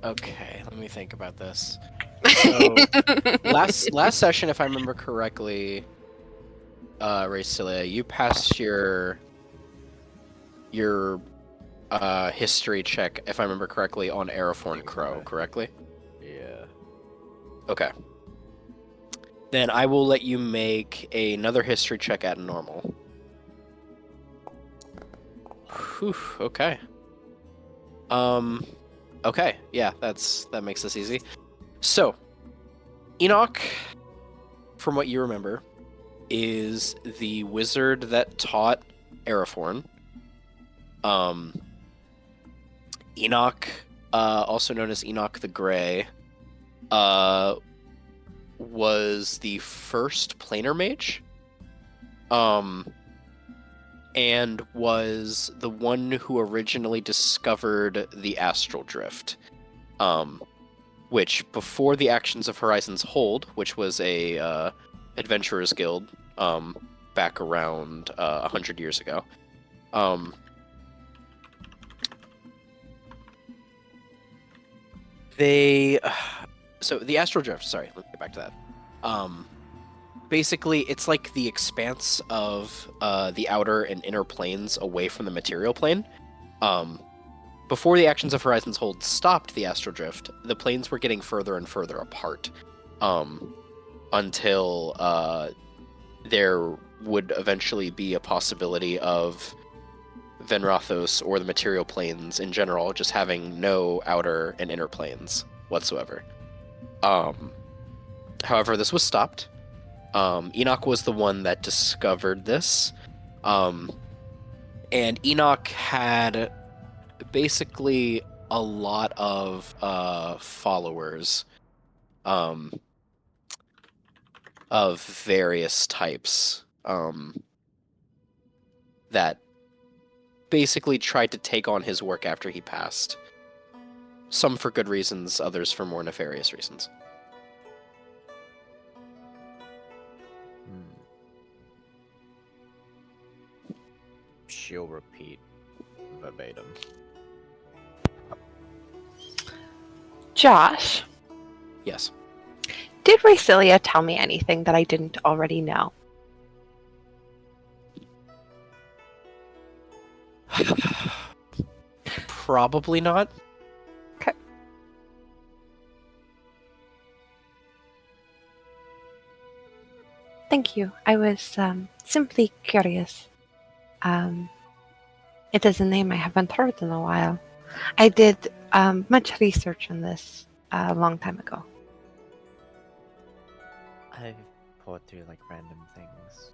Okay, let me think about this. So, last session, if I remember correctly, Raicelia, you passed your history check, if I remember correctly, on Aeroforn Crow, correctly? Yeah. Okay. Then I will let you make another history check at normal. Whew, okay. Okay, yeah, that makes this easy. So, Enoch, from what you remember, is the wizard that taught Araforn. Enoch, also known as Enoch the Grey, was the first planar mage. And was the one who originally discovered the astral drift. Which, before the actions of Horizon's Hold, which was a adventurers guild back around 100 years ago, they... So, the astral drift, sorry, let's get back to that. Basically, it's like the expanse of the outer and inner planes away from the material plane. Before the actions of Horizon's Hold stopped the astral drift, the planes were getting further and further apart, until there would eventually be a possibility of Venrathos or the material planes in general just having no outer and inner planes whatsoever. However, this was stopped. Enoch was the one that discovered this, and Enoch had basically a lot of followers of various types that basically tried to take on his work after he passed. Some for good reasons, others for more nefarious reasons. She'll repeat verbatim. Josh, Yes. did Racilia tell me anything that I didn't already know? Probably not. Okay. Thank you. I was simply curious. It is a name I haven't heard in a while. I did much research on this a long time ago. I've poured through like random things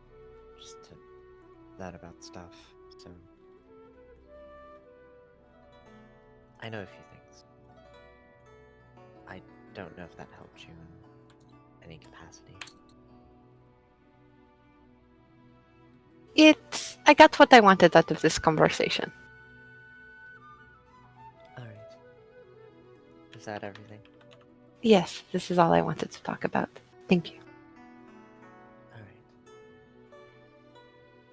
just to learn about stuff, so I know a few things. I don't know if that helped you in any capacity. I got what I wanted out of this conversation. Alright. Is that everything? Yes, this is all I wanted to talk about. Thank you. Alright.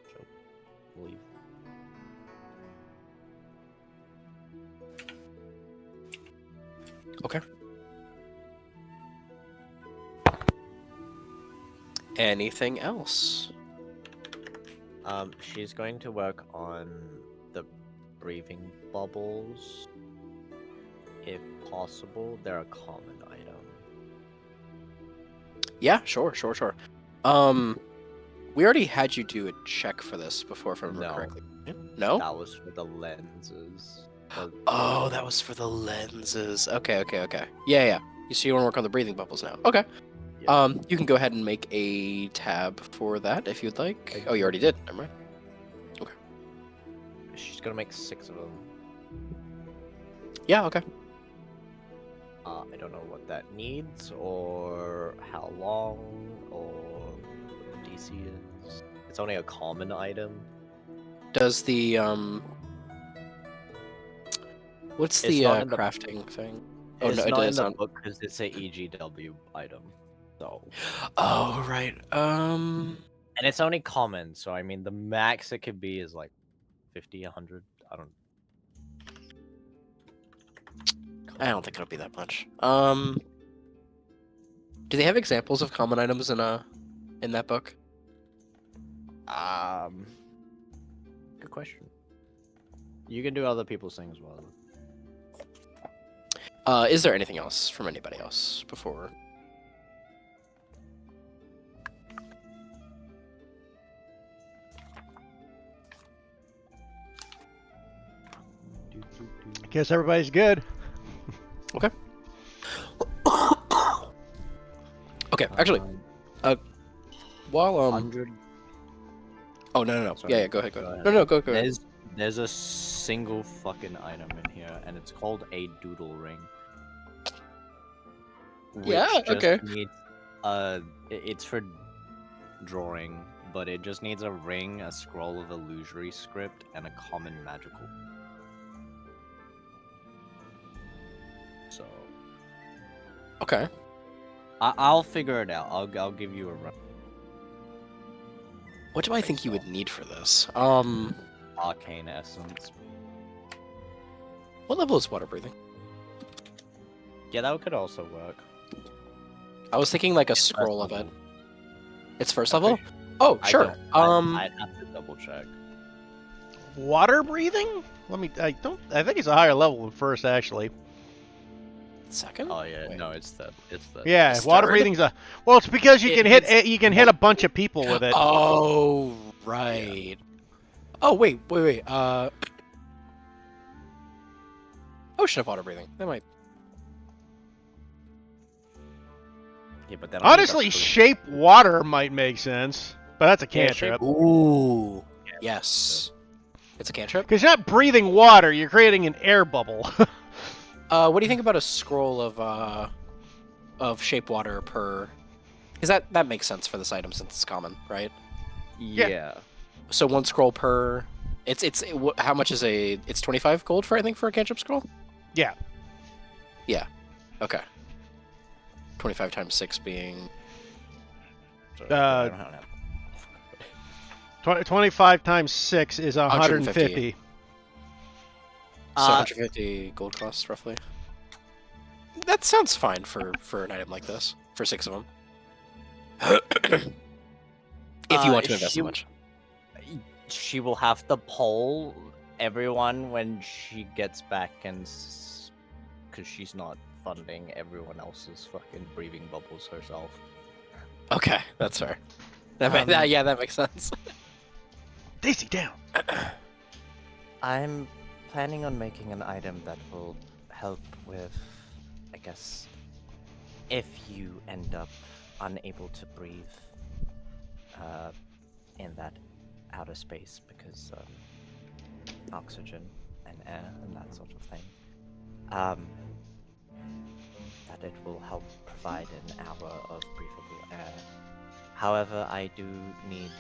She'll leave. Okay. Anything else? She's going to work on the breathing bubbles. If possible, they're a common item. Yeah, sure. We already had you do a check for this before, if I remember No. correctly. No? That was for the lenses. Oh, that was for the lenses. Okay. Yeah. So you want to work on the breathing bubbles now? Okay. Yeah. You can go ahead and make a tab for that if you'd like. Oh, you already did. Never mind. She's gonna make 6 of them. Yeah. Okay. I don't know what that needs, or how long, or what the DC is. It's only a common item. Does the what's It's the not in the- crafting thing? Oh It's no, it not in is the on. book because it's a EGW item. So, Oh right. and it's only common. So I mean, the max it could be is like 50, 100. I don't. I don't think it'll be that much. Do they have examples of common items in that book? Good question. You can do other people's things as well. Is there anything else from anybody else before? I guess everybody's good. Okay. Okay, actually, while 100. Oh no. Sorry, Yeah, go ahead. go ahead. No, go ahead. There's a single fucking item in here, and it's called a doodle ring. Yeah, Which just okay. Needs, it's for drawing, but it just needs a ring, a scroll of illusory script, and a common magical. So Okay. I'll figure it out. I'll give you a run. What do I think you would need for this? Arcane essence. What level is water breathing? Yeah, that could also work. I was thinking like a It's first scroll of it. level. It's first level? Oh, sure. I'd have to double check. Water breathing? I think it's a higher level than first, actually. Second? Oh yeah, Wait. no, it's that. Yeah, It's water third? breathing's well, it's because you can hit a bunch of people with it. Oh, right. Oh, wait. Ocean of water breathing. That might. Yeah, but then Honestly, shape water might make sense, but that's a Yeah, cantrip. Ooh. Yes. It's a cantrip. Because you're not breathing water, you're creating an air bubble. What do you think about a scroll of shape water per? Because that makes sense for this item since it's common, right? Yeah. So one scroll per. How much is a? It's 25 gold for a cantrip scroll. Yeah. Yeah. Okay. 25 times 6 being. 25 times 6 is 150. So 150 gold costs roughly. That sounds fine for an item like this for 6 of them. If you want to invest so much. She will have to poll everyone when she gets back because she's not funding everyone else's fucking breathing bubbles herself. Okay, that's fair. That makes sense. Daisy, down. I'm planning on making an item that will help with, I guess, if you end up unable to breathe in that outer space because oxygen and air and that sort of thing. That it will help provide an hour of breathable air. However, I do need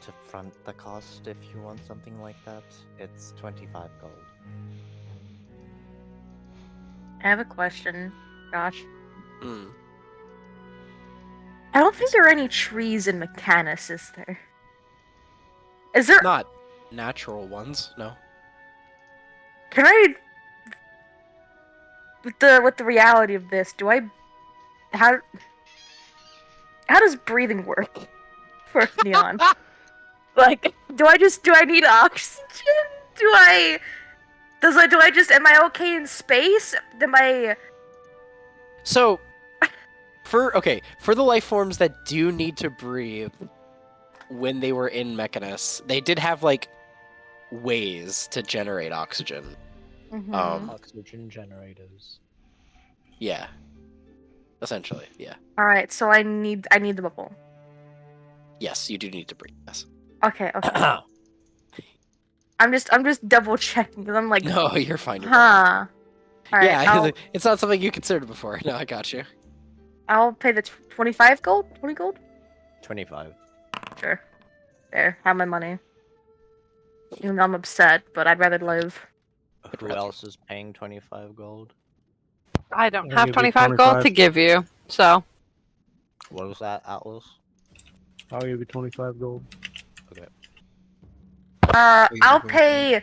to front the cost if you want something like that. It's 25 gold. I have a question, Josh. Hmm. I don't think there are any trees in Mechanus, is there? Is there? Not natural ones, no. Can I? With the reality of this, how does breathing work for Neon? Like, do I need oxygen? Do I am I okay in space? So, for the life forms that do need to breathe when they were in Mechanus, they did have like ways to generate oxygen. Oxygen generators. Yeah. Essentially, yeah. Alright, so I need the bubble. Yes, you do need to breathe. Yes. Okay. I'm just double checking because I'm like, No, you're fine. huh. Alright, Yeah, it's not something you considered before. No, I got you. I'll pay the 25 gold? 20 gold? 25. Sure. There, have my money. Even though I'm upset, but I'd rather live. Who else is paying 25 gold? I don't I'll have give you 25 gold 25. to give you, so. What was that, Atlas? I'll give you 25 gold. Okay. I'll pay.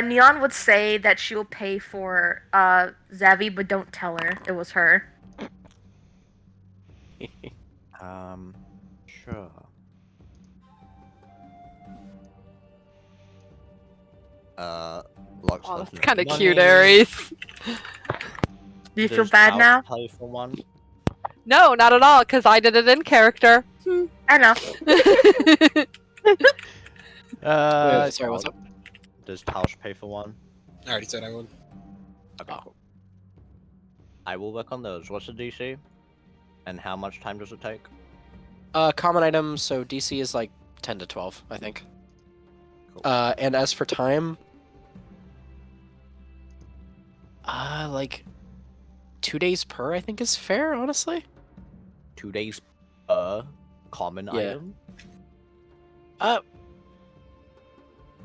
Neon would say that she'll pay for Zavi, but don't tell her it was her. Sure. Lux Oh, doesn't that's kind of have cute, money. Aries. Do you feel Does bad House now? Pay for one? No, not at all, because I did it in character. I know. Sorry, what's up? Does Tausch pay for one? I already said I would. Okay, Oh. cool. I will work on those. What's the DC? And how much time does it take? Common items, so DC is like 10 to 12, I think. Cool. And as for time, like 2 days per, I think is fair, honestly. 2 days per common Yeah. item?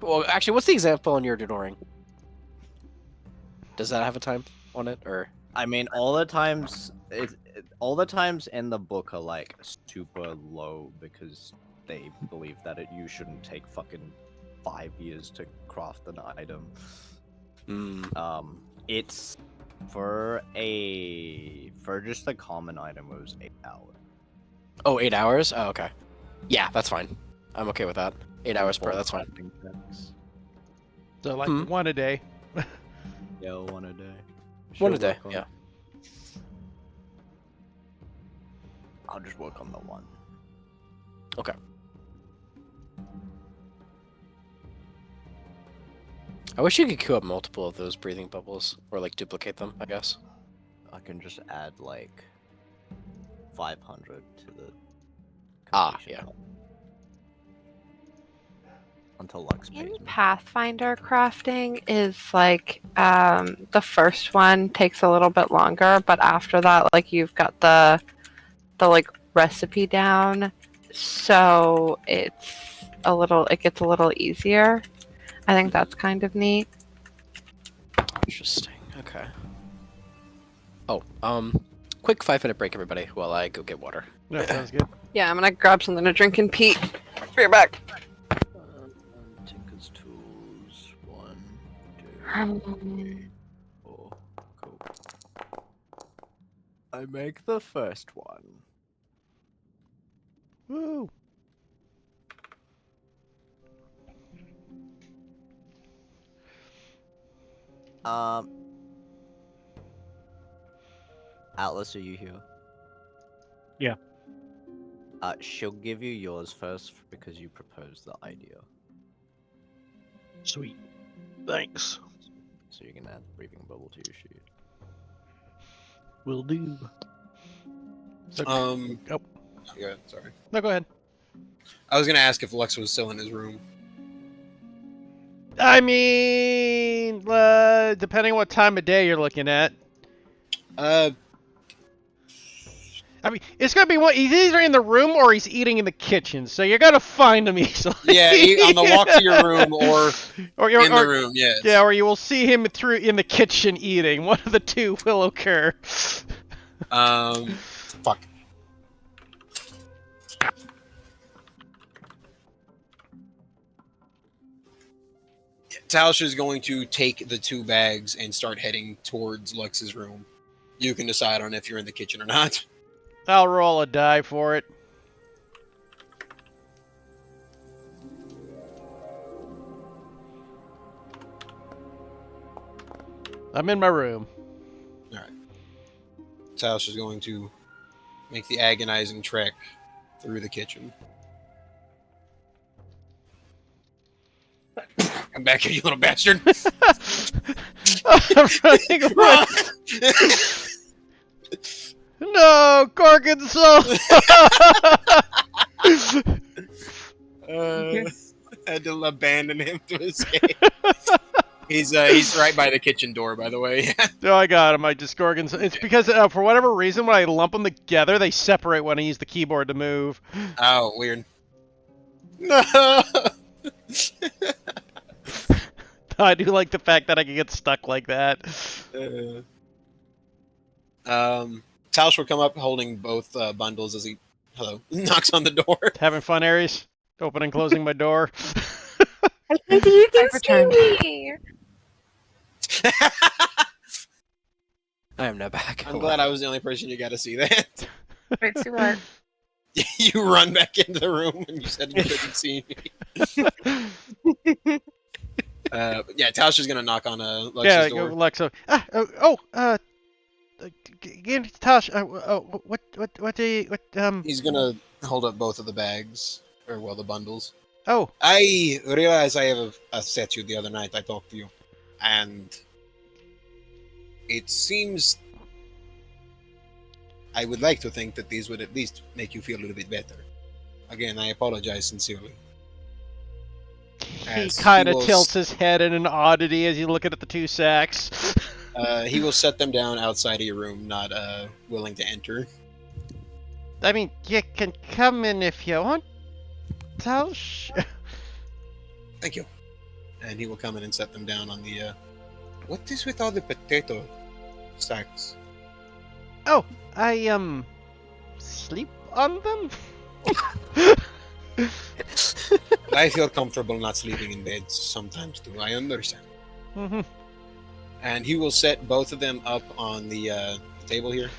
Well, actually, what's the example in your tutoring? Does that have a time on it, or? I mean, all the times in the book are like super low because they believe that you shouldn't take fucking 5 years to craft an item. It's for just a common item it was 8 hours. Oh, 8 hours? Oh, okay. Yeah, that's fine. I'm okay with that. 8 hours per, that's fine. Crafting checks. So like one a day. Yeah, one a day. One a Should day, work on- yeah. I'll just work on the one. Okay. I wish you could queue up multiple of those breathing bubbles, or like duplicate them, I guess. I can just add like 500 to the completion yeah. time. Until Lux pays In me. Pathfinder crafting is like the first one takes a little bit longer, but after that, like you've got the like recipe down, so it gets a little easier. I think that's kind of neat. Interesting. Okay. Oh, quick 5-minute break, everybody, while I go get water. That sounds good. Yeah, I'm gonna grab something to drink and pee. Be right back. Tinker's tools. 1, 2, 4. Cool. I make the first one. Woo! Atlas, are you here? Yeah. She'll give you yours first because you proposed the idea. Sweet. Thanks. So you can add the breathing bubble to your sheet. Will do. So, Oh, oh, go ahead, sorry. no, go ahead. I was gonna ask if Lux was still in his room. I mean, depending on what time of day you're looking at. I mean, it's gonna be he's either in the room or he's eating in the kitchen, so you're gonna find him easily. Yeah, on the walk to your room or in the room, yes. Yeah, or you will see him in the kitchen eating. One of the two will occur. Fuck. Tausch is going to take the 2 bags and start heading towards Lux's room. You can decide on if you're in the kitchen or not. I'll roll a die for it. I'm in my room. Alright. Tausch is going to make the agonizing trek through the kitchen. Come back here, you little bastard! I'm running away. No, Gorgonzola! Had to abandon him to escape. He's right by the kitchen door, by the way. No, I got him. I just Gorgonzola. It's because for whatever reason, when I lump them together, they separate when I use the keyboard to move. Oh, weird. No. I do like the fact that I can get stuck like that. Tausch will come up holding both bundles as he knocks on the door. Having fun, Aries? Opening and closing my door. I think you can I've returned. see me. I am now back. I'm glad I was the only person you got to see that. Wait, see what? You run back into the room and you said you couldn't see me. Yeah, Tausch is gonna knock on Lux's door. Lexa. Again, Tosh. What do you, He's gonna hold up both of the bags, or well, the bundles. Oh, I realize I have set you the other night. I talked to you, and it seems I would like to think that these would at least make you feel a little bit better. Again, I apologize sincerely. He As kind of will tilts his head in an oddity as you look at the two sacks. He will set them down outside of your room, not willing to enter. I mean, you can come in if you want. Thank you. And he will come in and set them down on the. What is with all the potato sacks? Oh, I sleep on them. I feel comfortable not sleeping in bed sometimes too. I understand. Mm-hmm. And he will set both of them up on the table here.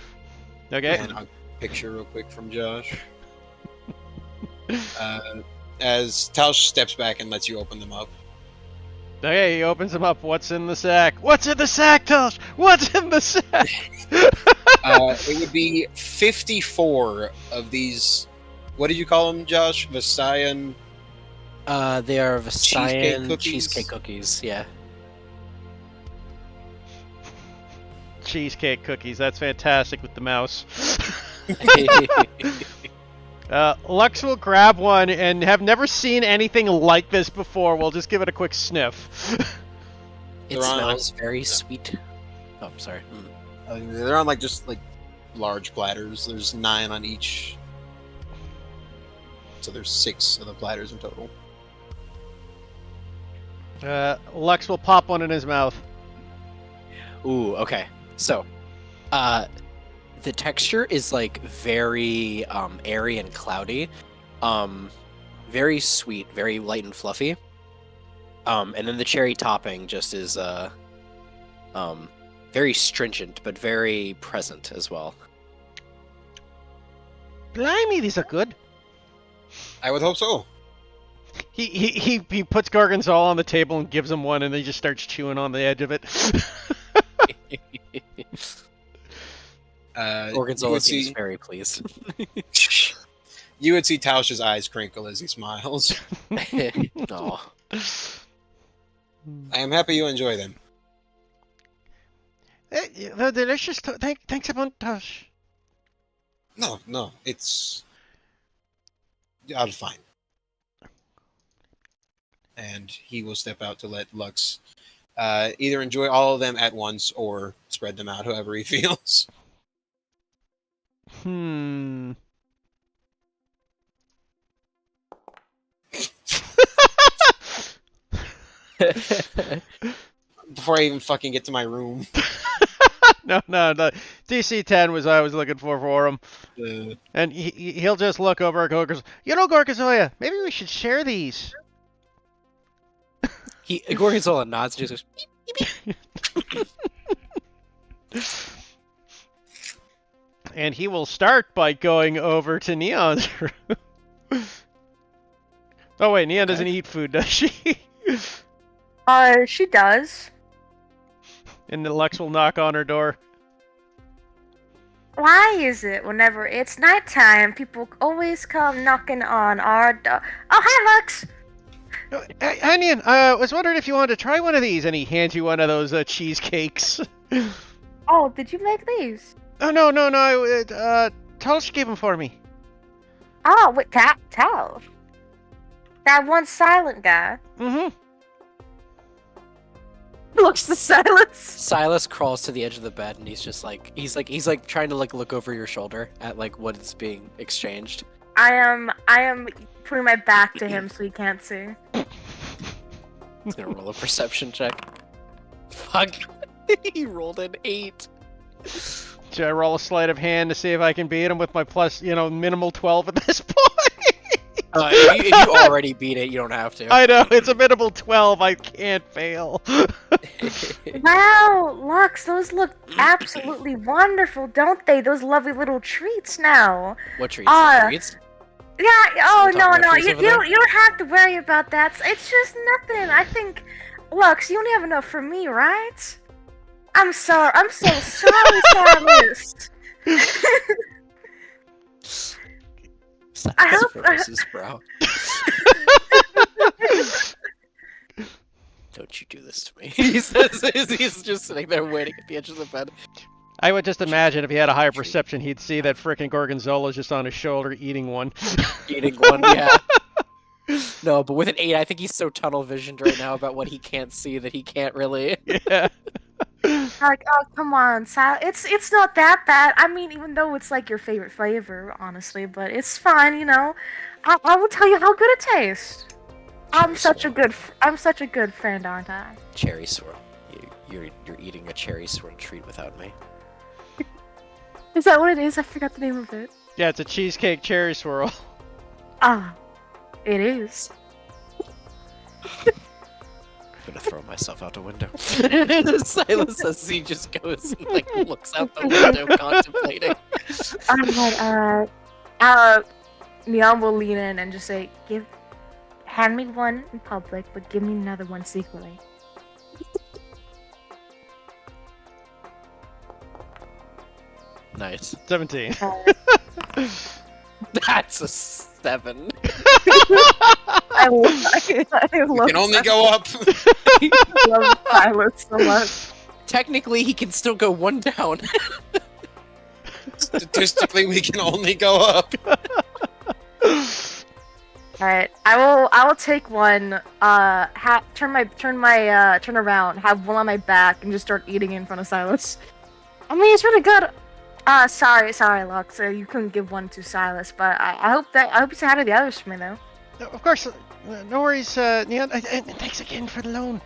Okay. And I'll picture real quick from Josh. As Tausch steps back and lets you open them up. Okay, he opens them up. What's in the sack? What's in the sack, Tosh? What's in the sack? It would be 54 of these. What did you call them, Josh? Visayan. They are Visayan cookies? cheesecake cookies. Yeah. Cheesecake cookies. That's fantastic with the mouse. Lux will grab one and have never seen anything like this before. We'll just give it a quick sniff. It smells very sweet. Oh, I'm sorry. They're on just large platters. There's 9 on each. So there's 6 of the platters in total. Lux will pop one in his mouth. Ooh, okay. So, the texture is very airy and cloudy, very sweet, very light and fluffy. And then the cherry topping just is very stringent but very present as well. Blimey, these are good. I would hope so. He puts Gargonzola on the table and gives him one, and then he just starts chewing on the edge of it. Gorgonzola seems very pleased. You would see Tausch's eyes crinkle as he smiles. Aw. I am happy you enjoy them. They're delicious. Thanks a bunch, Tausch. No, it's... I'll fine. And he will step out to let Lux either enjoy all of them at once or spread them out however he feels. Before I even fucking get to my room. No. DC 10 was I was looking for him. And he'll just look over at Gorgonzola. Gorgonzola, maybe we should share these. Gorgonzola nods and just goes, beep, beep. And he will start by going over to Neon's room. Oh wait, Neon doesn't eat food, does she? She does. And then Lux will knock on her door. Why is it whenever it's nighttime, people always come knocking on our door? Oh, hi, Lux! Hey, Neon, I was wondering if you wanted to try one of these, and he hands you one of those cheesecakes. Oh, did you make these? Oh, no, Tulsh gave them for me. Oh, wait, Tal. That one silent guy. Mm-hmm. Looks the Silas. Silas crawls to the edge of the bed and he's trying to look over your shoulder at what is being exchanged. I am putting my back to him so he can't see. He's gonna roll a perception check. Fuck. He rolled an 8. Should I roll a sleight of hand to see if I can beat him with my plus, minimal 12 at this point? If you already beat it, you don't have to. I know, it's a minimal 12. I can't fail. Wow, Lux, those look absolutely wonderful, don't they? Those lovely little treats now. What treats? Treats? Yeah, oh, no, treats you over there? don't have to worry about that. It's just nothing. I think, Lux, you only have enough for me, right? I'm so sorry, Silas. Silas furrows his brow. Don't you do this to me. He says as he's just sitting there waiting at the edge of the bed. I would just imagine if he had a higher perception, he'd see that frickin' Gorgonzola's just on his shoulder eating one. Eating one, yeah. No, but with an 8, I think he's so tunnel visioned right now about what he can't see that he can't really. Yeah. Like, oh, come on, Sal. It's not that bad. I mean, even though it's like your favorite flavor, honestly, but it's fine, you know. I will tell you how good it tastes. I'm such a good friend, aren't I? Cherry swirl. You're eating a cherry swirl treat without me. Is that what it is? I forgot the name of it. Yeah, it's a cheesecake cherry swirl. Ah, it is. I'm gonna throw myself out a window. Silas as he just goes and like looks out the window contemplating. Neon will lean in and just say, hand me one in public, but give me another one secretly. Nice. 17. That's a 7. I love Can only go up. I love Silas so much. Technically, he can still go 1 down. Statistically, we can only go up. Alright, I will take one, turn around, have one on my back, and just start eating in front of Silas. I mean, it's really good. Sorry, Lux, you couldn't give one to Silas, but I hope you said hi to the others for me, though. Of course, no worries, Neon. And thanks again for the loan.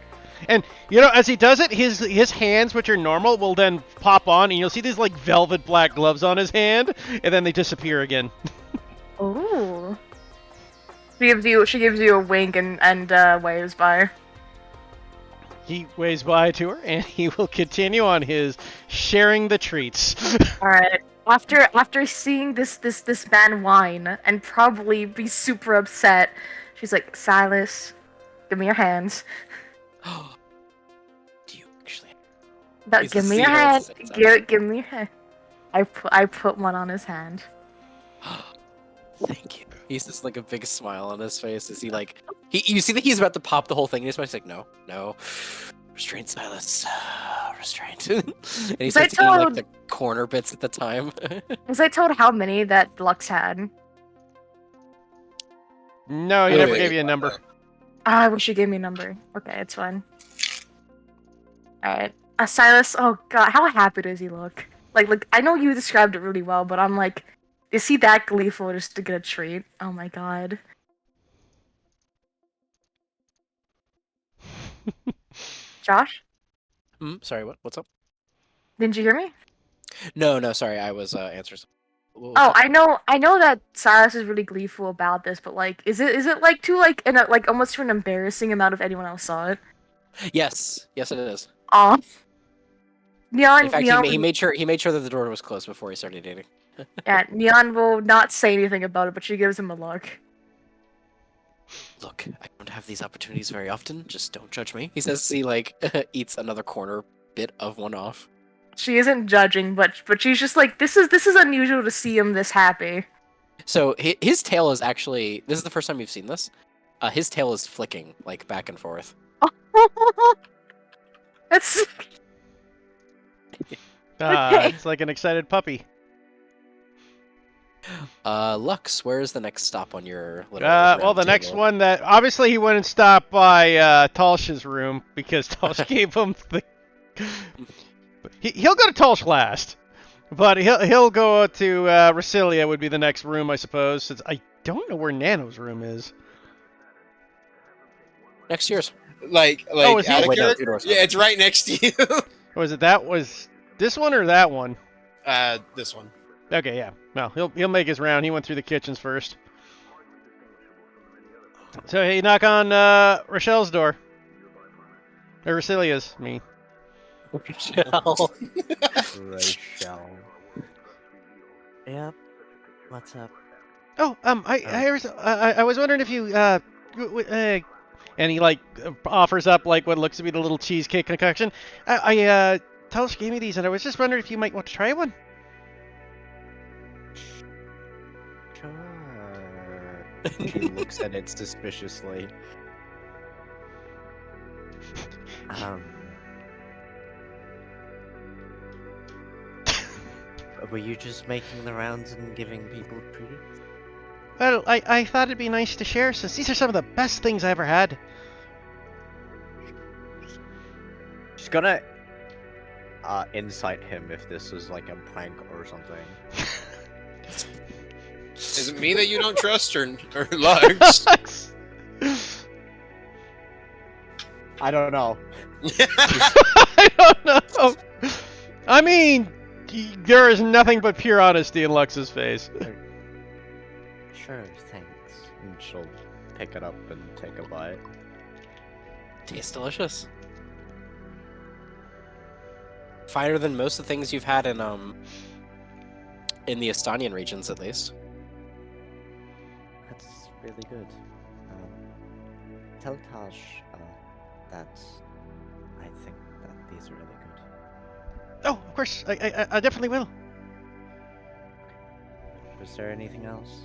And, you know, as he does it, his hands, which are normal, will then pop on, and you'll see these, like, velvet black gloves on his hand, and then they disappear again. Ooh. She gives you a wink and waves by. He waves by to her, and he will continue on his sharing the treats. Alright. After seeing this man whine and probably be super upset, she's like, Silas, give me your hands. Do you actually? No, He's give a me your seal, hand. it's a- Give me your hand. I put one on his hand. Thank you. He's just like a big smile on his face as he like you see that he's about to pop the whole thing and he's like, no. Restraint, Silas. Restraint. And he starts eating like the corner bits at the time. Was I told how many that Lux had? No, he never gave you a number. I wish you gave me a number. Okay, it's fine. Alright. Silas, oh god, how happy does he look? Like, I know you described it really well, but I'm like, is he that gleeful just to get a treat? Oh my god. Josh? Sorry, what's up? Didn't you hear me? No, sorry, I was answering. Oh, I know that Silas is really gleeful about this, but like, is it like too like almost to an embarrassing amount if anyone else saw it? Yes, it is. Aw. Neon, In fact, Neon, he made sure that the door was closed before he started dating. yeah, Neon will not say anything about it, but she gives him a look. Look, I don't have these opportunities very often. Just don't judge me. He says he like eats another corner bit of one off. She isn't judging, but she's just like, this is unusual to see him this happy. So his tail is actually. This is the first time you've seen this. His tail is flicking like back and forth. That's. Okay. It's like an excited puppy. Lux, where is the next stop on your little Well, round the next table? one that obviously he wouldn't stop by Tolsh's room because Tolsh gave him the. He'll go to Tolsh last, but he'll go to Rasilia would be the next room, I suppose. Since I don't know where Nano's room is. Next year's. Like Oh, is he- out of Wait, no, character? Theodore's Yeah, not. it's right next to you. Was this one or that one? This one. Okay, yeah. Well, he'll make his round. He went through the kitchens first. So hey, knock on Rochelle's door. Or Rasilia's, me. Rachel. Yep. What's up? Oh, I was wondering if you and he like offers up like what looks to be the little cheesecake concoction. Talish gave me these, and I was just wondering if you might want to try one. Sure. She looks at it suspiciously. Were you just making the rounds and giving people treats? Well, I thought it'd be nice to share since these are some of the best things I ever had. She's gonna insight him if this is like a prank or something. Is it me that you don't trust, or Lux? I don't know. I don't know. I mean, there is nothing but pure honesty in Lux's face. Sure, thanks. And she'll pick it up and take a bite. Tastes delicious. Finer than most of the things you've had in the Estonian regions, at least. That's really good. Tell Taj that I think that these are really good. Oh, of course, I definitely will. Was there anything else?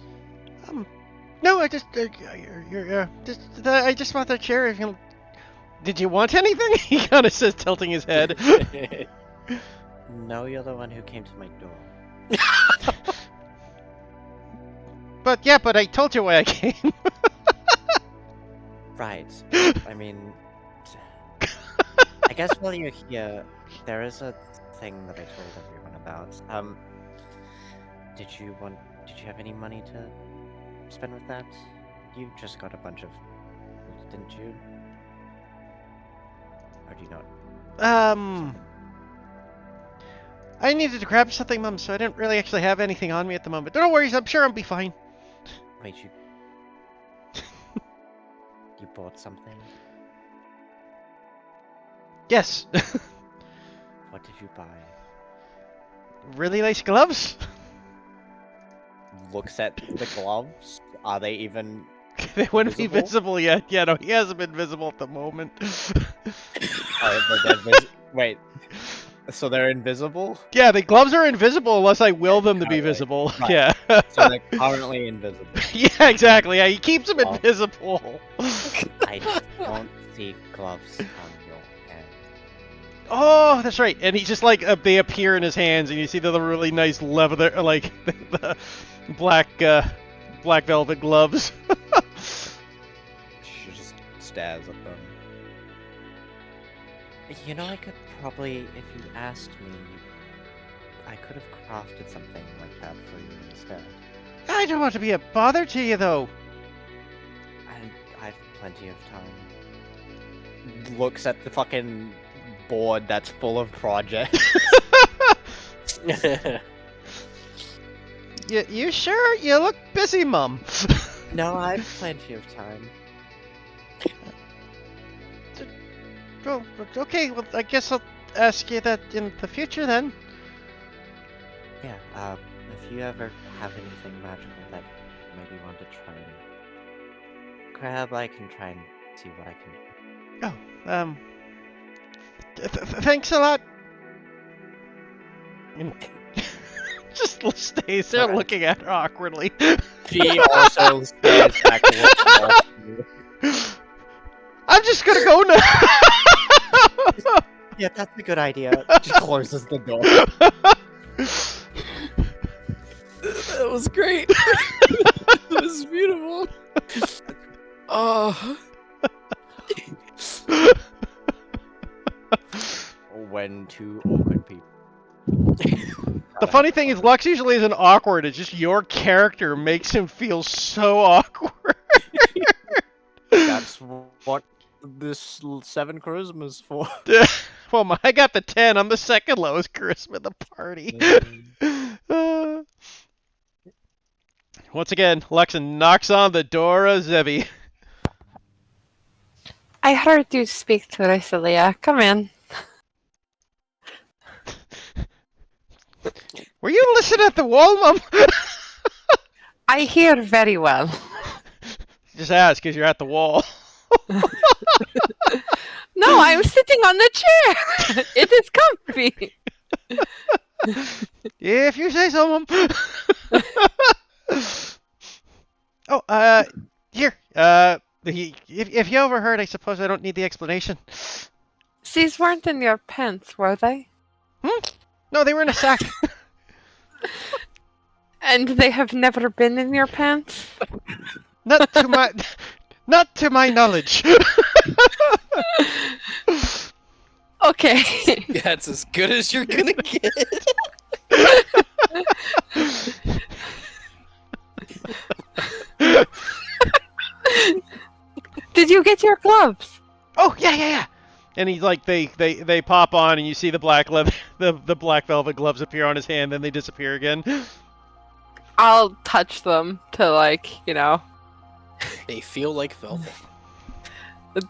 No, I just, I just want to share. If you, did you want anything? He kind of says, tilting his head. No, you're the one who came to my door. But yeah, but I told you why I came. Right. I mean, I guess while you're here, there is a thing that I told everyone about. Did you have any money to spend with that? You just got a bunch of, didn't you? Or do you not? I needed to grab something, Mum, so I didn't really actually have anything on me at the moment. Don't worry, I'm sure I'll be fine. Wait, you bought something? Yes. What did you buy? Really nice gloves. Looks at the gloves. Are they even? They wouldn't be Visible? visible yet. Yeah, no, he hasn't been visible at the moment. Wait. So they're invisible? Yeah, the gloves are invisible unless I will them to be Alright, visible. right. Yeah. So they're currently invisible. Yeah, exactly. Yeah, he keeps them Oh. invisible. I don't see gloves on your hand. Oh, that's right. And he just like they appear in his hands, and you see the really nice leather, like the black velvet gloves. She just stares at them. You know, I could probably, if you asked me, I could have crafted something like that for you instead. I don't want to be a bother to you, though. And I've plenty of time. Looks at the fucking board that's full of projects. You sure? You look busy, Mum. No, I've plenty of time. Oh, okay. Well, I guess I'll ask you that in the future then. Yeah, if you ever have anything magical that you maybe want to try and grab, I can try and see what I can do. Oh, thanks a lot. Just stays there looking at her awkwardly. She also stares back and looks at you. I'm just gonna go now. Yeah, that's a good idea. She closes the door. That was great. That was beautiful. Oh. When two awkward people. The funny thing is, Lux usually isn't awkward. It's just your character makes him feel so awkward. That's what this 7 charisma is for. Well, I got the 10. I'm the second lowest charisma in the party. Once again, Luxon knocks on the door of Zevi. I heard you speak to Rysilia. Come in. Were you listening at the wall, Mum? I hear very well. Just ask, because you're at the wall. No, I'm sitting on the chair. It is comfy. If you say so, Mum. Oh, here. If you overheard, I suppose I don't need the explanation. These weren't in your pants, were they? No, they were in a sack. And they have never been in your pants? Not to my, not to my knowledge. Okay. That's as good as you're gonna get. Did you get your gloves? Oh yeah. And he's like, they pop on, and you see the black leather, the black velvet gloves appear on his hand, then they disappear again. I'll touch them to, like, you know. They feel like velvet.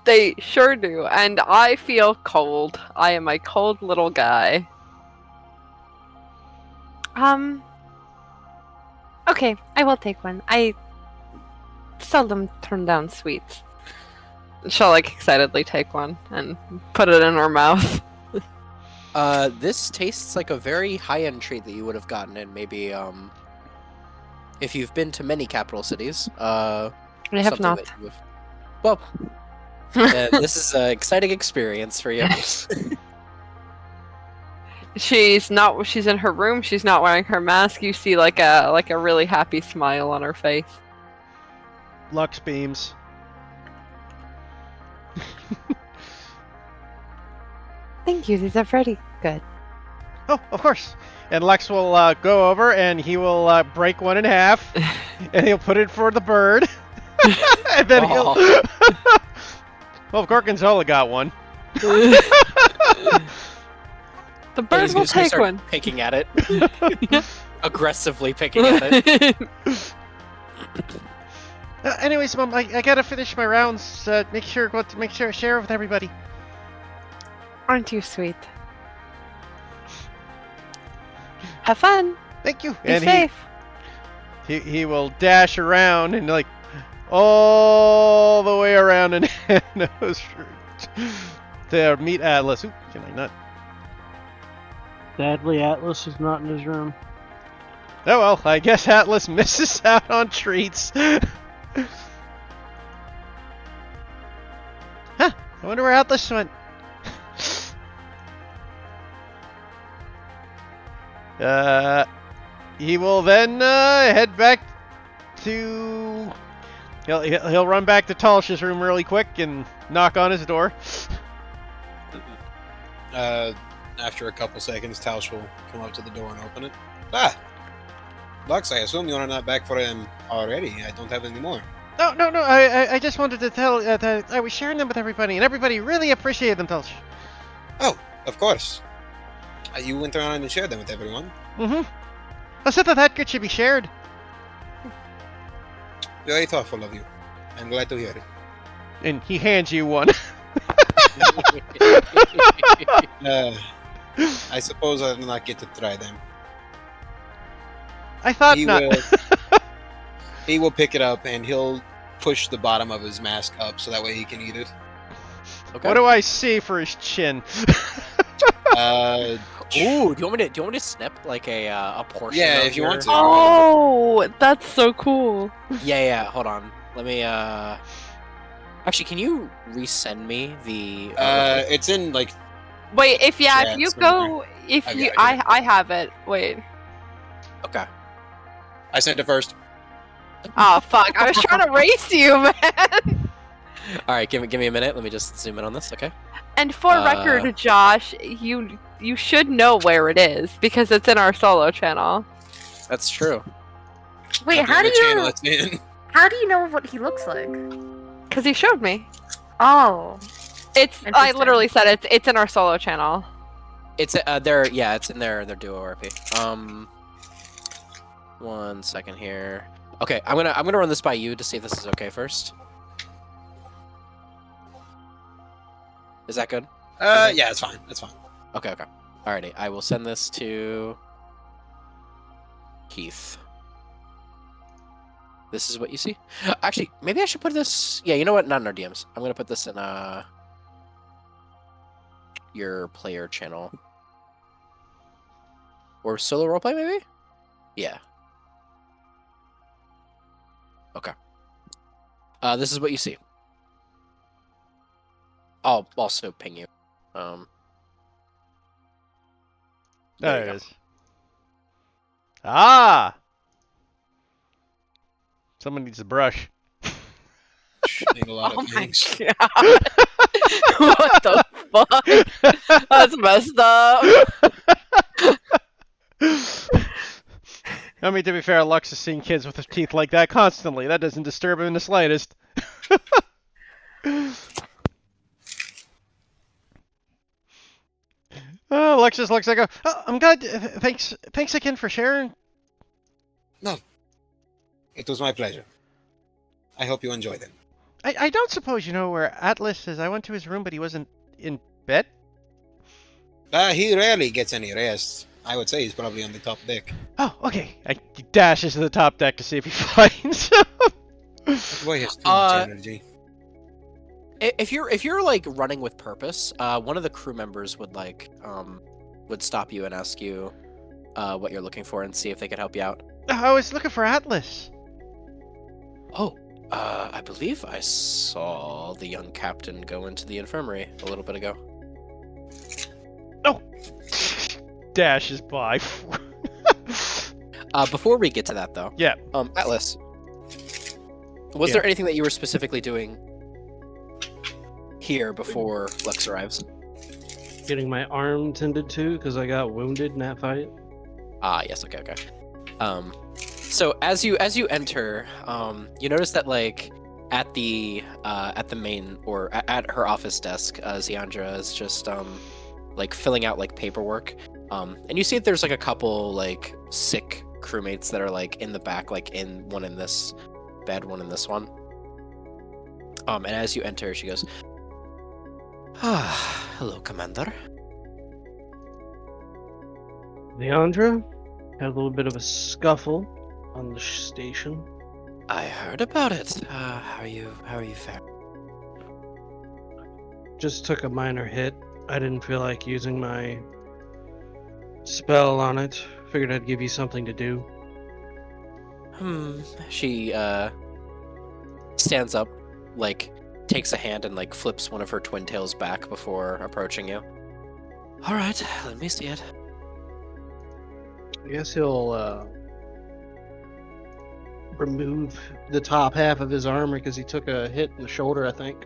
They sure do, and I feel cold. I am a cold little guy. Okay, I will take one. I seldom turn down sweets. She'll, like, excitedly take one and put it in her mouth. This tastes like a very high-end treat that you would have gotten in maybe, if you've been to many capital cities. I have something not. that you have- Well, this is an exciting experience for you. She's not. She's in her room. She's not wearing her mask. You see, like a really happy smile on her face. Lux beams. Thank you. These are very good. Oh, of course. And Lex will go over, and he will break one in half, and he'll put it for the bird, and then he'll. Well, Gorgonzola got one. The bird He's will just gonna take start one. picking at it. Aggressively picking at it. Anyways, Mom, I gotta finish my rounds. Make sure I share with everybody. Aren't you sweet? Have fun. Thank you. Be And safe. he will dash around and like all the way around and to meet Atlas. Ooh, can I not? Sadly, Atlas is not in his room. Oh well, I guess Atlas misses out on treats. Huh, I wonder where Atlas went. He will then head back to. He'll run back to Talsh's room really quick and knock on his door. After a couple seconds, Tausch will come up to the door and open it. Ah! Lux, I assume you're not back for them already. I don't have any more. No. I just wanted to tell that I was sharing them with everybody, and everybody really appreciated them, Talsh. Oh, of course. You went around and shared them with everyone. Mm-hmm. I said that good should be shared. Very thoughtful of you. I'm glad to hear it. And he hands you one. I suppose I did not get to try them. I thought not. He will pick it up and he'll push the bottom of his mask up so that way he can eat it. Okay. What do I see for his chin? Ooh, do you want me to snip like a portion? Yeah, of if you your... want to. Oh, that's so cool. Yeah. Hold on. Let me. Actually, can you resend me the? It's in like. Wait, if you I've go, got it. I have it. Wait. Okay. I sent it first. Oh fuck! I was trying to race you, man. All right, give me a minute. Let me just zoom in on this. Okay. And for record, Josh, you should know where it is because it's in our solo channel. That's true. Wait, Okay, how do the channel you it's in. how do you know what he looks like? Cause he showed me. Oh, It's I Interesting. literally said it's in our solo channel. It's it's in their duo RP. 1 second here. Okay, I'm gonna run this by you to see if this is okay first. Is that good? Yeah, it's fine. It's fine. Okay. Alrighty, I will send this to Keith. This is what you see. Actually, maybe I should put this. Yeah, you know what? Not in our DMs. I'm gonna put this in your player channel or solo roleplay, maybe. Yeah. Okay. This is what you see. I'll also ping you. There There it you is. Ah! Someone needs a brush. Ain't a lot Oh of my things. god. What the fuck? That's messed up. I mean, to be fair, Lux has seen kids with their teeth like that constantly. That doesn't disturb him in the slightest. Lux just looks like oh, I'm glad. Thanks again for sharing. No, it was my pleasure. I hope you enjoyed it. I don't suppose you know where Atlas is. I went to his room, but he wasn't in bed. He rarely gets any rest. I would say he's probably on the top deck. Oh, okay. He dashes to the top deck to see if he finds him. That boy has too much energy. If you're like running with purpose, one of the crew members would stop you and ask you what you're looking for and see if they could help you out. I was looking for Atlas. Oh, I believe I saw the young captain go into the infirmary a little bit ago. Oh, dashes by. Before we get to that, though, Yeah. Atlas, was Yeah. there anything that you were specifically doing here before Lux arrives? Getting my arm tended to because I got wounded in that fight. Ah, yes. Okay. So as you enter, you notice that like at the main or at her office desk, Ziandra is just like filling out like paperwork. And you see that there's like a couple like sick crewmates that are like in the back, like one in this bed, one in this one. And as you enter, she goes, "Ah, hello, Commander." Leandra had a little bit of a scuffle on the station. I heard about it. How are you faring? Just took a minor hit. I didn't feel like using my spell on it. Figured I'd give you something to do. She stands up, like takes a hand and like flips one of her twin tails back before approaching you. All right, let me see it. I guess he'll remove the top half of his armor because he took a hit in the shoulder, I think.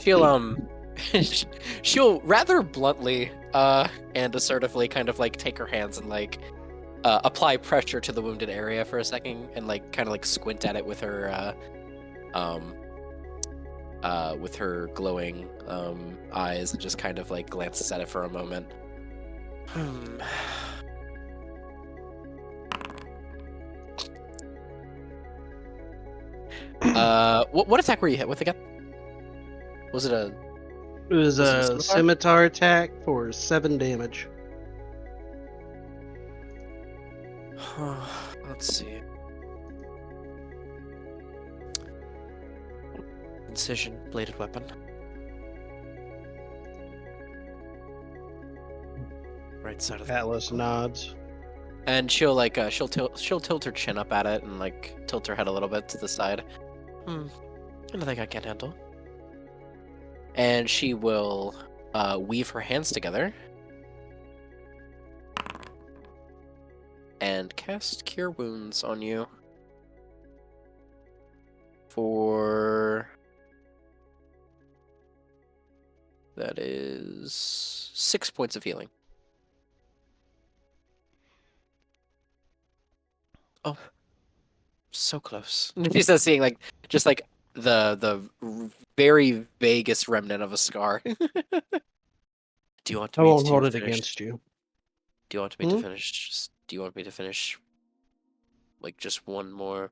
She'll she'll rather bluntly and assertively kind of like take her hands and like apply pressure to the wounded area for a second and like kind of like squint at it with her glowing eyes and just kind of like glances at it for a moment. What attack were you hit with again? Was it a? It was Was it a a scimitar? scimitar attack for 7 damage. Let's see. Incision, bladed weapon. Right side of the. Atlas nods. And she'll like she'll tilt her chin up at it and like tilt her head a little bit to the side. Anything I can't handle. And she will weave her hands together and cast Cure Wounds on you for that is 6 points of healing. Oh, so close. She says, seeing like just like the very vaguest remnant of a scar. Do you want I me won't to hold it finish? against you. Do you want me to finish? Do you want me to finish? Like just one more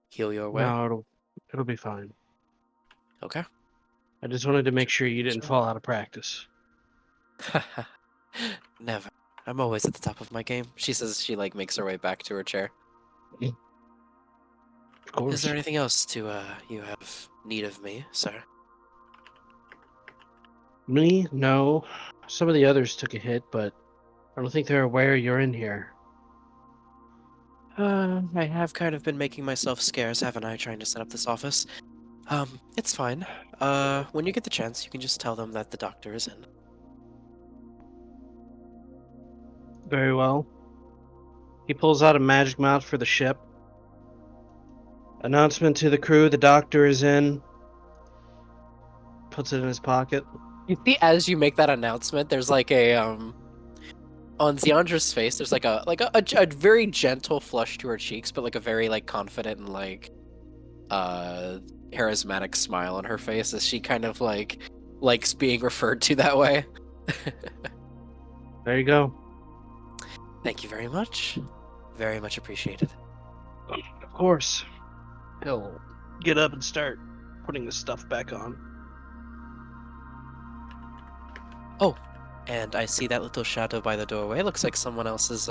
heal your way? No, it'll be fine. Okay. I just wanted to make sure you didn't fall out of practice. Never. I'm always at the top of my game. She says she like makes her way back to her chair. Of course. Is there anything else you have need of me, sir? Me? No. Some of the others took a hit, but I don't think they're aware you're in here. I have kind of been making myself scarce, haven't I, trying to set up this office? It's fine. When you get the chance, you can just tell them that the doctor is in. Very well. He pulls out a magic mouth for the ship. Announcement to the crew, the doctor is in. Puts it in his pocket. You see, as you make that announcement, there's like a on Xeandra's face. There's like a very gentle flush to her cheeks, but like a very like confident and like charismatic smile on her face as she kind of like likes being referred to that way. There you go. Thank you very much. Very much appreciated. Of course. He'll get up and start putting the stuff back on. Oh, and I see that little shadow by the doorway. Looks like someone else has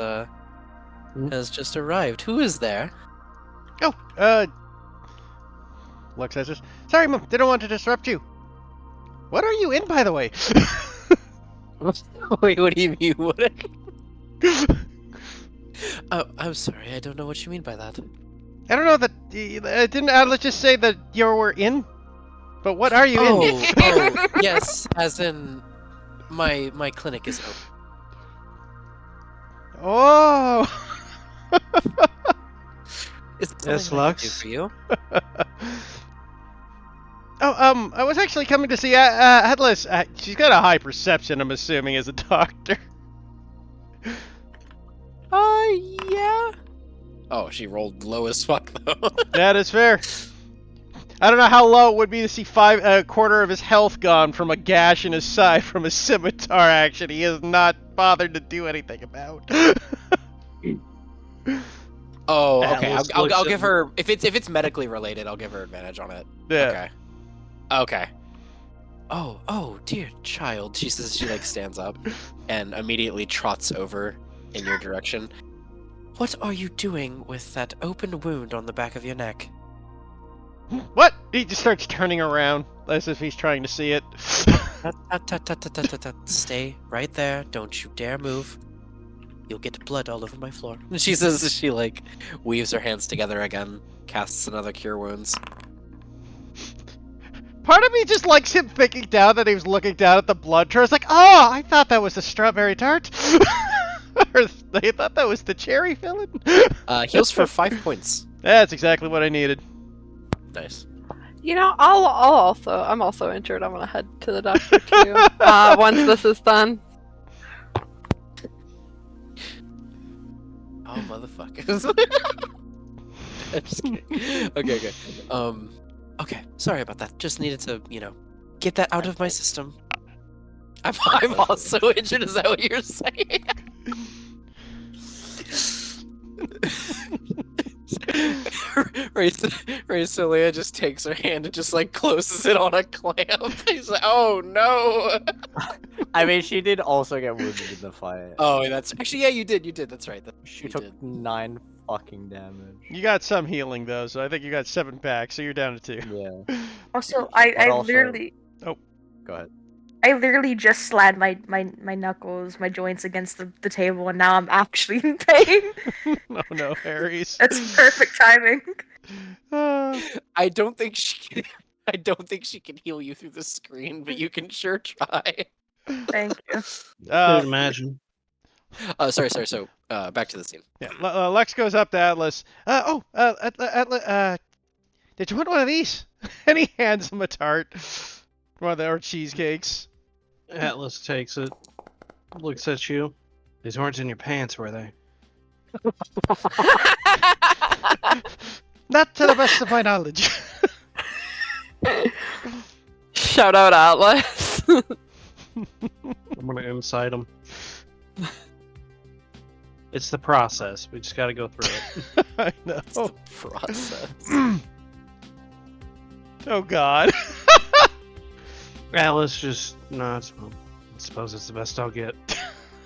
just arrived. Who is there? Oh, Lux says this. Sorry, Mom. Didn't want to disrupt you. What are you in, by the way? Wait, what do you mean? What? Oh, I'm sorry. I don't know what you mean by that. I don't know that. Didn't Atlas just say that you were in? But what are you in? Oh, yes. As in, my clinic is open. Oh. Is it Yes, something I can do Lux? for you? Oh, I was actually coming to see Atlas. She's got a high perception, I'm assuming, as a doctor. Yeah. Oh, she rolled low as fuck though. That is fair. I don't know how low it would be to see a quarter of his health gone from a gash in his side from a scimitar action he has not bothered to do anything about. Oh, okay. Atlas I'll looks give at- her if it's medically related. I'll give her advantage on it. Yeah. Okay. Oh, dear child. She says she like stands up and immediately trots over in your direction. What are you doing with that open wound on the back of your neck? What? He just starts turning around as if he's trying to see it. Stay right there. Don't you dare move. You'll get blood all over my floor. She says as she like weaves her hands together again, casts another cure wounds. Part of me just likes him thinking down that he was looking down at the blood trail. It's like, oh, I thought that was a strawberry tart. Or they thought that was the cherry filling. Heals for 5 points. That's exactly what I needed. Nice. You know, I'm also injured. I'm gonna head to the doctor too. Once this is done. Oh, motherfuckers. I'm just kidding. Okay. Okay. Sorry about that. Just needed to, get that out of my system. I'm also injured. Is that what you're saying? Raycelia just takes her hand and just like closes it on a clamp. He's like, oh no. I mean, she did also get wounded in the fight. Oh, that's actually, yeah, you did. That's right. She took 9 fucking damage. You got some healing though, so I think you got 7 back, so you're down to 2. Yeah. Also, But I also- literally Go ahead. I literally just slammed my knuckles, my joints against the table, and now I'm actually in pain. Oh no, Harry's. That's perfect timing. I don't think she can heal you through the screen, but you can sure try. Thank you. Couldn't imagine. Sorry. So, back to the scene. Yeah, Lex goes up to Atlas. Atlas, did you want one of these? And he hands him a tart. One of our cheesecakes. Atlas takes it, looks at you. These weren't in your pants, were they? Not to the best of my knowledge. Shout out Atlas. I'm gonna inside him. It's the process. We just gotta go through it. I know. It's the process. Oh God. Atlas just nods. Well, I suppose it's the best I'll get.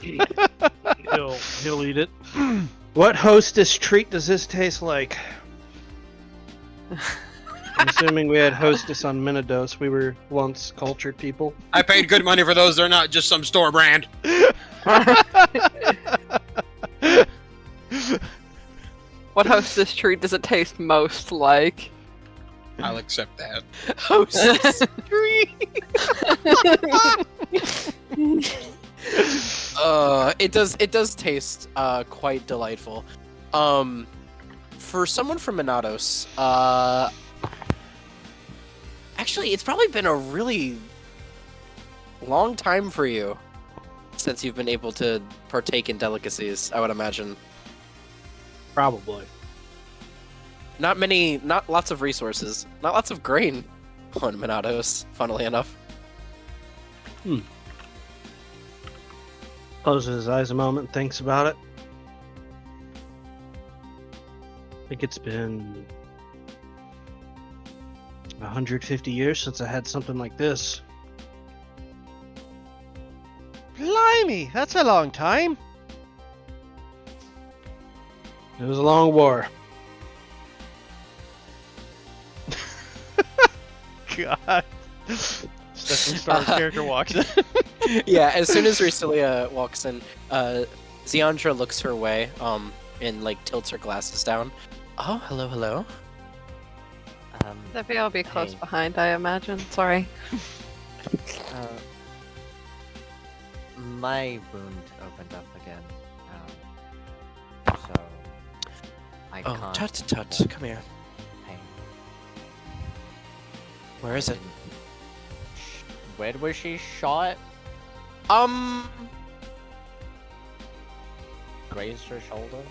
He'll eat it. What hostess treat does this taste like? I'm assuming we had hostess on Minidos. We were once cultured people. I paid good money for those. They're not just some store brand. What hostess treat does it taste most like? I'll accept that. Hostess treat. It does taste quite delightful. For someone from Minatos, actually, it's probably been a really long time for you since you've been able to partake in delicacies, I would imagine. Probably. Not lots of resources, not lots of grain on Minatos, funnily enough. Closes his eyes a moment, thinks about it. I think it's been 150 years since I had something like this. Blimey, that's a long time. It was a long war. God. Stephen Starr's character walks in. Yeah, as soon as Rusilia walks in, Ziandra looks her way, and like tilts her glasses down. Oh, hello. Zephy will be close Hey. behind, I imagine. Sorry. My wound opened up again. So I Oh, can't. tut, come here. Hey, Where is it? Where was she shot? Grazed her shoulder?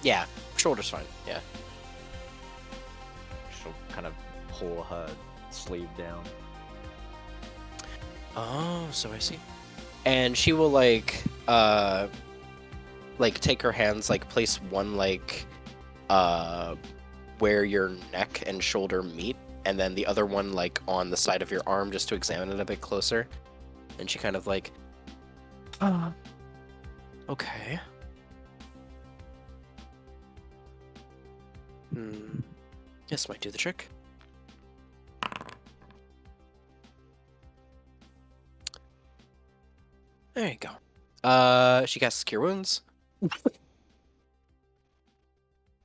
Yeah, shoulder's fine. Yeah. She'll kind of pull her sleeve down. Oh, so I see. And she will like take her hands, like place one where your neck and shoulder meet, and then the other one like on the side of your arm, just to examine it a bit closer. And she kind of like, okay. This might do the trick. There you go. She casts Cure Wounds.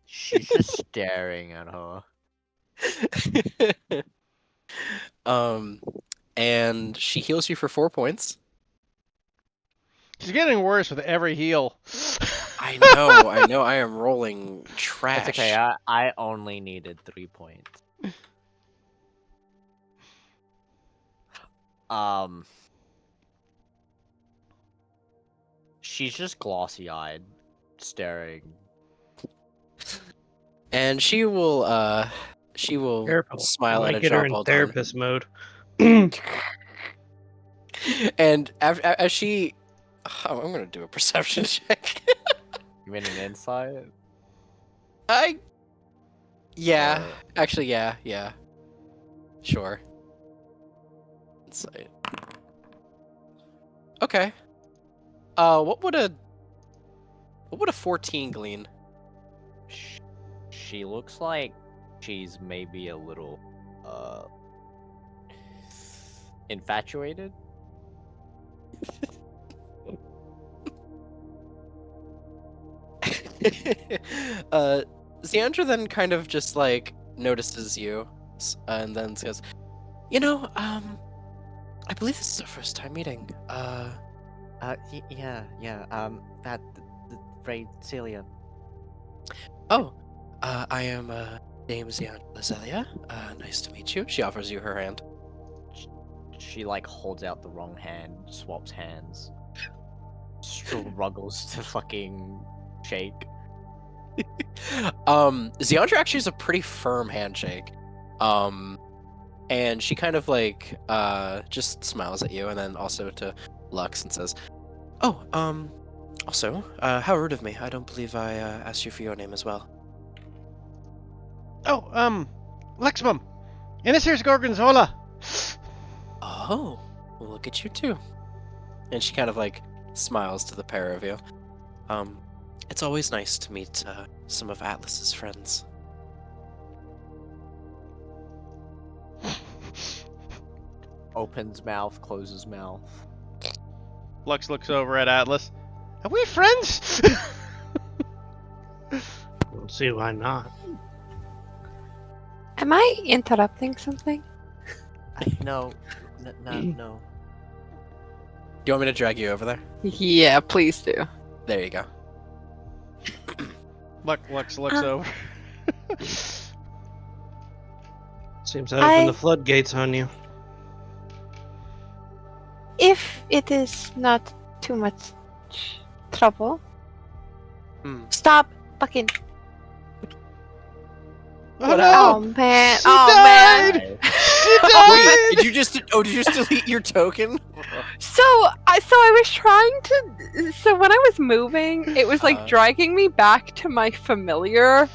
She's just staring at her. And she heals you for 4 points. She's getting worse with every heal. I know. I am rolling trash. It's okay, I only needed 3 points. She's just glossy-eyed, staring. And she will Careful. smile Might at a get her job in well done. therapist mode. And as she, I'm gonna do a perception check. You mean an insight? Yeah, Or- actually, yeah. Sure. Insight. Okay. What would a 14 glean? She looks like she's maybe a little, infatuated? Ziandra then kind of just like notices you, and then says, I believe this is our first time meeting. That Ray Celia. Oh, I am Dame Ziandra Zelia. Nice to meet you. She offers you her hand. She like holds out the wrong hand, swaps hands, struggles to fucking shake. Ziandra actually has a pretty firm handshake. And she kind of like just smiles at you, and then also to Lux and says, "Oh, also, how rude of me. I don't believe I asked you for your name as well." Oh, Lexmum. And this here's Gorgonzola. Oh, well, look at you too. And she kind of like smiles to the pair of you. It's always nice to meet some of Atlas's friends. Opens mouth, closes mouth. Lux looks over at Atlas. Are we friends? We'll see why not. Am I interrupting something? No. you want me to drag you over there? Yeah, please do. There you go. Lux looks over. Seems to open I- the floodgates on you. If it is not too much trouble, stop fucking. Oh What no! Oh man! She Oh died! man! She Wait, died! did you just? Oh, did you just delete your token? So I was trying to. So when I was moving, it was like dragging me back to my familiar,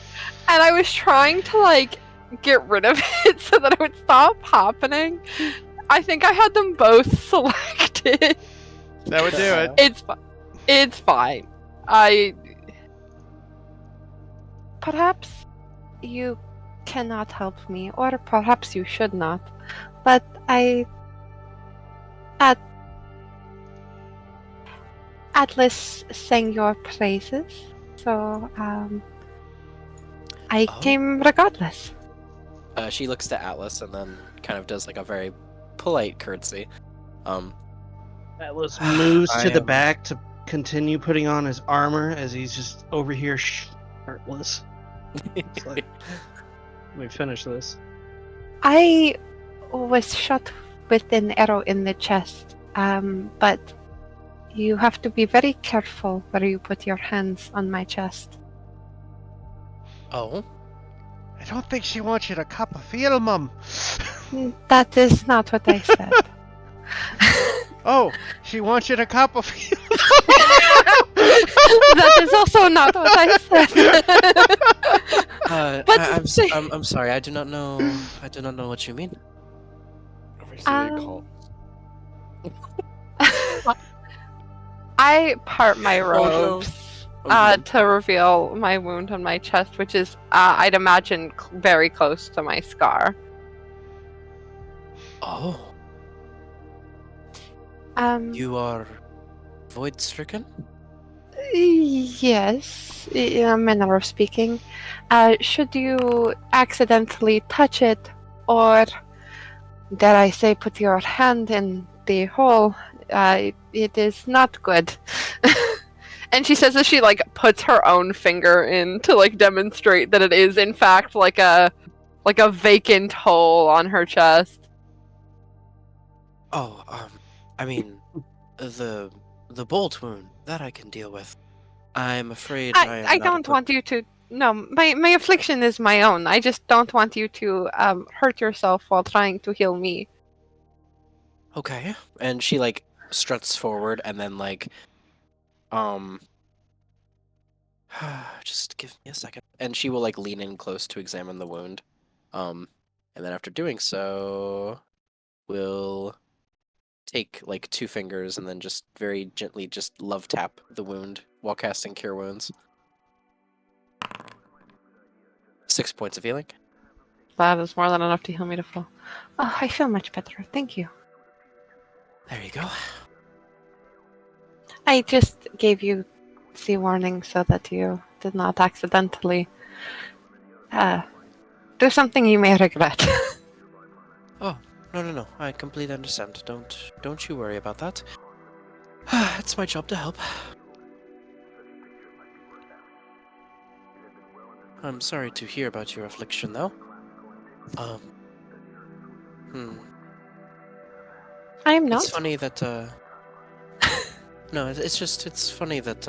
and I was trying to like get rid of it so that it would stop happening. I think I had them both selected. That would do it. It's fine. Perhaps you cannot help me, or perhaps you should not. But Atlas sang your praises, so I came regardless. She looks to Atlas and then kind of does like a very polite curtsy. Atlas moves I to the am- back to continue putting on his armor as he's just over here shirtless. It's like, let me finish this. I was shot with an arrow in the chest, but you have to be very careful where you put your hands on my chest. Oh, I don't think she wants you to cup a feel, Mum. That is not what I said. Oh, she wants you to cup a feel. That is also not what I said. But I'm sorry. I do not know. I do not know what you mean. I part my no. robes to reveal my wound on my chest, which is, I'd imagine, very close to my scar. Oh, you are void-stricken? Yes, in a manner of speaking. Should you accidentally touch it, or dare I say, put your hand in the hole, it is not good. And she says as she like puts her own finger in to like demonstrate that it is in fact like a vacant hole on her chest. Oh, I mean, the bolt wound that I can deal with. I'm afraid I don't want you to. No, my affliction is my own. I just don't want you to hurt yourself while trying to heal me. Okay. And she like struts forward and then like just give me a second. And she will like lean in close to examine the wound. And then after doing so, will take like 2 fingers and then just very gently just love tap the wound while casting Cure Wounds. 6 points of healing. That is more than enough to heal me to full. Oh, I feel much better. Thank you. There you go. I just gave you the warning so that you did not accidentally do something you may regret. Oh, no. I completely understand. Don't you worry about that. It's my job to help. I'm sorry to hear about your affliction, though. I'm not. It's funny that, no, it's funny that,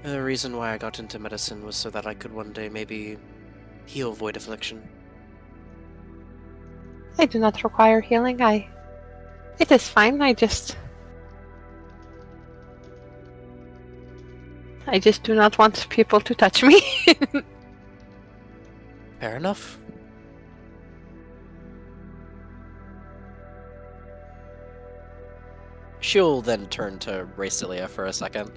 the reason why I got into medicine was so that I could one day maybe heal void affliction. I do not require healing. It is fine. I just do not want people to touch me. Fair enough. She'll then turn to Racelia for a second.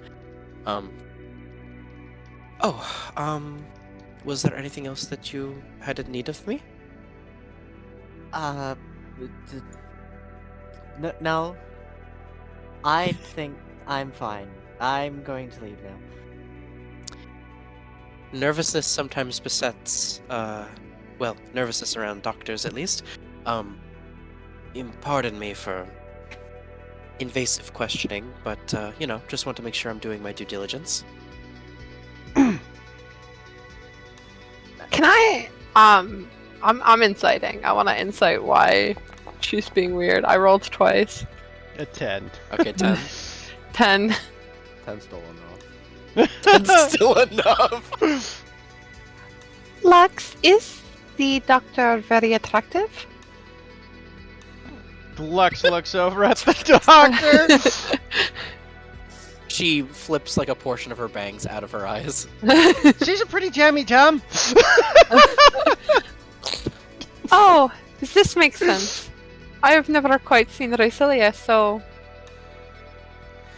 Was there anything else that you had in need of me? No. I think I'm fine. I'm going to leave now. Nervousness sometimes besets, nervousness around doctors at least. Pardon me for invasive questioning, but just want to make sure I'm doing my due diligence. Can I? I'm inciting. I want to incite why she's being weird. I rolled twice. A 10. Okay, 10. 10. 10 still enough. 10's still enough. Lux, is the doctor very attractive? Lux looks over at the doctor. She flips like a portion of her bangs out of her eyes. She's a pretty jammy Tom. Oh, this makes sense. I have never quite seen Rasilia so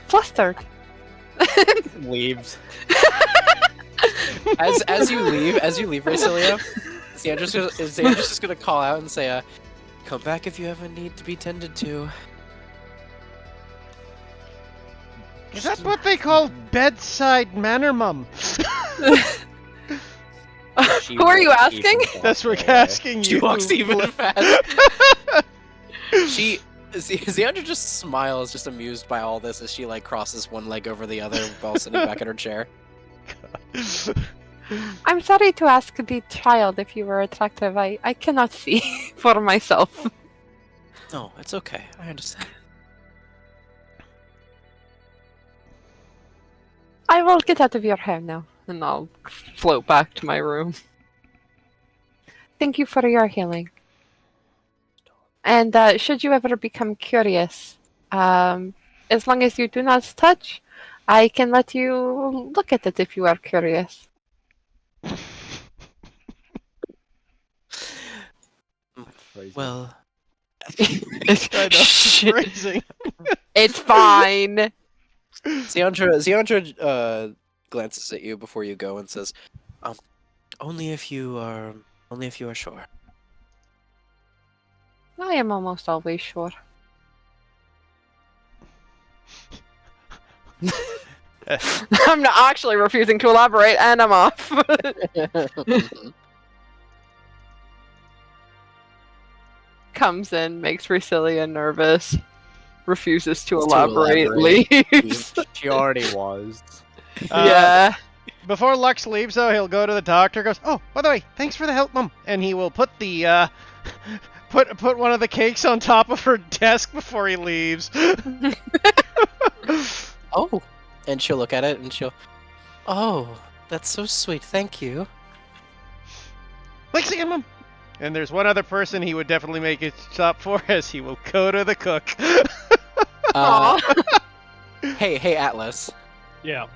flustered. Leaves. As you leave, Rasilia, Xandra's just gonna call out and say, "Come back if you ever need to be tended to." Is that what they call bedside manner, mum? Who are you asking? That's what we're asking you. She walks even faster. Xandra just smiles, just amused by all this as she like crosses one leg over the other while sitting back in her chair. I'm sorry to ask the child if you were attractive. I cannot see for myself. No, it's okay. I understand. I will get out of your hair now, and I'll float back to my room. Thank you for your healing. And should you ever become curious, as long as you do not touch, I can let you look at it if you are curious. Well, I know, it's freezing. It's fine. Xandra glances at you before you go and says, only if you are sure." I am almost always sure. I'm not actually refusing to elaborate, and I'm off. Comes in, makes Rasilia nervous, refuses to elaborate, leaves. She already was. Yeah. Before Lux leaves, though, he'll go to the doctor. Goes, "Oh, by the way, thanks for the help, mum." And he will put the put one of the cakes on top of her desk before he leaves. Oh, and she'll look at it and she'll, "Oh, that's so sweet. Thank you." Thanks again, mum. And there's one other person he would definitely make it stop for, as he will go to the cook. Hey, Atlas. Yeah.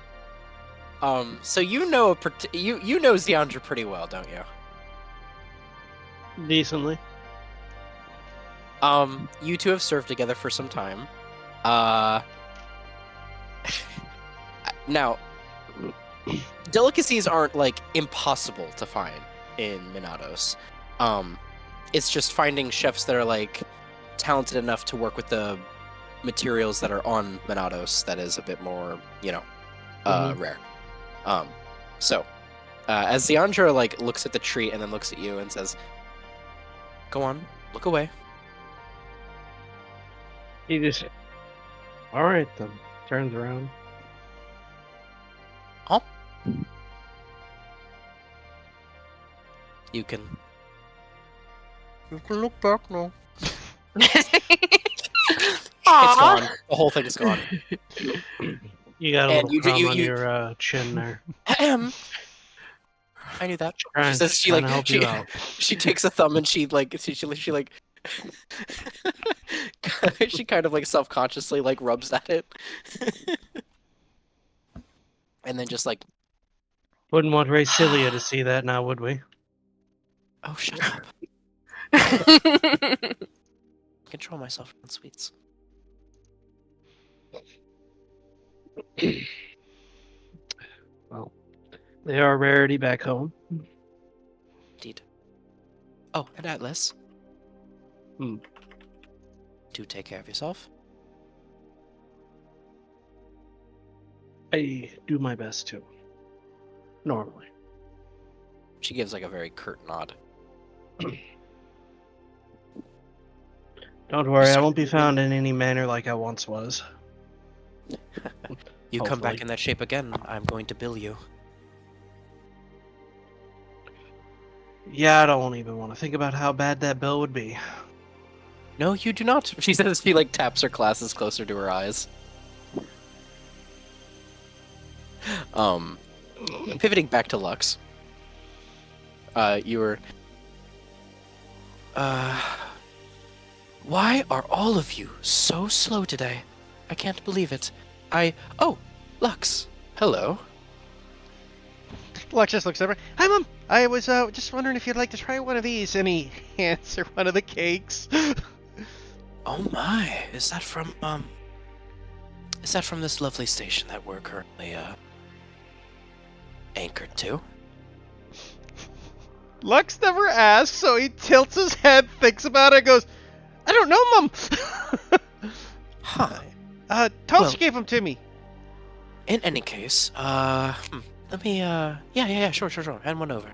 So you know Xandra pretty well, don't you? Decently. You two have served together for some time. Now, delicacies aren't like impossible to find in Minatos. It's just finding chefs that are like talented enough to work with the materials that are on Minatos that is a bit more, rare. So, as Xandra like looks at the treat and then looks at you and says, "Go on, look away." He just. All right then. Turns around. Oh. You can look back now. It's gone. The whole thing's gone. You got a And little you- crumb you- on you- your chin there. I knew that. Trying, She says trying to help you out. she takes a thumb and she like she kind of like self-consciously like rubs at it. And then just like, Wouldn't want Rasilia to see that now, would we? "Oh, shut up. Control myself on sweets." Well, they are a rarity back home. Indeed. Oh, and Atlas. Hmm. Do take care of yourself. I do my best to. Normally. She gives like a very curt nod. Don't worry, I won't be found in any manner like I once was. You come back Hopefully. in that shape again, I'm going to bill you. Yeah, I don't even want to think about how bad that bill would be. No, you do not. She says she like taps her glasses closer to her eyes. Pivoting back to Lux. You were. Why are all of you so slow today? I can't believe it. Oh, Lux. Hello. Lux just looks over. Hi, Mom. I was just wondering if you'd like to try one of these. And he hands her one of the cakes. Oh my, is that from this lovely station that we're currently anchored to? Lux never asks, so he tilts his head, thinks about it, and goes, I don't know, Mom. Huh. Tulsi Well- gave them to me. In any case, let me yeah, sure. Hand one over.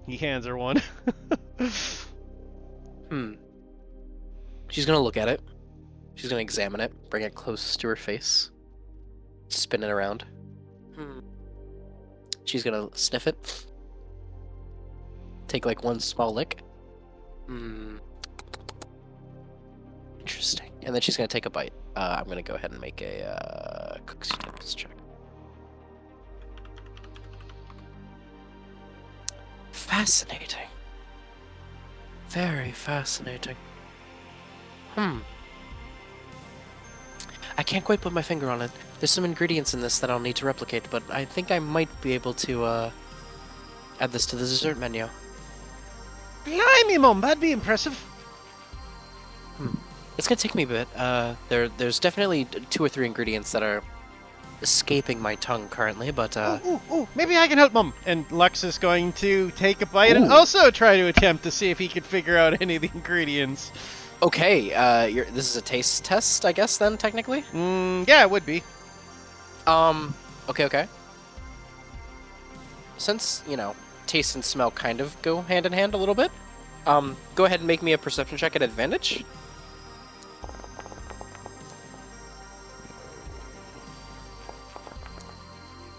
He hands her one. She's gonna look at it. She's gonna examine it, bring it close to her face, spin it around. She's gonna sniff it. Take like one small lick. Interesting. And then she's gonna take a bite. I'm gonna go ahead and make a cook's tips check. Fascinating. Very fascinating. I can't quite put my finger on it. There's some ingredients in this that I'll need to replicate, but I think I might be able to add this to the dessert menu. Blimey, Mom, that'd be impressive. It's gonna take me a bit. There's definitely 2 or 3 ingredients that are escaping my tongue currently, but Ooh, maybe I can help, Mom. And Lux is going to take a bite and also try to attempt to see if he can figure out any of the ingredients. okay. This is a taste test, I guess. Then technically. Yeah, it would be. Okay. Since taste and smell kind of go hand in hand a little bit, go ahead and make me a perception check at advantage.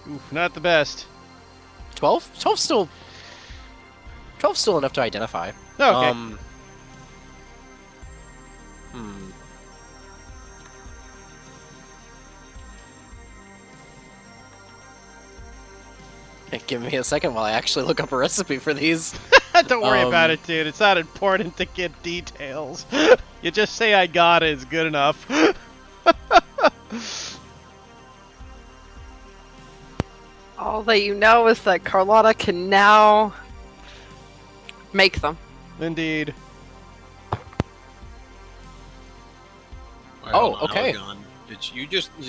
Oof, not the best. 12? 12's still enough to identify. Okay. Give me a second while I actually look up a recipe for these. Don't worry about it, dude. It's not important to get details. You just say I got it is good enough. All that you know is that Carlotta can now make them. Indeed. Alright, Oh, hold on, I was okay. gone. Did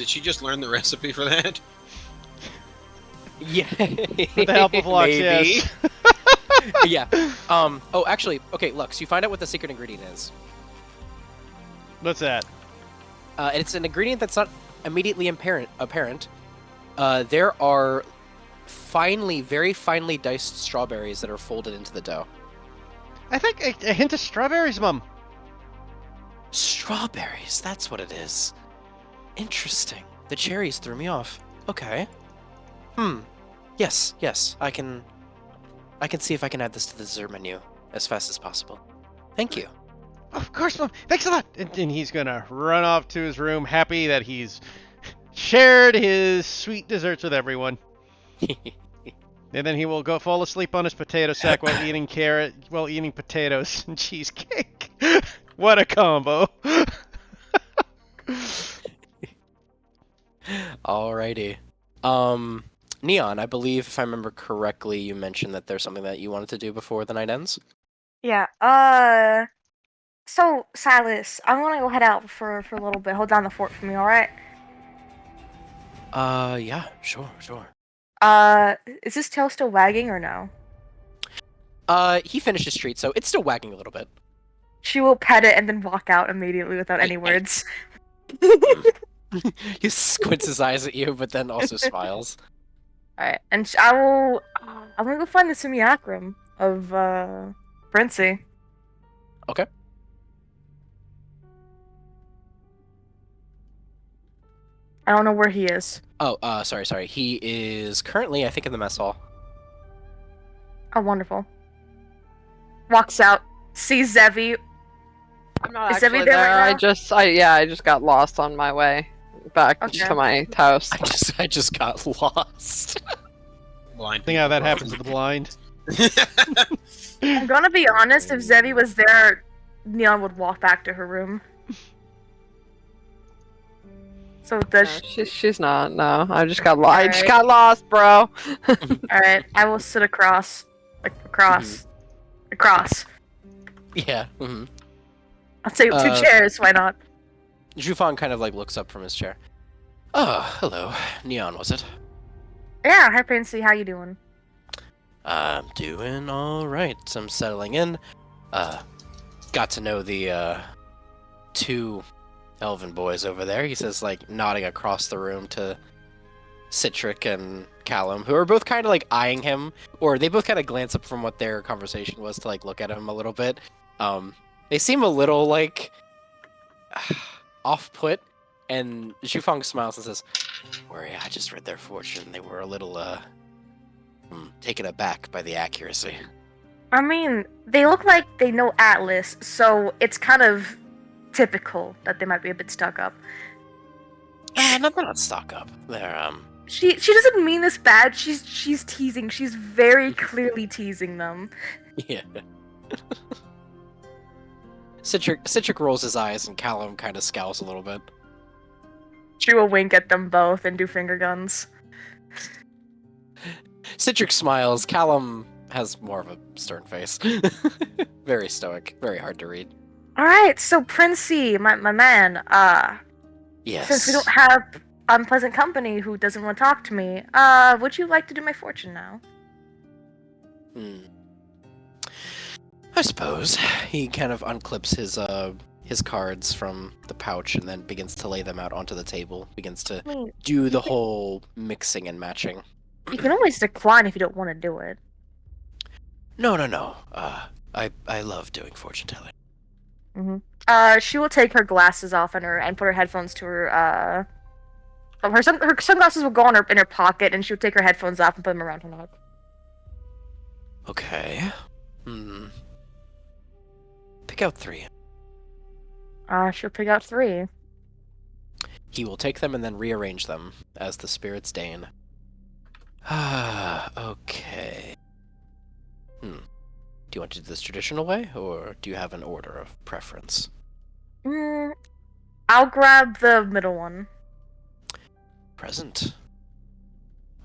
she just learn the recipe for that? Yeah. With the help of Lux, Maybe. yes. Yeah. Oh, actually, okay, Lux, you find out what the secret ingredient is. What's that? It's an ingredient that's not immediately apparent. There are very finely diced strawberries that are folded into the dough. I think a hint of strawberries, Mum. Strawberries, that's what it is. Interesting. The cherries threw me off. Okay. Yes, I can see if I can add this to the dessert menu as fast as possible. Thank you. Of course, Mom. Thanks a lot. And he's gonna run off to his room, happy that he's shared his sweet desserts with everyone. And then he will go fall asleep on his potato sack while eating potatoes and cheesecake. What a combo. Alrighty. Neon, I believe if I remember correctly, you mentioned that there's something that you wanted to do before the night ends. Yeah, so, Silas, I'm gonna go head out for a little bit. Hold down the fort for me, alright? Yeah, sure. Is this tail still wagging or no? He finished his treat, so it's still wagging a little bit. She will pet it and then walk out immediately without any words. He squints his eyes at you, but then also smiles. Alright, and I'm gonna go find the simulacrum of, Princey. Okay. I don't know where he is. Oh, sorry. He is currently, I think, in the mess hall. Oh, wonderful. Walks out, sees Zevi. I'm not Is Zevi actually there there. right I now? just got lost on my way back Okay. to my house. I just got lost. Blind I think how people that happens to the blind. I'm gonna be honest, if Zevi was there, Neon would walk back to her room. So No, does she's not. No, I just got lost. I just Alright. got lost, bro. Alright, I will sit across. Across. Yeah. Mm-hmm. I'll take two Uh, chairs, why not? Zhufang kind of like looks up from his chair. Oh, hello. Neon, was it? Yeah, hi Princey, how you doing? I'm doing all right. I'm settling in. Got to know the two elven boys over there. He says, like, nodding across the room to Citric and Callum, who are both kind of like eyeing him, or they both kind of glance up from what their conversation was to like look at him a little bit. They seem a little like off-put, and Zhufang smiles and says, "Worry, I just read their fortune. They were a little taken aback by the accuracy." I mean, they look like they know Atlas, so it's kind of typical that they might be a bit stuck up. No, they're not stuck up. They're She doesn't mean this bad. She's teasing. She's very clearly teasing them. yeah. Citric rolls his eyes, and Callum kind of scowls a little bit. She will wink at them both and do finger guns. Citric smiles. Callum has more of a stern face. Very stoic. Very hard to read. All right, so Princey, my man. Yes. Since we don't have unpleasant company who doesn't want to talk to me, would you like to do my fortune now? I suppose. He kind of unclips his cards from the pouch and then begins to lay them out onto the table. Begins to I mean, do the whole mixing and matching. you can always decline if you don't want to do it. No. I love doing fortune telling. She will take her glasses off and put her headphones to her. Her sunglasses will go in her pocket, and she will take her headphones off and put them around her neck. Okay. Pick out 3. She'll pick out 3. He will take them and then rearrange them as the spirits deign. Okay. Do you want to do this traditional way, or do you have an order of preference? I'll grab the middle one. Present.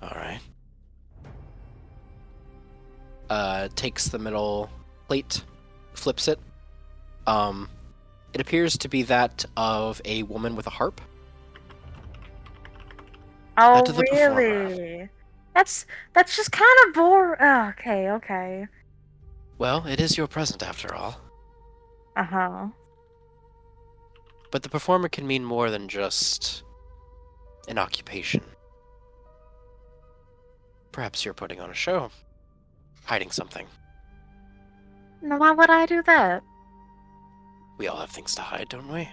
Alright. Takes the middle plate, flips it. It appears to be that of a woman with a harp. Oh, That to the performer. really? That's just kind of boring. Oh, okay. Well, it is your present after all. Uh-huh. But the performer can mean more than just an occupation. Perhaps you're putting on a show, hiding something. Now, why would I do that? We all have things to hide, don't we?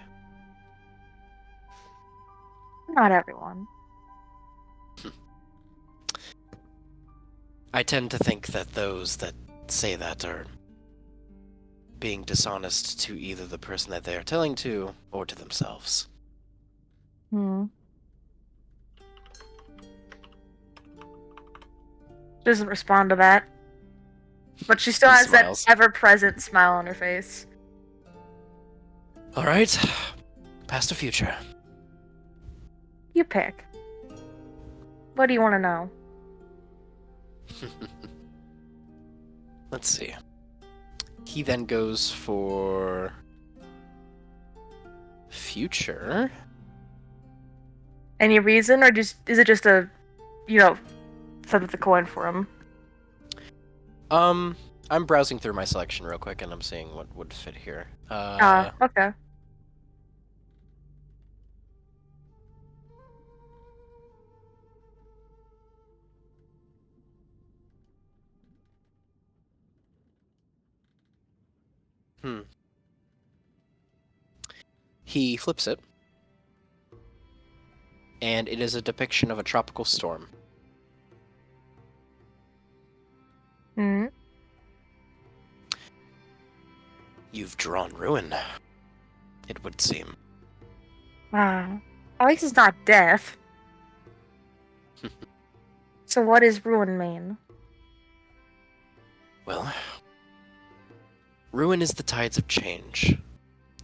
Not everyone. I tend to think that those that say that are being dishonest to either the person that they are telling to or to themselves. Doesn't respond to that. But she still He has smiles. that ever-present smile on her face. All right, past or future. You pick. What do you want to know? Let's see. He then goes for future. Any reason, or is it just a, flip the coin for him? I'm browsing through my selection real quick, and I'm seeing what would fit here. Okay. He flips it, and it is a depiction of a tropical storm. Hmm. You've drawn ruin, it would seem. At least it's not death. So what does ruin mean? Well, ruin is the tides of change,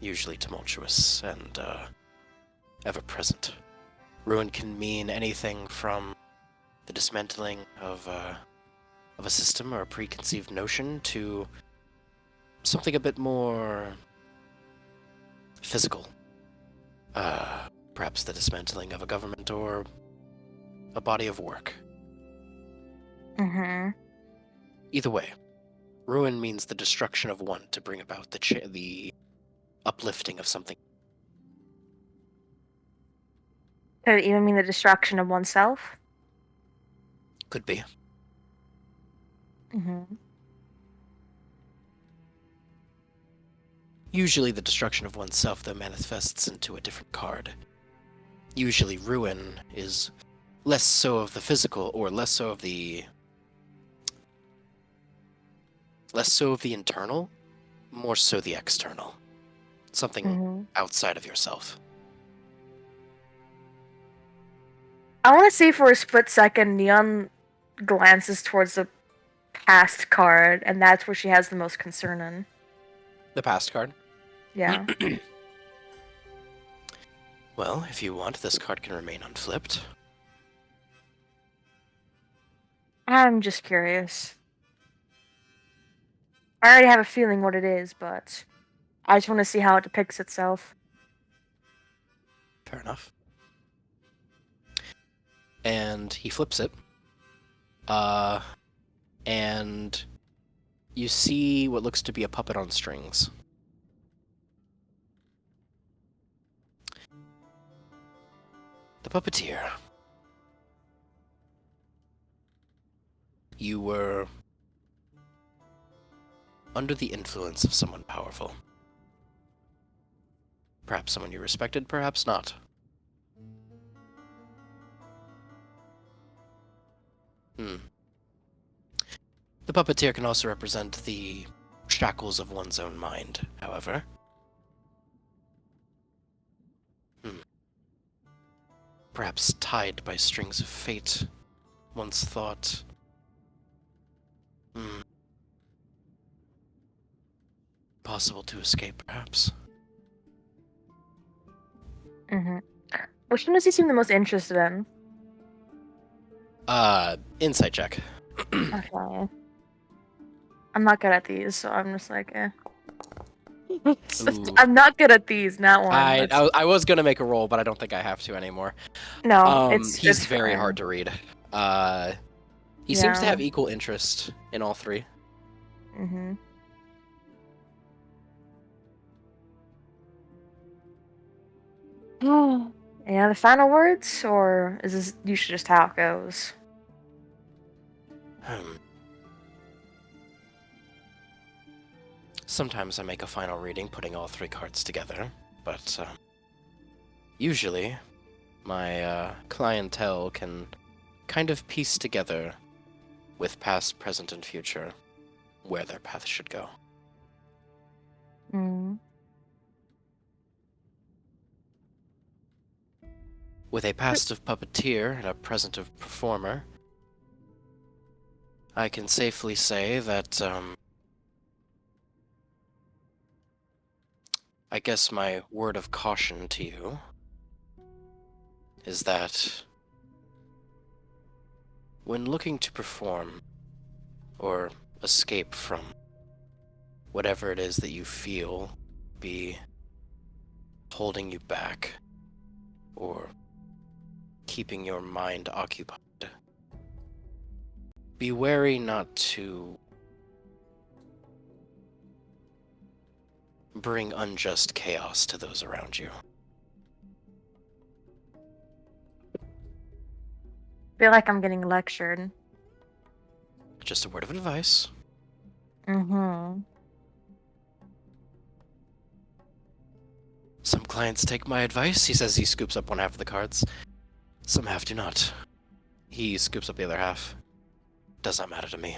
usually tumultuous and ever-present. Ruin can mean anything from the dismantling of a system or a preconceived notion to something a bit more physical. Perhaps the dismantling of a government or a body of work. Mm-hmm. Either way, ruin means the destruction of one to bring about the uplifting of something. Could it even mean the destruction of oneself? Could be. Mm-hmm. Usually the destruction of oneself, though, manifests into a different card. Usually ruin is less so of the physical, or less so of the internal, more so the external. Something Mm-hmm. outside of yourself. I want to see for a split second Neon glances towards the past card, and that's where she has the most concern in. The past card. Yeah. Well, if you want, this card can remain unflipped. I'm just curious. I already have a feeling what it is, but I just want to see how it depicts itself. Fair enough. And he flips it. And you see what looks to be a puppet on strings. The puppeteer. You were under the influence of someone powerful. Perhaps someone you respected, perhaps not. The puppeteer can also represent the shackles of one's own mind, however. Perhaps tied by strings of fate, once thought. Possible to escape, perhaps. Mm-hmm. Which one does he seem the most interested in? Insight check. Okay. I'm not good at these, so I'm just like, eh. Ooh. I'm not good at these, not one. I was gonna make a roll, but I don't think I have to anymore. No, He's it's very fine. hard to read. He seems to have equal interest in all three. Mm-hmm. Yeah, the final words, or is this usually just how it goes? Sometimes I make a final reading putting all three cards together, but usually my clientele can kind of piece together with past, present, and future where their path should go. Mm. With a past of puppeteer and a present of performer, I can safely say that, I guess my word of caution to you is that when looking to perform or escape from whatever it is that you feel be holding you back or keeping your mind occupied, be wary not to bring unjust chaos to those around you. Feel like I'm getting lectured. Just a word of advice. Mm-hmm. Some clients take my advice, he says. He scoops up one half of the cards. Some half do not. He scoops up the other half. Does not matter to me.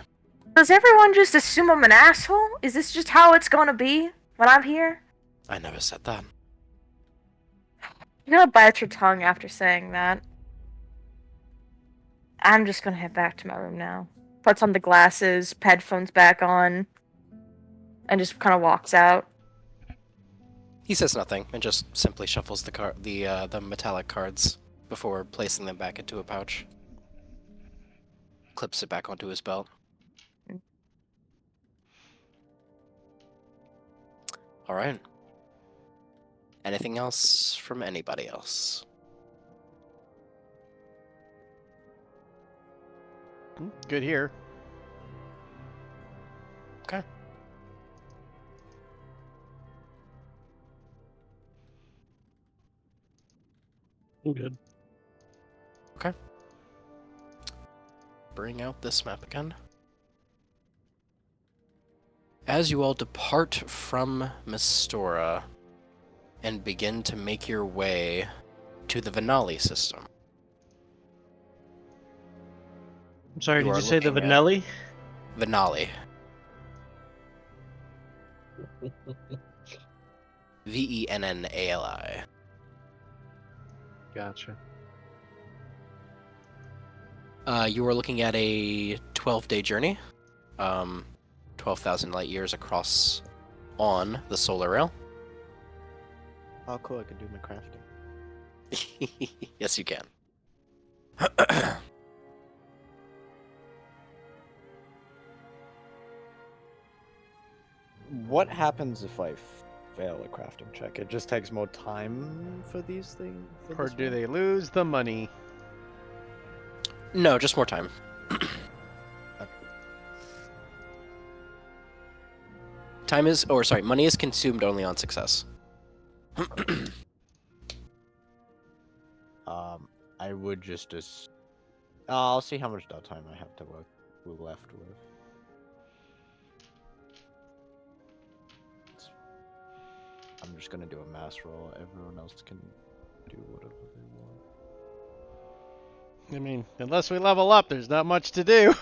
Does everyone just assume I'm an asshole? Is this just how it's gonna be when I'm here? I never said that. You're gonna bite your tongue after saying that. I'm just gonna head back to my room now. Puts on the glasses, headphones back on, and just kind of walks out. He says nothing and just simply shuffles the metallic cards before placing them back into a pouch. Clips it back onto his belt. All right. Anything else from anybody else? Good here. Okay. I'm good. Bring out this map again. As you all depart from Mistora and begin to make your way to the Venali system. I'm sorry, You did are you say the looking at- Vanelli? Venali. Vennali. Gotcha. You are looking at a 12-day journey. 12,000 light years across on the solar rail. Oh, cool, I can do my crafting. Yes, you can. What happens if I fail a crafting check? It just takes more time for these things? Or do they lose the money? No, just more time. Money is consumed only on success. I would just I'll see how much downtime I have to work left with. I'm just gonna do a mass roll. Everyone else can do whatever they want. I mean, unless we level up, there's not much to do.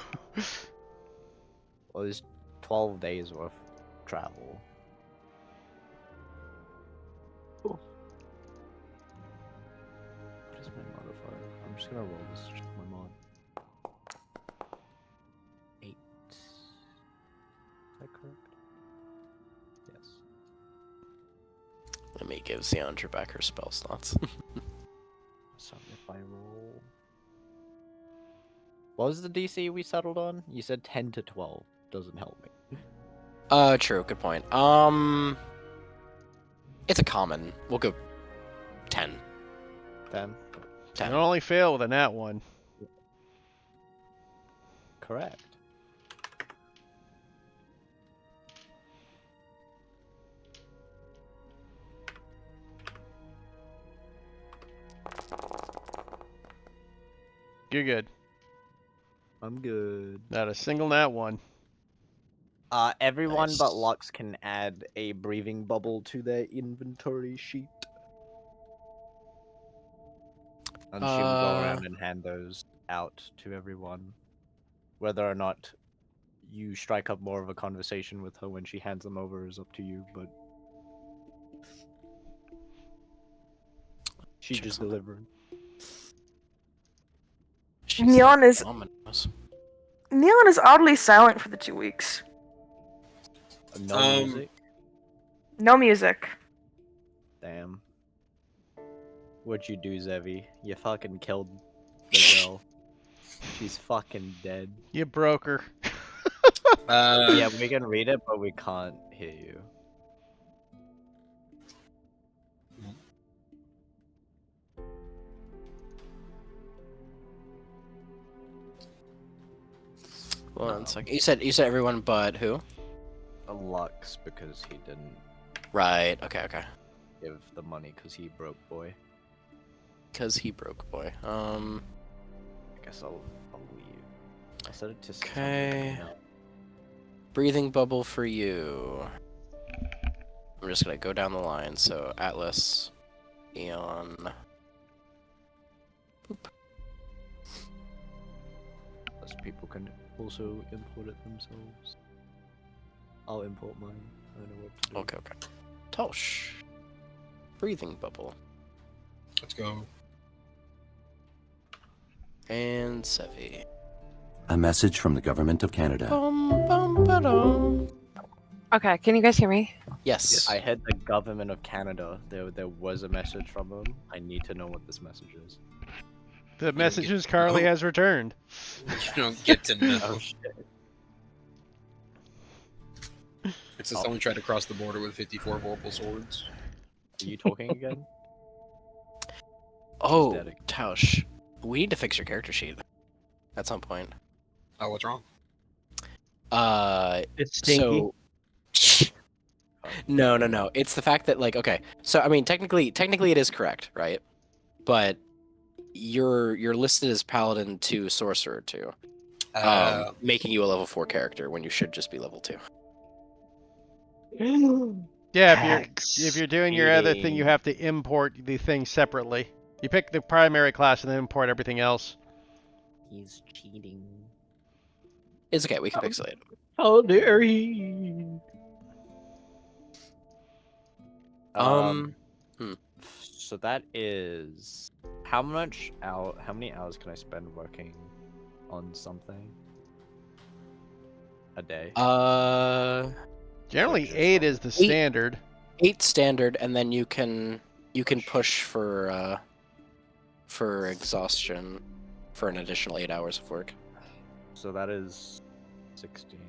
Well, there's 12 days worth of travel. What is my modifier? I'm just gonna roll this to check my mod. 8. Is that correct? Yes. Let me give Zeandra back her spell slots. So if I roll... What was the DC we settled on? You said 10 to 12. Doesn't help me. True, good point. It's a common. We'll go 10. 10? You 10. can only fail with a nat one. Correct. You're good. I'm good. Not a single nat one. Everyone but Nice. Lux can add a breathing bubble to their inventory sheet. And she will go around and hand those out to everyone. Whether or not you strike up more of a conversation with her when she hands them over is up to you, but... She Check just something. delivered. She's Neon like is- ominous. Neon is oddly silent for the 2 weeks. No music? No music. Damn. What'd you do, Zevi? You fucking killed the girl. She's fucking dead. You broke her. Yeah, we can read it, but we can't hear you. One second. You said everyone but who? Lux, because he didn't Right. Okay. give the money because he broke boy. Because he broke boy. I guess I'll leave. I set it to 600 Okay. now. Breathing bubble for you. I'm just gonna go down the line. So Atlas, Eon. Boop. Unless people can also import it themselves. I'll import mine. I don't know what to do. Okay. Tosh. Breathing bubble. Let's go. And Sevi. A message from the government of Canada. Ba-dum. Okay, can you guys hear me? Yes. I had the government of Canada. There was a message from them. I need to know what this message is. The messages Carly has returned. You don't get to know. Oh shit. It's just someone tried to cross the border with 54 Vorpal swords. Are you talking again? Oh, Static. Tausch. We need to fix your character sheet at some point. Oh, what's wrong? It's stinky. So no. It's the fact that, like, okay. So I mean, technically it is correct, right? But you're listed as paladin 2, sorcerer 2, making you a level 4 character when you should just be level 2. Yeah, if you're doing your other thing, you Cheating. have to import the thing separately. You pick the primary class and then import everything else. He's cheating. It's okay. We can fix it later. How dare he? So that is how many hours can I spend working on something a day? Generally, Just 8 is the standard. 8 standard, and then you can push for exhaustion for an additional 8 hours of work. So that is 16.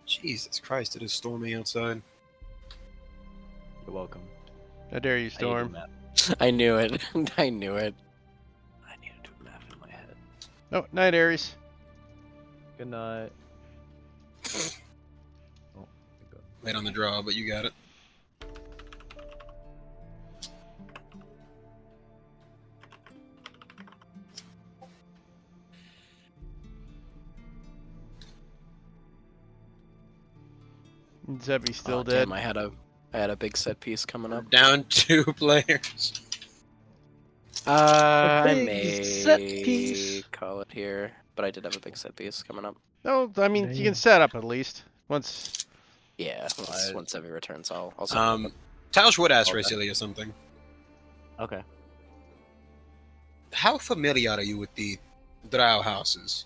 Jesus Christ, it is stormy outside. You're welcome. How dare you, I need to do Storm? math. I knew it. I knew it. I need to do math in my head. Oh, night, Aries. Good night. Oh, my Late on the draw, but you got it. Zebby's still Oh, dead. damn, I had a big set piece coming up. Down 2 players. I big may set piece. call it here, but I did have a big set piece coming up. No, I mean, you Damn. can set up at least. Once. Yeah, Alright. once Sevi returns, I'll set it up. Tausch would ask Okay. Raycelia something. Okay. How familiar are you with the drow houses?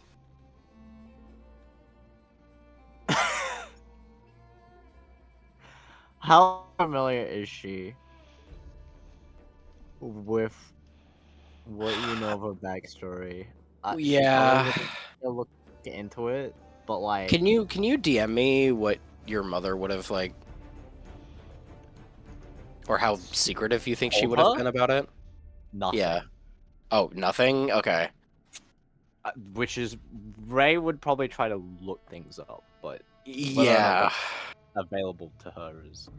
How familiar is she with what you know of her backstory? She Yeah. probably wouldn't look into it, but like, Can you DM me what your mother would have, like, or how secretive you think she Told would have her? been about it? nothing. Yeah. Oh, nothing? Okay. Which is Ray would probably try to look things up, but Yeah. available to her is.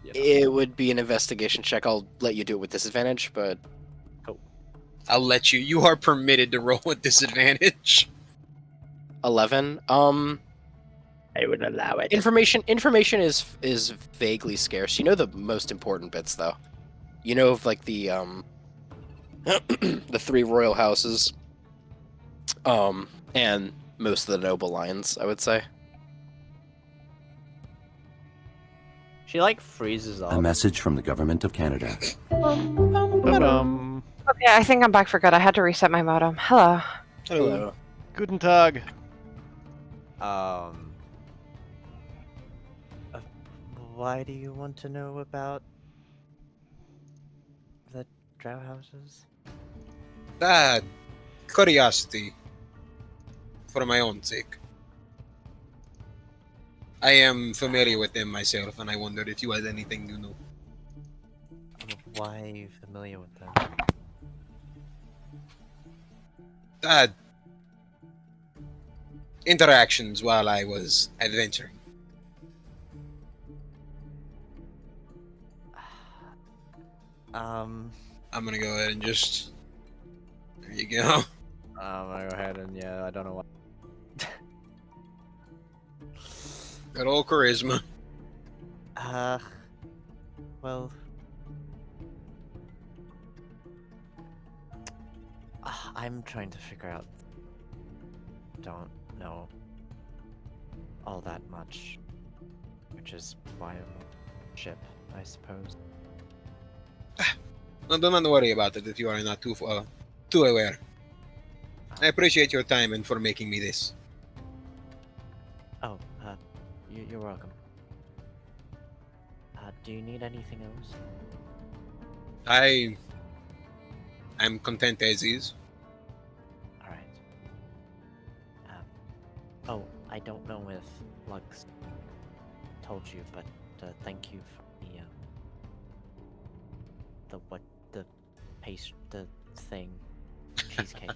You know. It would be an investigation check. I'll let you do it with disadvantage, but I'll let you. You are permitted to roll with disadvantage. 11. I would allow it. Information is vaguely scarce. You know the most important bits, though. You know of, like, the the 3 royal houses, and most of the noble lines, I would say. She like freezes up. A message from the government of Canada. Ba-dum. Okay, I think I'm back for good. I had to reset my modem. Hello. Hello. Guten Tag. Why do you want to know about the drow houses? Curiosity. For my own sake. I am familiar with them myself, and I wondered if you had anything to know. Why are you familiar with them? Interactions while I was adventuring. I'm gonna go ahead and just. There you go. I'm gonna go ahead and I don't know what. Good old charisma. Well, I'm trying to figure out. Don't know all that much, which is why I'm on ship, I suppose. No, don't worry about it if you are not too aware. I appreciate your time and for making me this. Oh, you're welcome. Do you need anything else? I'm content as is. Alright. Oh, I don't know if Lux told you, but thank you for the thing, cheesecake.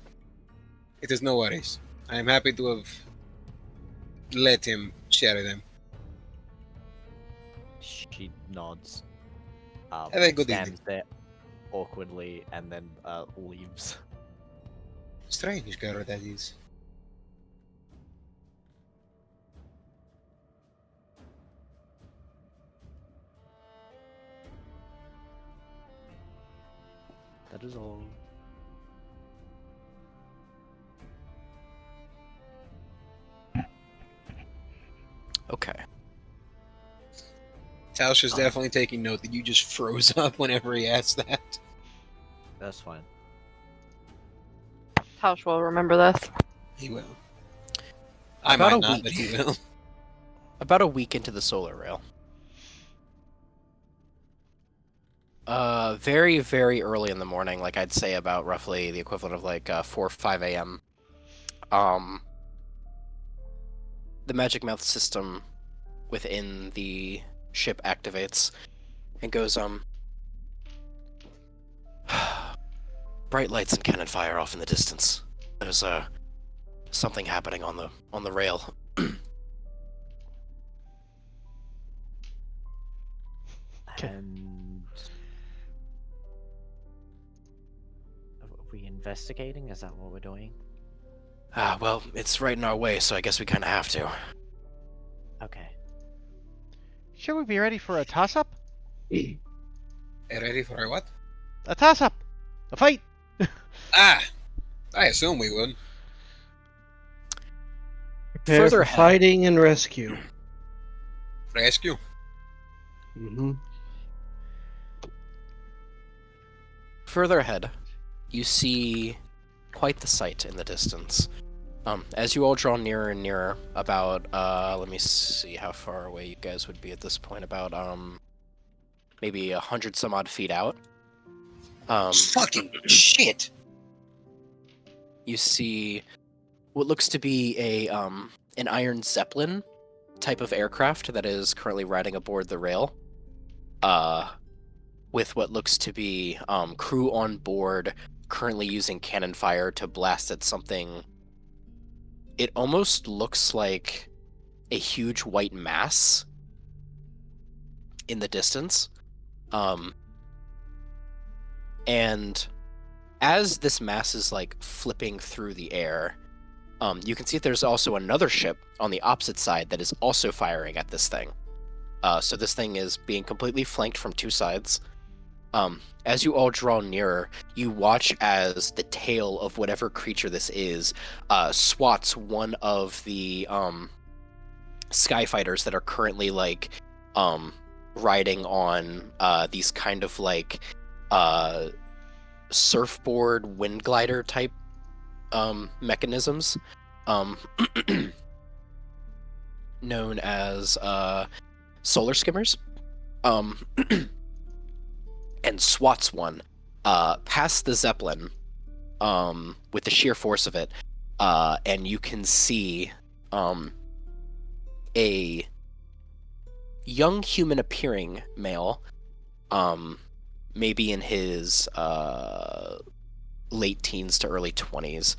It is no worries. I am happy to have let him share them. She nods. Have a good stands evening. there awkwardly and then leaves. Strange girl that is. That is all. Okay. Tausch is definitely taking note that you just froze up whenever he asked that. That's fine. Tausch will remember this. He will. I About might a not, week. but he will. About a week into the solar rail. Very, very early in the morning, like I'd say about roughly the equivalent of like 4 or 5 a.m. The magic mouth system within the ship activates and goes, bright lights and cannon fire off in the distance. There's something happening on the rail. And are we investigating? Is that what we're doing? Well, it's right in our way, so I guess we kind of have to. Okay. Should we be ready for a toss-up? Ready for a what? A toss-up! A fight! I assume we would. Prepare Further for ahead. fighting and rescue. Rescue. Mm-hmm. Further ahead, you see quite the sight in the distance. As you all draw nearer and nearer, about let me see how far away you guys would be at this point. About maybe 100 some odd feet out. Fucking shit! You see what looks to be an iron zeppelin type of aircraft that is currently riding aboard the rail. With what looks to be crew on board, currently using cannon fire to blast at something. It almost looks like a huge white mass in the distance. And as this mass is like flipping through the air, you can see that there's also another ship on the opposite side that is also firing at this thing. So this thing is being completely flanked from two sides. As you all draw nearer, you watch as the tail of whatever creature this is swats one of the skyfighters that are currently like riding on these kind of like surfboard wind glider type mechanisms known as solar skimmers. And swats one past the Zeppelin with the sheer force of it, and you can see a young human appearing male, maybe in his late teens to early 20s,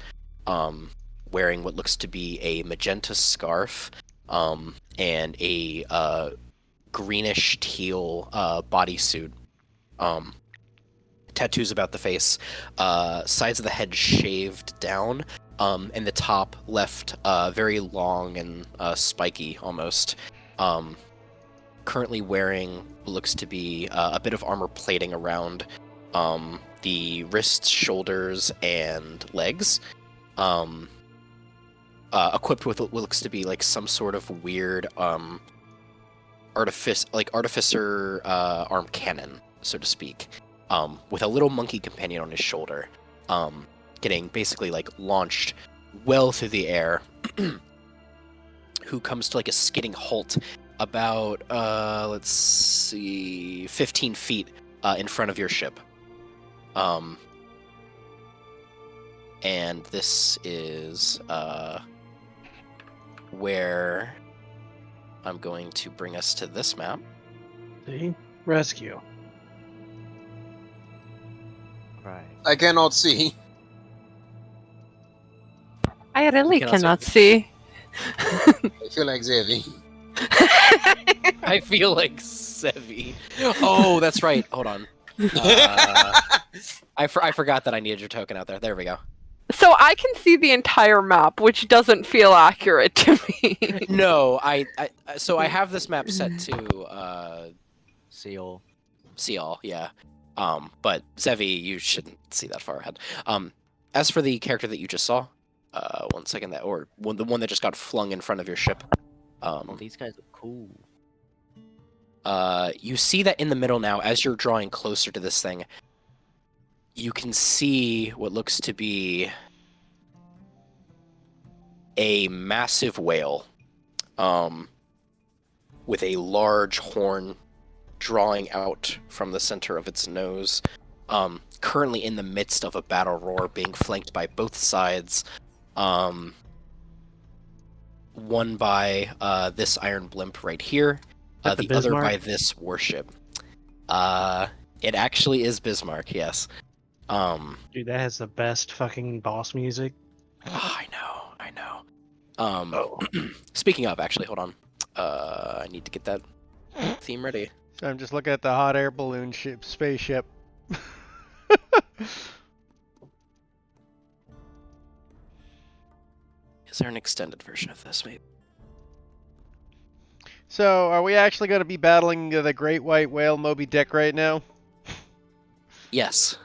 wearing what looks to be a magenta scarf and a greenish teal bodysuit. Tattoos about the face, sides of the head shaved down, and the top left very long and spiky almost. Currently wearing what looks to be a bit of armor plating around the wrists, shoulders, and legs, equipped with what looks to be like some sort of weird artificer arm cannon, so to speak, with a little monkey companion on his shoulder, getting basically like launched well through the air, who comes to like a skidding halt about, let's see, 15 feet in front of your ship. And this is where I'm going to bring us to this map. See? Rescue. Right. I cannot see. I really Cannot cannot see. I feel like Zevi. I feel like Sevi. Oh, that's right. Hold on. I forgot that I needed your token out there. There we go. So I can see the entire map, which doesn't feel accurate to me. No, so I have this map set to Seal. Seal, yeah. But Zevi, you shouldn't see that far ahead. As for the character that you just saw, one second, the one that just got flung in front of your ship. Well, these guys are cool. You see that in the middle now, as you're drawing closer to this thing, you can see what looks to be a massive whale, with a large horn drawing out from the center of its nose, currently in the midst of a battle roar, being flanked by both sides, one by this iron blimp right here, the other by this warship. It actually is Bismarck, yes. Dude, that has the best fucking boss music. Oh, I know. Speaking of, actually, hold on. I need to get that theme ready. So I'm just looking at the hot air balloon spaceship. Is there an extended version of this, maybe? So, are we actually going to be battling the Great White Whale Moby Dick right now? Yes.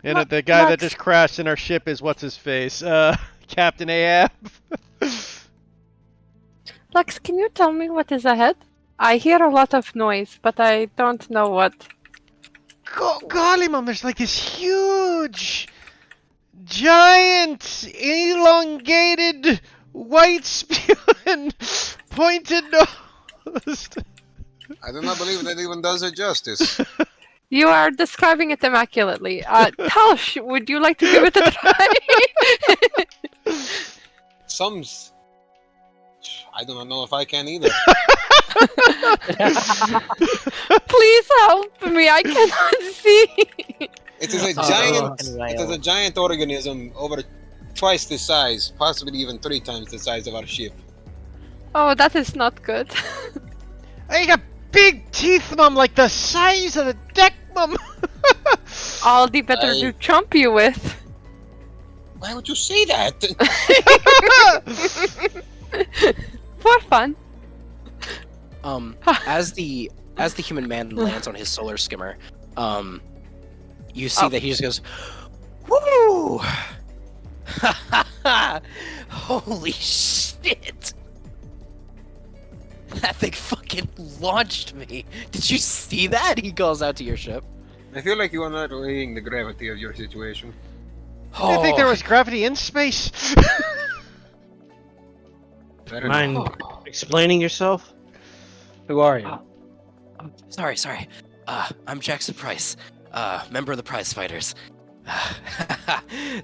And the guy that just crashed in our ship is what's his face? Captain Ahab. Lux, can you tell me what is ahead? I hear a lot of noise, but I don't know what. Golly, Mom, there's like this huge, giant, elongated, white spewing, pointed nose. I do not believe that even does it justice. You are describing it immaculately. Talsh, would you like to give it a try? I do not know if I can either. Please help me, I cannot see. It is a giant. It is a giant organism over twice the size, possibly even 3 times the size of our ship. Oh, that is not good. I got big teeth, Mom, like the size of the deck, Mom. All the better to chomp you with. Why would you say that? For fun. As the human man lands on his solar skimmer, you see that he just goes, "Woo! Holy shit! That thing fucking launched me. Did you see that?" He calls out to your ship. I feel like you are not weighing the gravity of your situation. I didn't think there was gravity in space. Mind explaining yourself? Who are you? Sorry. I'm Jackson Price, member of the Prize Fighters.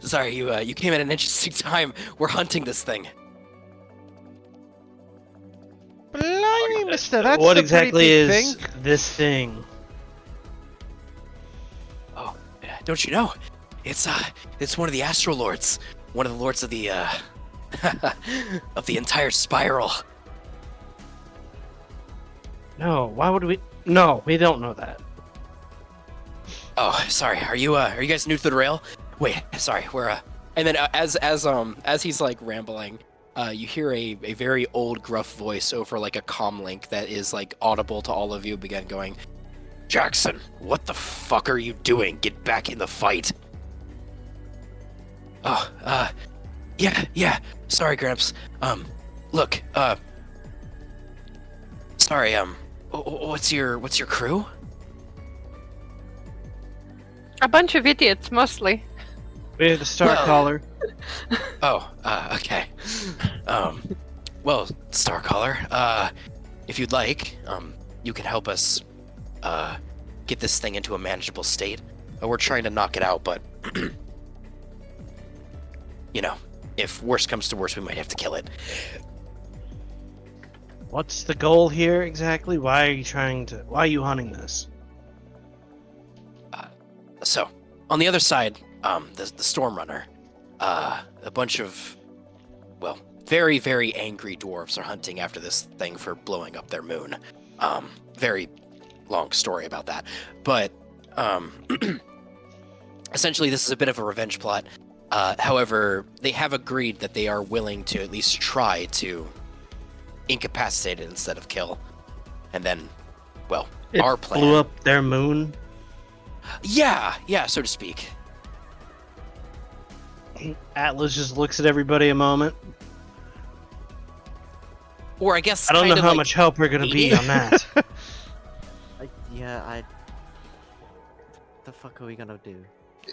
Sorry, you came at an interesting time. We're hunting this thing. Blimey, mister, that's what a exactly pretty big is thing. this thing? Oh, don't you know? It's one of the astral lords, one of the lords of the of the entire spiral. No, why would we? No, we don't know that. Oh, sorry. Are you guys new to the rail? Wait, sorry. We're And then as he's like rambling, you hear a very old gruff voice over like a comm link that is like audible to all of you begin going, Jackson, what the fuck are you doing? Get back in the fight. Oh, yeah. Sorry, Gramps. Look, sorry, what's your crew? A bunch of idiots, mostly. We have the Star Caller. Oh, okay. Well, Starcaller, if you'd like, you can help us, get this thing into a manageable state. We're trying to knock it out, but, you know, if worse comes to worse, we might have to kill it. What's the goal here exactly? Why are you hunting this? So, on the other side, the Stormrunner, a bunch of, well, very, very angry dwarves are hunting after this thing for blowing up their moon. Very long story about that. But, essentially this is a bit of a revenge plot. However, they have agreed that they are willing to at least try to incapacitate it instead of kill. And then, well, our plan... blew up their moon? Yeah, so to speak. Atlas just looks at everybody a moment. Or I guess I don't kind know of how like, much help we're gonna be on that. The fuck are we gonna do?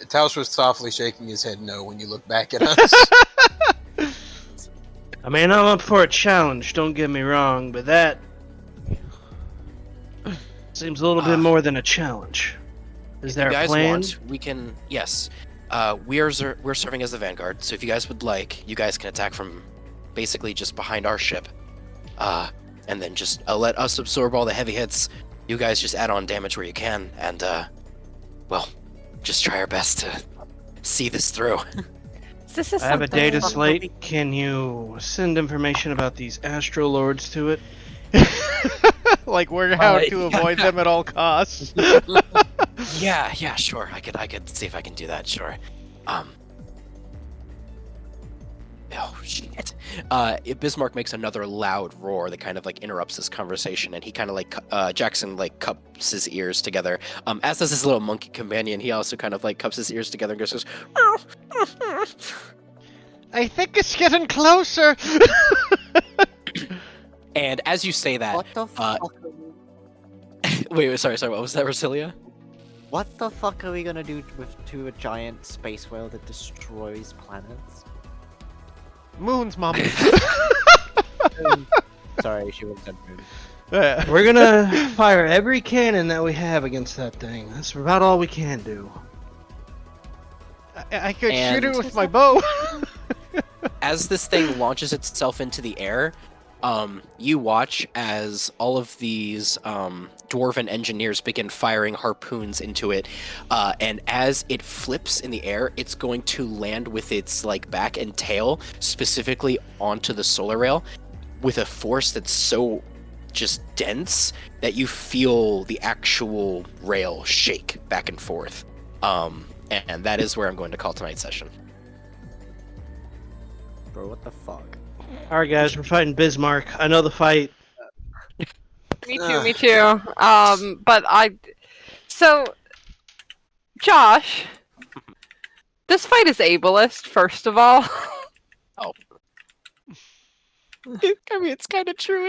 Taos was softly shaking his head no when you look back at us. I mean, I'm up for a challenge, don't get me wrong, but that seems a little bit more than a challenge. Is there if you a guys plan? want, we can... Yes. We're serving as the vanguard, so if you guys would like, you guys can attack from basically just behind our ship. And then just let us absorb all the heavy hits. You guys just add on damage where you can, and, well, just try our best to see this through. This is I have a something- data slate. Can you send information about these Astral Lords to it? Like how to avoid them at all costs. Yeah, sure. I could see if I can do that, sure. Oh, shit. Bismarck makes another loud roar that kind of, like, interrupts this conversation, and he kind of, like, Jackson, like, cups his ears together. As does his little monkey companion, he also kind of, like, cups his ears together and goes, I think it's getting closer. and as you say that... What the fuck? Wait, sorry, what was that, Rasilia? What the fuck are we gonna do to a giant space whale that destroys planets? Moons, mom. Sorry, she would have said moon. We're gonna fire every cannon that we have against that thing. That's about all we can do. I could And- shoot it with my bow. As this thing launches itself into the air, you watch as all of these dwarven engineers begin firing harpoons into it, and as it flips in the air, it's going to land with its like back and tail specifically onto the solar rail with a force that's so just dense that you feel the actual rail shake back and forth. And that is where I'm going to call tonight's session. Bro, what the fuck? Alright guys, we're fighting Bismarck. I know the fight. Me too. So, Josh, this fight is ableist, first of all. I mean, it's kind of true,